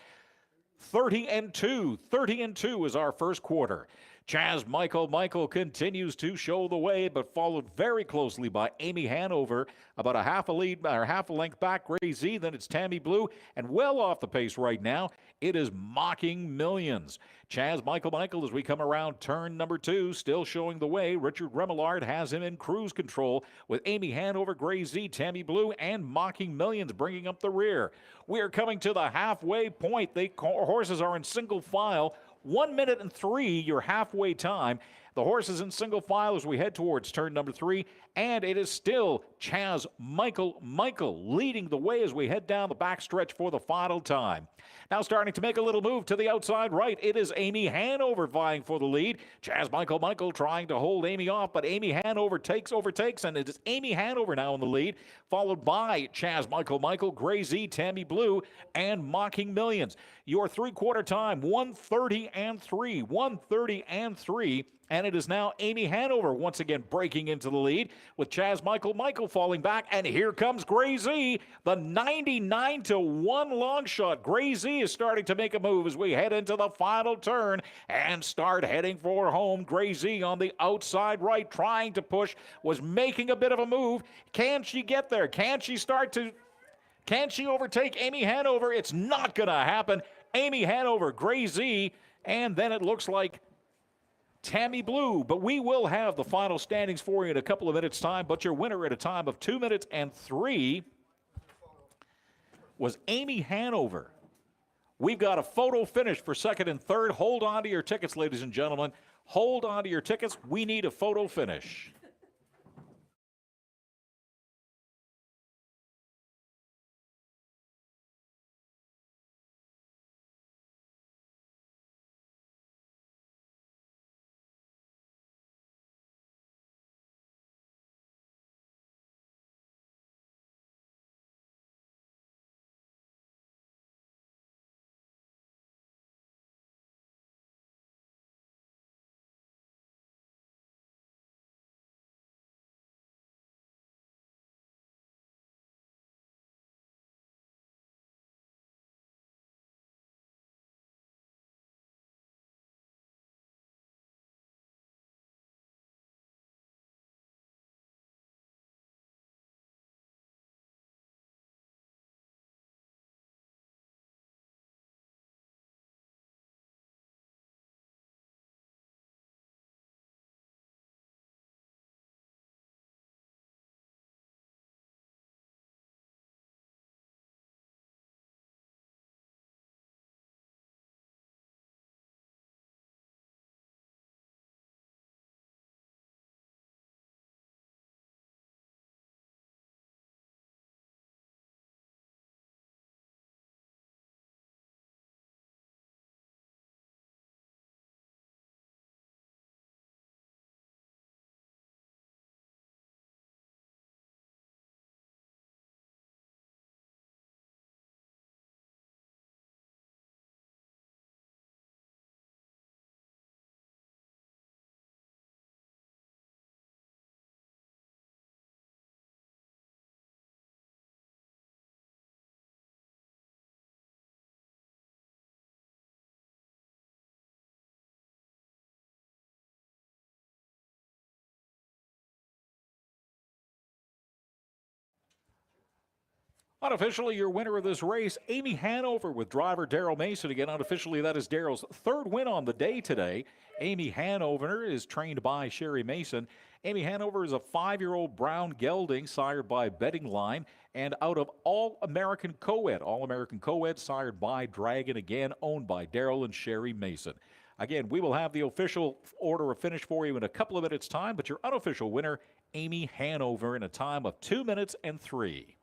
[SPEAKER 1] 30-2. 30-2 is our first quarter. Chaz Michael continues to show the way, but followed very closely by Amy Hanover, about a half a length back. Gray Z, then it's Tammy Blue, and well off the pace right now, it is Mocking Millions. Chaz Michael as we come around turn number 2, still showing the way. Richard Remillard has him in cruise control with Amy Hanover, Gray Z, Tammy Blue, and Mocking Millions bringing up the rear. We are coming to the halfway point. The horses are in single file. 1 minute and 3, your halfway time. The horses in single file as we head towards turn number 3, and it is still Chaz Michael leading the way as we head down the backstretch for the final time. Now starting to make a little move to the outside right, it is Amy Hanover vying for the lead. Chaz Michael trying to hold Amy off, but Amy Hanover overtakes, and it is Amy Hanover now in the lead, followed by Chaz Michael, Gray Z, Tammy Blue, and Mocking Millions. Your three-quarter time, 1:30 and 3. And it is now Amy Hanover once again breaking into the lead with Chaz Michael falling back. And here comes Gray Z, the 99-1 long shot. Gray Z is starting to make a move as we head into the final turn and start heading for home. Gray Z on the outside right, trying to push, was making a bit of a move. Can she get there? Can she overtake Amy Hanover? It's not going to happen. Amy Hanover, Gray Z, and then it looks like Tammy Blue, but we will have the final standings for you in a couple of minutes' time. But your winner at a time of 2 minutes and 3 was Amy Hanover. We've got a photo finish for second and third. Hold on to your tickets, ladies and gentlemen. Hold on to your tickets. We need a photo finish. Unofficially, your winner of this race, Amy Hanover with driver Daryl Mason. Again, unofficially, that is Daryl's third win on the day today. Amy Hanover is trained by Sherry Mason. Amy Hanover is a 5-year-old brown gelding sired by Betting Line and out of All-American Co-Ed. All-American Co-Ed sired by Dragon, again, owned by Daryl and Sherry Mason. Again, we will have the official order of finish for you in a couple of minutes' time, but your unofficial winner, Amy Hanover, in a time of 2 minutes and 3.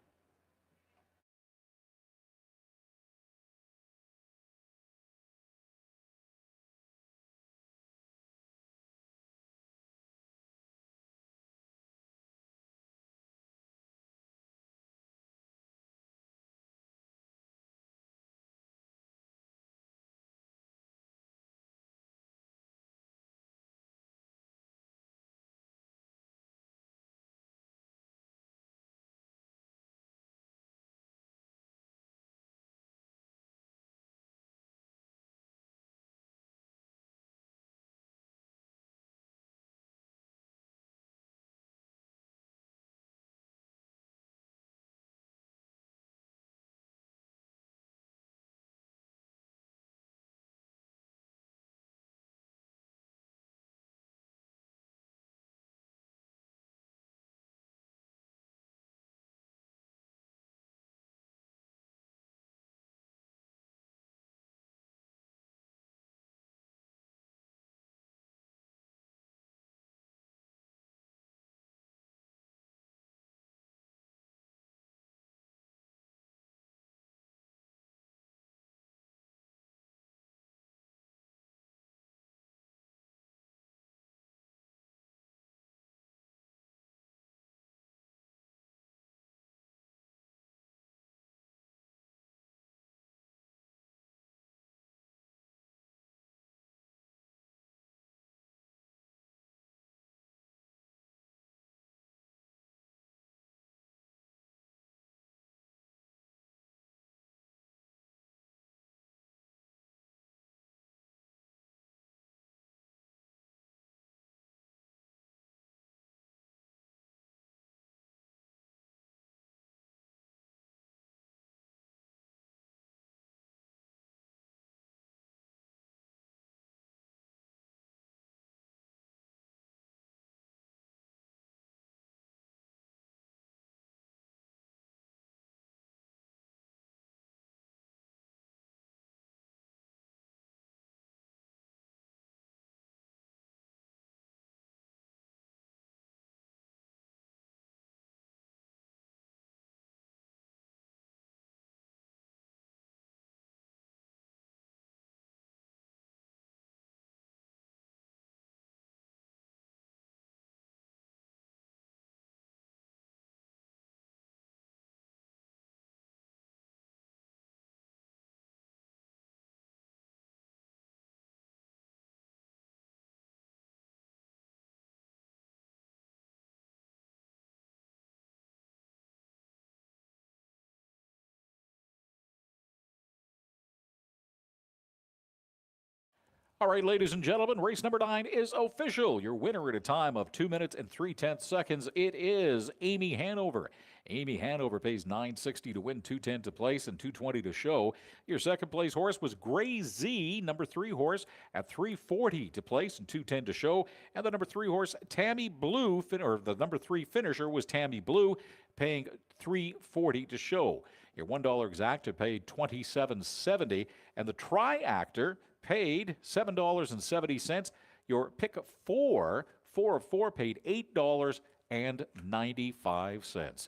[SPEAKER 1] All right, ladies and gentlemen, race number 9 is official. Your winner at a time of 2 minutes and 3/10 seconds. It is Amy Hanover. Amy Hanover pays $9.60 to win, $2.10 to place, and $2.20 to show. Your second place horse was Gray Z, number 3 horse, at $3.40 to place and $2.10 to show. And the number 3 horse, Tammy Blue, or the number 3 finisher was Tammy Blue, paying $3.40 to show. Your $1 exacta paid $27.70, and the Tri-Actor paid $7.70. Your pick 4 of 4 paid $8.95.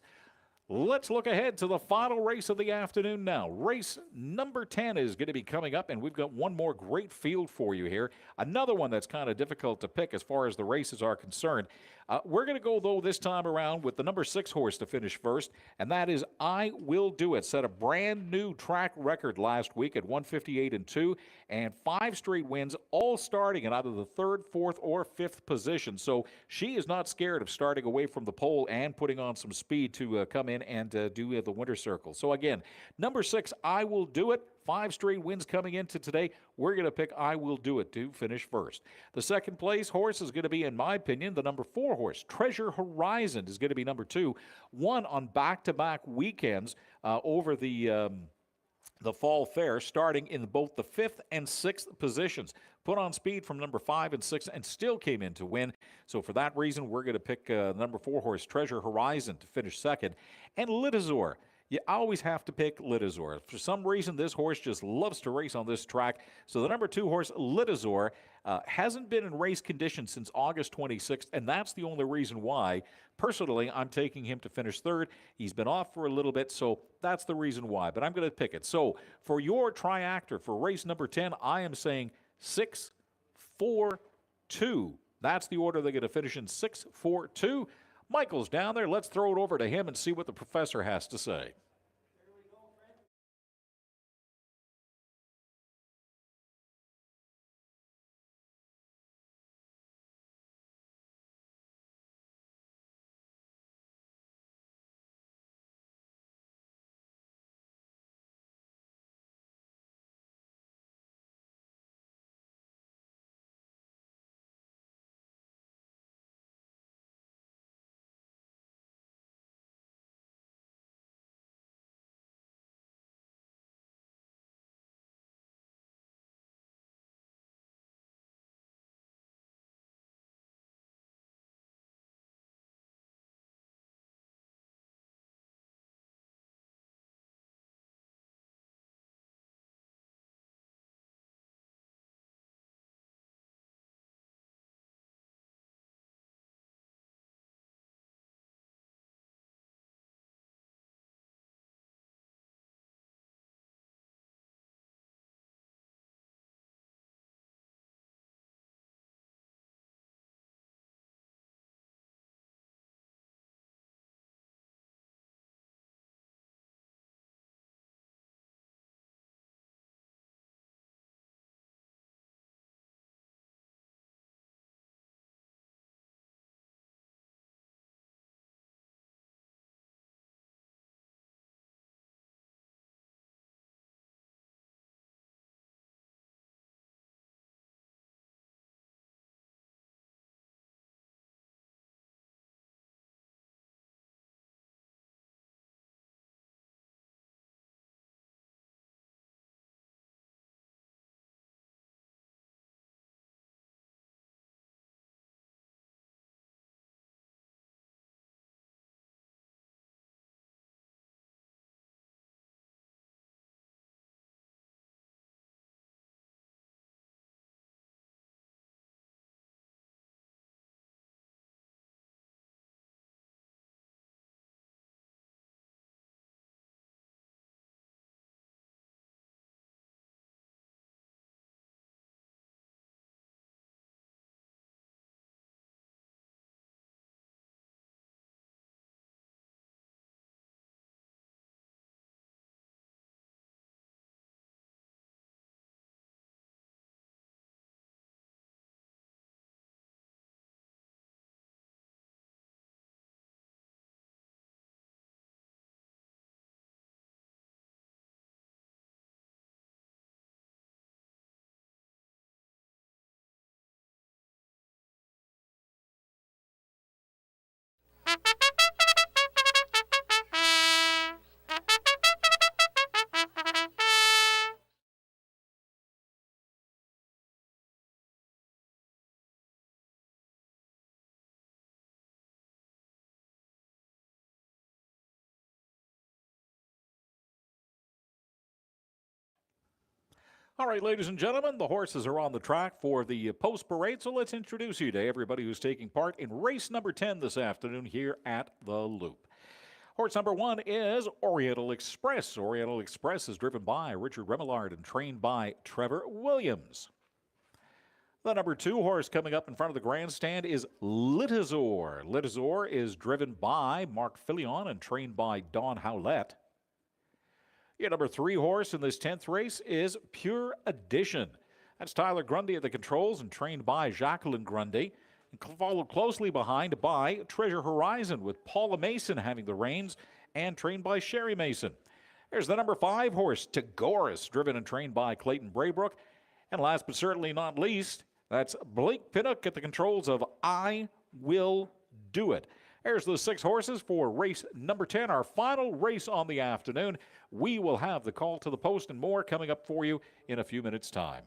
[SPEAKER 1] Let's look ahead to the final race of the afternoon now. Race number 10 is going to be coming up, and we've got one more great field for you here. Another one that's kind of difficult to pick as far as the races are concerned. We're going to go, though, this time around with the number 6 horse to finish first, and that is I Will Do It. Set a brand new track record last week at 158-2, and 5 straight wins, all starting in either the 3rd, 4th, or 5th position. So she is not scared of starting away from the pole and putting on some speed to come in and do the winter circle. So again, number 6, I Will Do It, 5 straight wins coming into today. We're going to pick I Will Do It to finish first. The second place horse is going to be, in my opinion, the number 4 horse. Treasure Horizon is going to be number 2. Won on back-to-back weekends over the Fall Fair, starting in both the 5th and 6th positions. Put on speed from number 5 and 6 and still came in to win. So for that reason, we're going to pick number 4 horse Treasure Horizon to finish second. And Litazor. You always have to pick Litazor. For some reason, this horse just loves to race on this track. So the number 2 horse, Litazor, hasn't been in race condition since August 26th, and that's the only reason why. Personally, I'm taking him to finish third. He's been off for a little bit, so that's the reason why. But I'm going to pick it. So for your triactor for race number 10, I am saying 6, 4, 2. That's the order they're going to finish in, 6, 4, 2. Michael's down there. Let's throw it over to him and see what the professor has to say. All right, ladies and gentlemen, the horses are on the track for the post parade, so let's introduce you to everybody who's taking part in race number 10 this afternoon here at the Loop. Horse number 1 is Oriental Express. Oriental Express is driven by Richard Remillard and trained by Trevor Williams. The number 2 horse coming up in front of the grandstand is Litazor. Litazor is driven by Mark Filion and trained by Don Howlett. Your number 3 horse in this 10th race is Pure Addition. That's Tyler Grundy at the controls and trained by Jacqueline Grundy. And followed closely behind by Treasure Horizon with Paula Mason having the reins and trained by Sherry Mason. There's the number 5 horse, Tagoras, driven and trained by Clayton Braybrook. And last but certainly not least, that's Blake Pinnock at the controls of I Will Do It. There's the 6 horses for race number 10, our final race on the afternoon. We will have the call to the post and more coming up for you in a few minutes' time.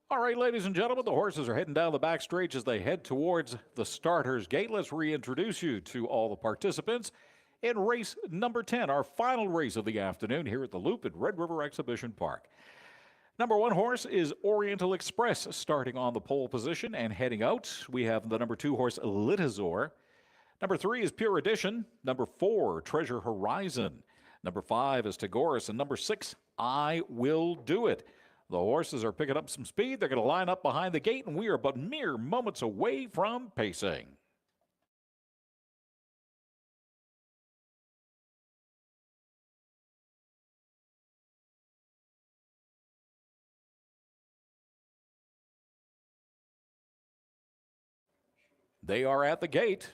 [SPEAKER 1] All right, ladies and gentlemen, the horses are heading down the backstretch as they head towards the starter's gate. Let's reintroduce you to all the participants in race number 10, our final race of the afternoon here at the Loop at Red River Exhibition Park. Number 1 horse is Oriental Express, starting on the pole position and heading out. We have the number 2 horse, Litazor. Number 3 is Pure Edition. Number 4, Treasure Horizon. Number 5 is Tagoras. And number 6, I Will Do It. The horses are picking up some speed. They're going to line up behind the gate, and we are but mere moments away from pacing. They are at the gate.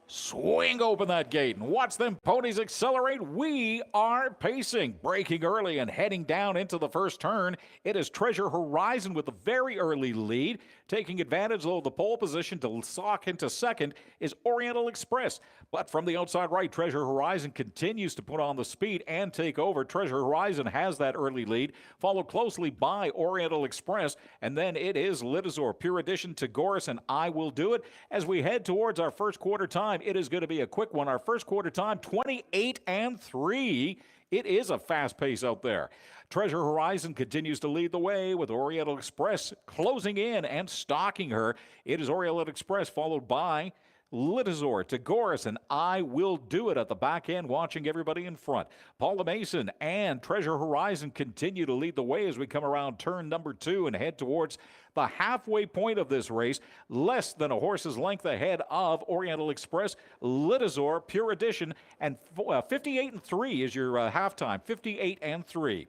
[SPEAKER 1] Swing open that gate and watch them ponies accelerate. We are pacing, braking early and heading down into the first turn. It is Treasure Horizon with a very early lead. Taking advantage of the pole position to sock into second is Oriental Express. But from the outside right, Treasure Horizon continues to put on the speed and take over. Treasure Horizon has that early lead, followed closely by Oriental Express. And then it is Litazor, Pure Edition, Tagoras, and I Will Do It. As we head towards our first quarter time, it is going to be a quick one. Our first quarter time, 28-3. It is a fast pace out there. Treasure Horizon continues to lead the way with Oriental Express closing in and stalking her. It is Oriental Express followed by Litazor, Tagoras, and I Will Do It at the back end, watching everybody in front. Paula Mason and Treasure Horizon continue to lead the way as we come around turn number 2 and head towards the halfway point of this race, less than a horse's length ahead of Oriental Express, Litazor, Pure Edition, and 58-3 is your halftime, 58-3.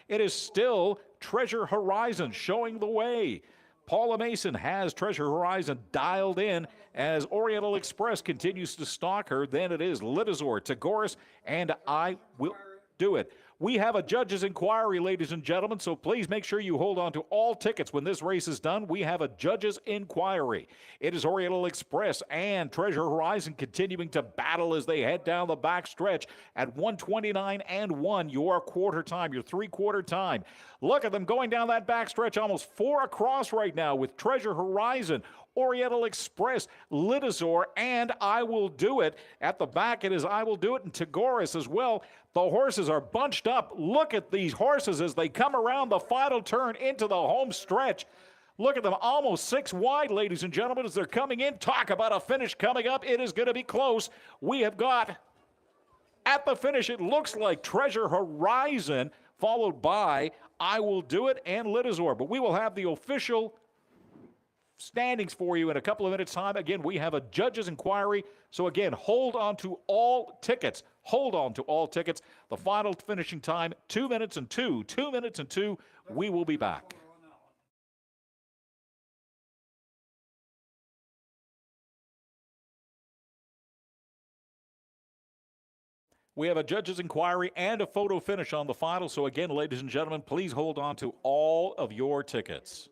[SPEAKER 1] It is still Treasure Horizon showing the way. Paula Mason has Treasure Horizon dialed in as Oriental Express continues to stalk her. Then it is Litazor, Tagoras, and I Will Do It. We have a judge's inquiry, ladies and gentlemen, so please make sure you hold on to all tickets when this race is done. We have a judge's inquiry. It is Oriental Express and Treasure Horizon continuing to battle as they head down the back stretch at 1:29-1, your quarter time, your three-quarter time. Look at them going down that back stretch, almost 4 across right now with Treasure Horizon, Oriental Express, Litazor, and I Will Do It. At the back, it is I Will Do It and Tagoras as well. The horses are bunched up. Look at these horses as they come around the final turn into the home stretch. Look at them, almost 6 wide, ladies and gentlemen, as they're coming in. Talk about a finish coming up. It is going to be close. We have got, at the finish, it looks like Treasure Horizon, followed by I Will Do It and Litazor. But we will have the official standings for you in a couple of minutes' time. Again, we have a judge's inquiry. So again, hold on to all tickets. Hold on to all tickets. The final finishing time, 2 minutes and 2. 2 minutes and 2. We will be back. We have a judge's inquiry and a photo finish on the final. So again, ladies and gentlemen, please hold on to all of your tickets.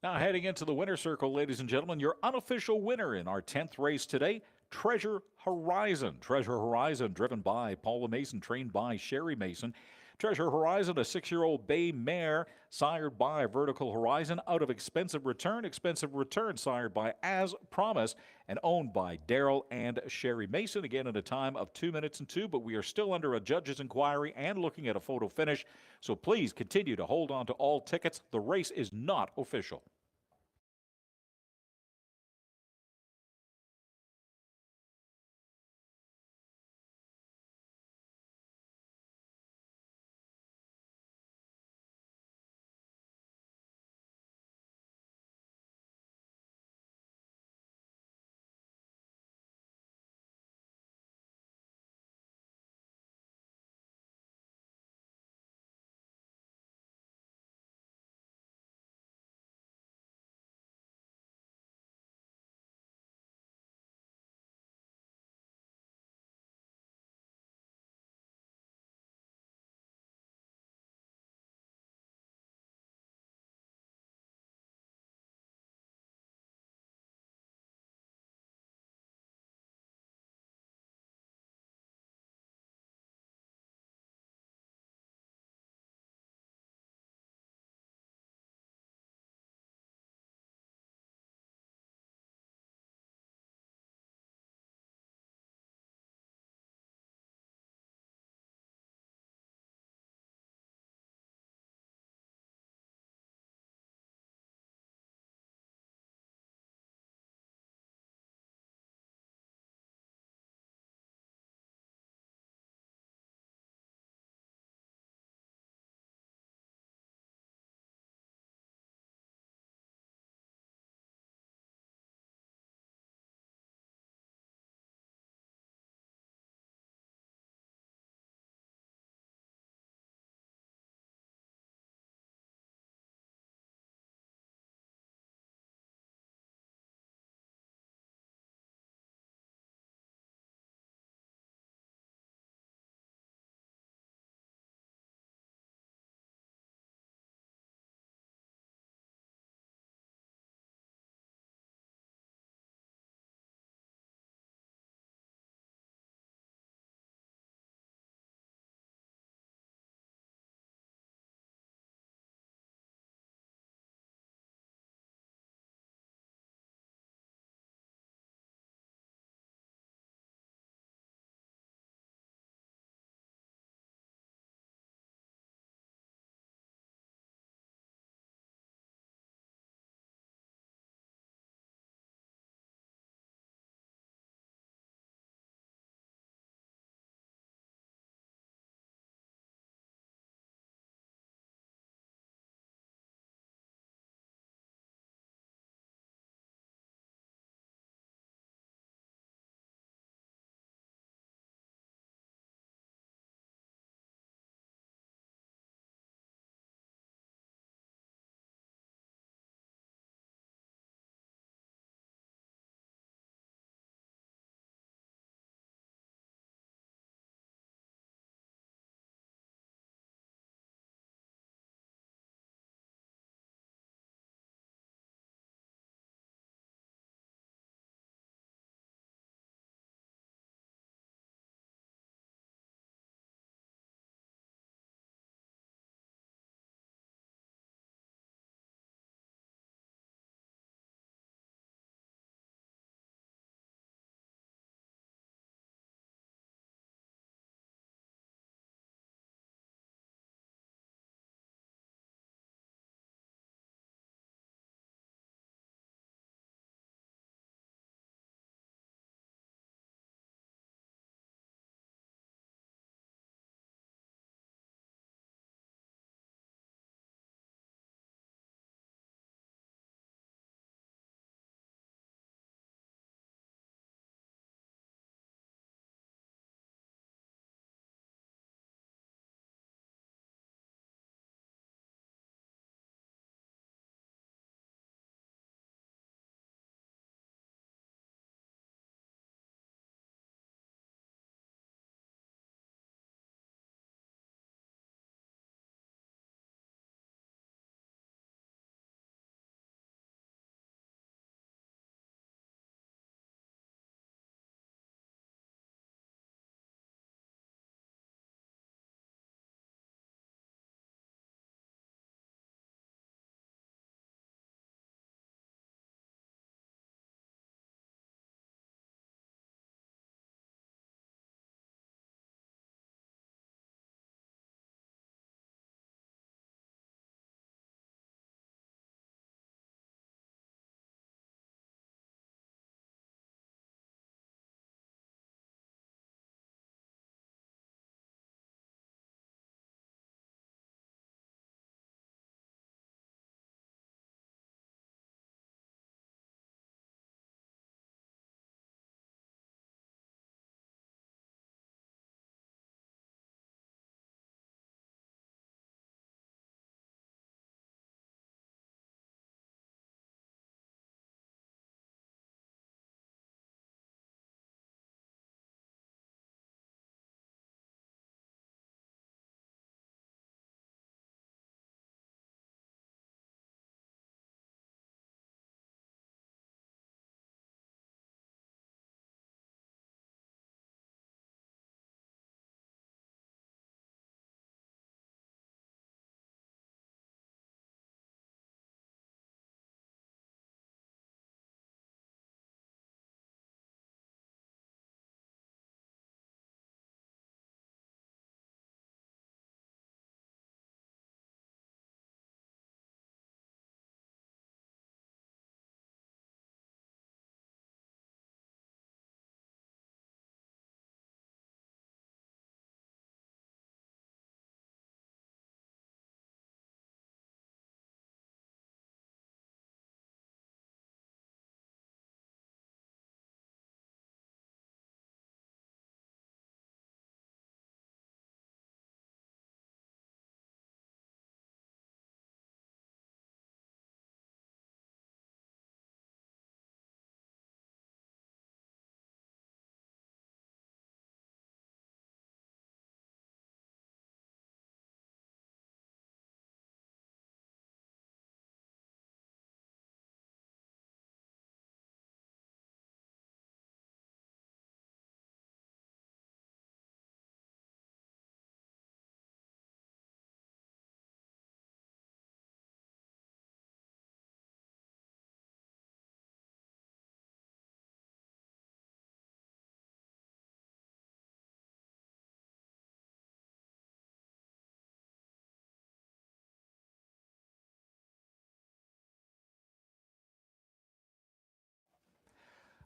[SPEAKER 1] Now, heading into the winner circle, ladies and gentlemen, your unofficial winner in our 10th race today, Treasure Horizon. Treasure Horizon, driven by Paula Mason, trained by Sherry Mason. Treasure Horizon, a 6-year-old bay mare, sired by Vertical Horizon, out of Expensive Return. Expensive Return, sired by As Promised, and owned by Daryl and Sherry Mason. Again, at a time of 2 minutes and 2, but we are still under a judge's inquiry and looking at a photo finish. So please continue to hold on to all tickets. The race is not official.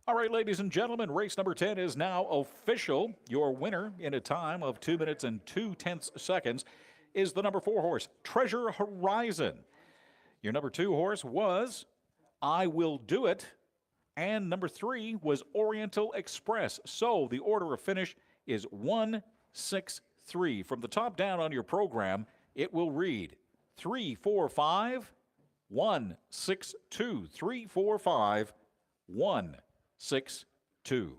[SPEAKER 1] All right, ladies and gentlemen, race number 10 is now official. Your winner in a time of 2 minutes and 2/10 seconds is the number 4 horse, Treasure Horizon. Your number 2 horse was I Will Do It, and number 3 was Oriental Express. So the order of finish is 1, 6, 3. From the top down on your program, it will read 3, 4, 5, 1, 6, 2, 3, 4, 5, 1, 6, 2.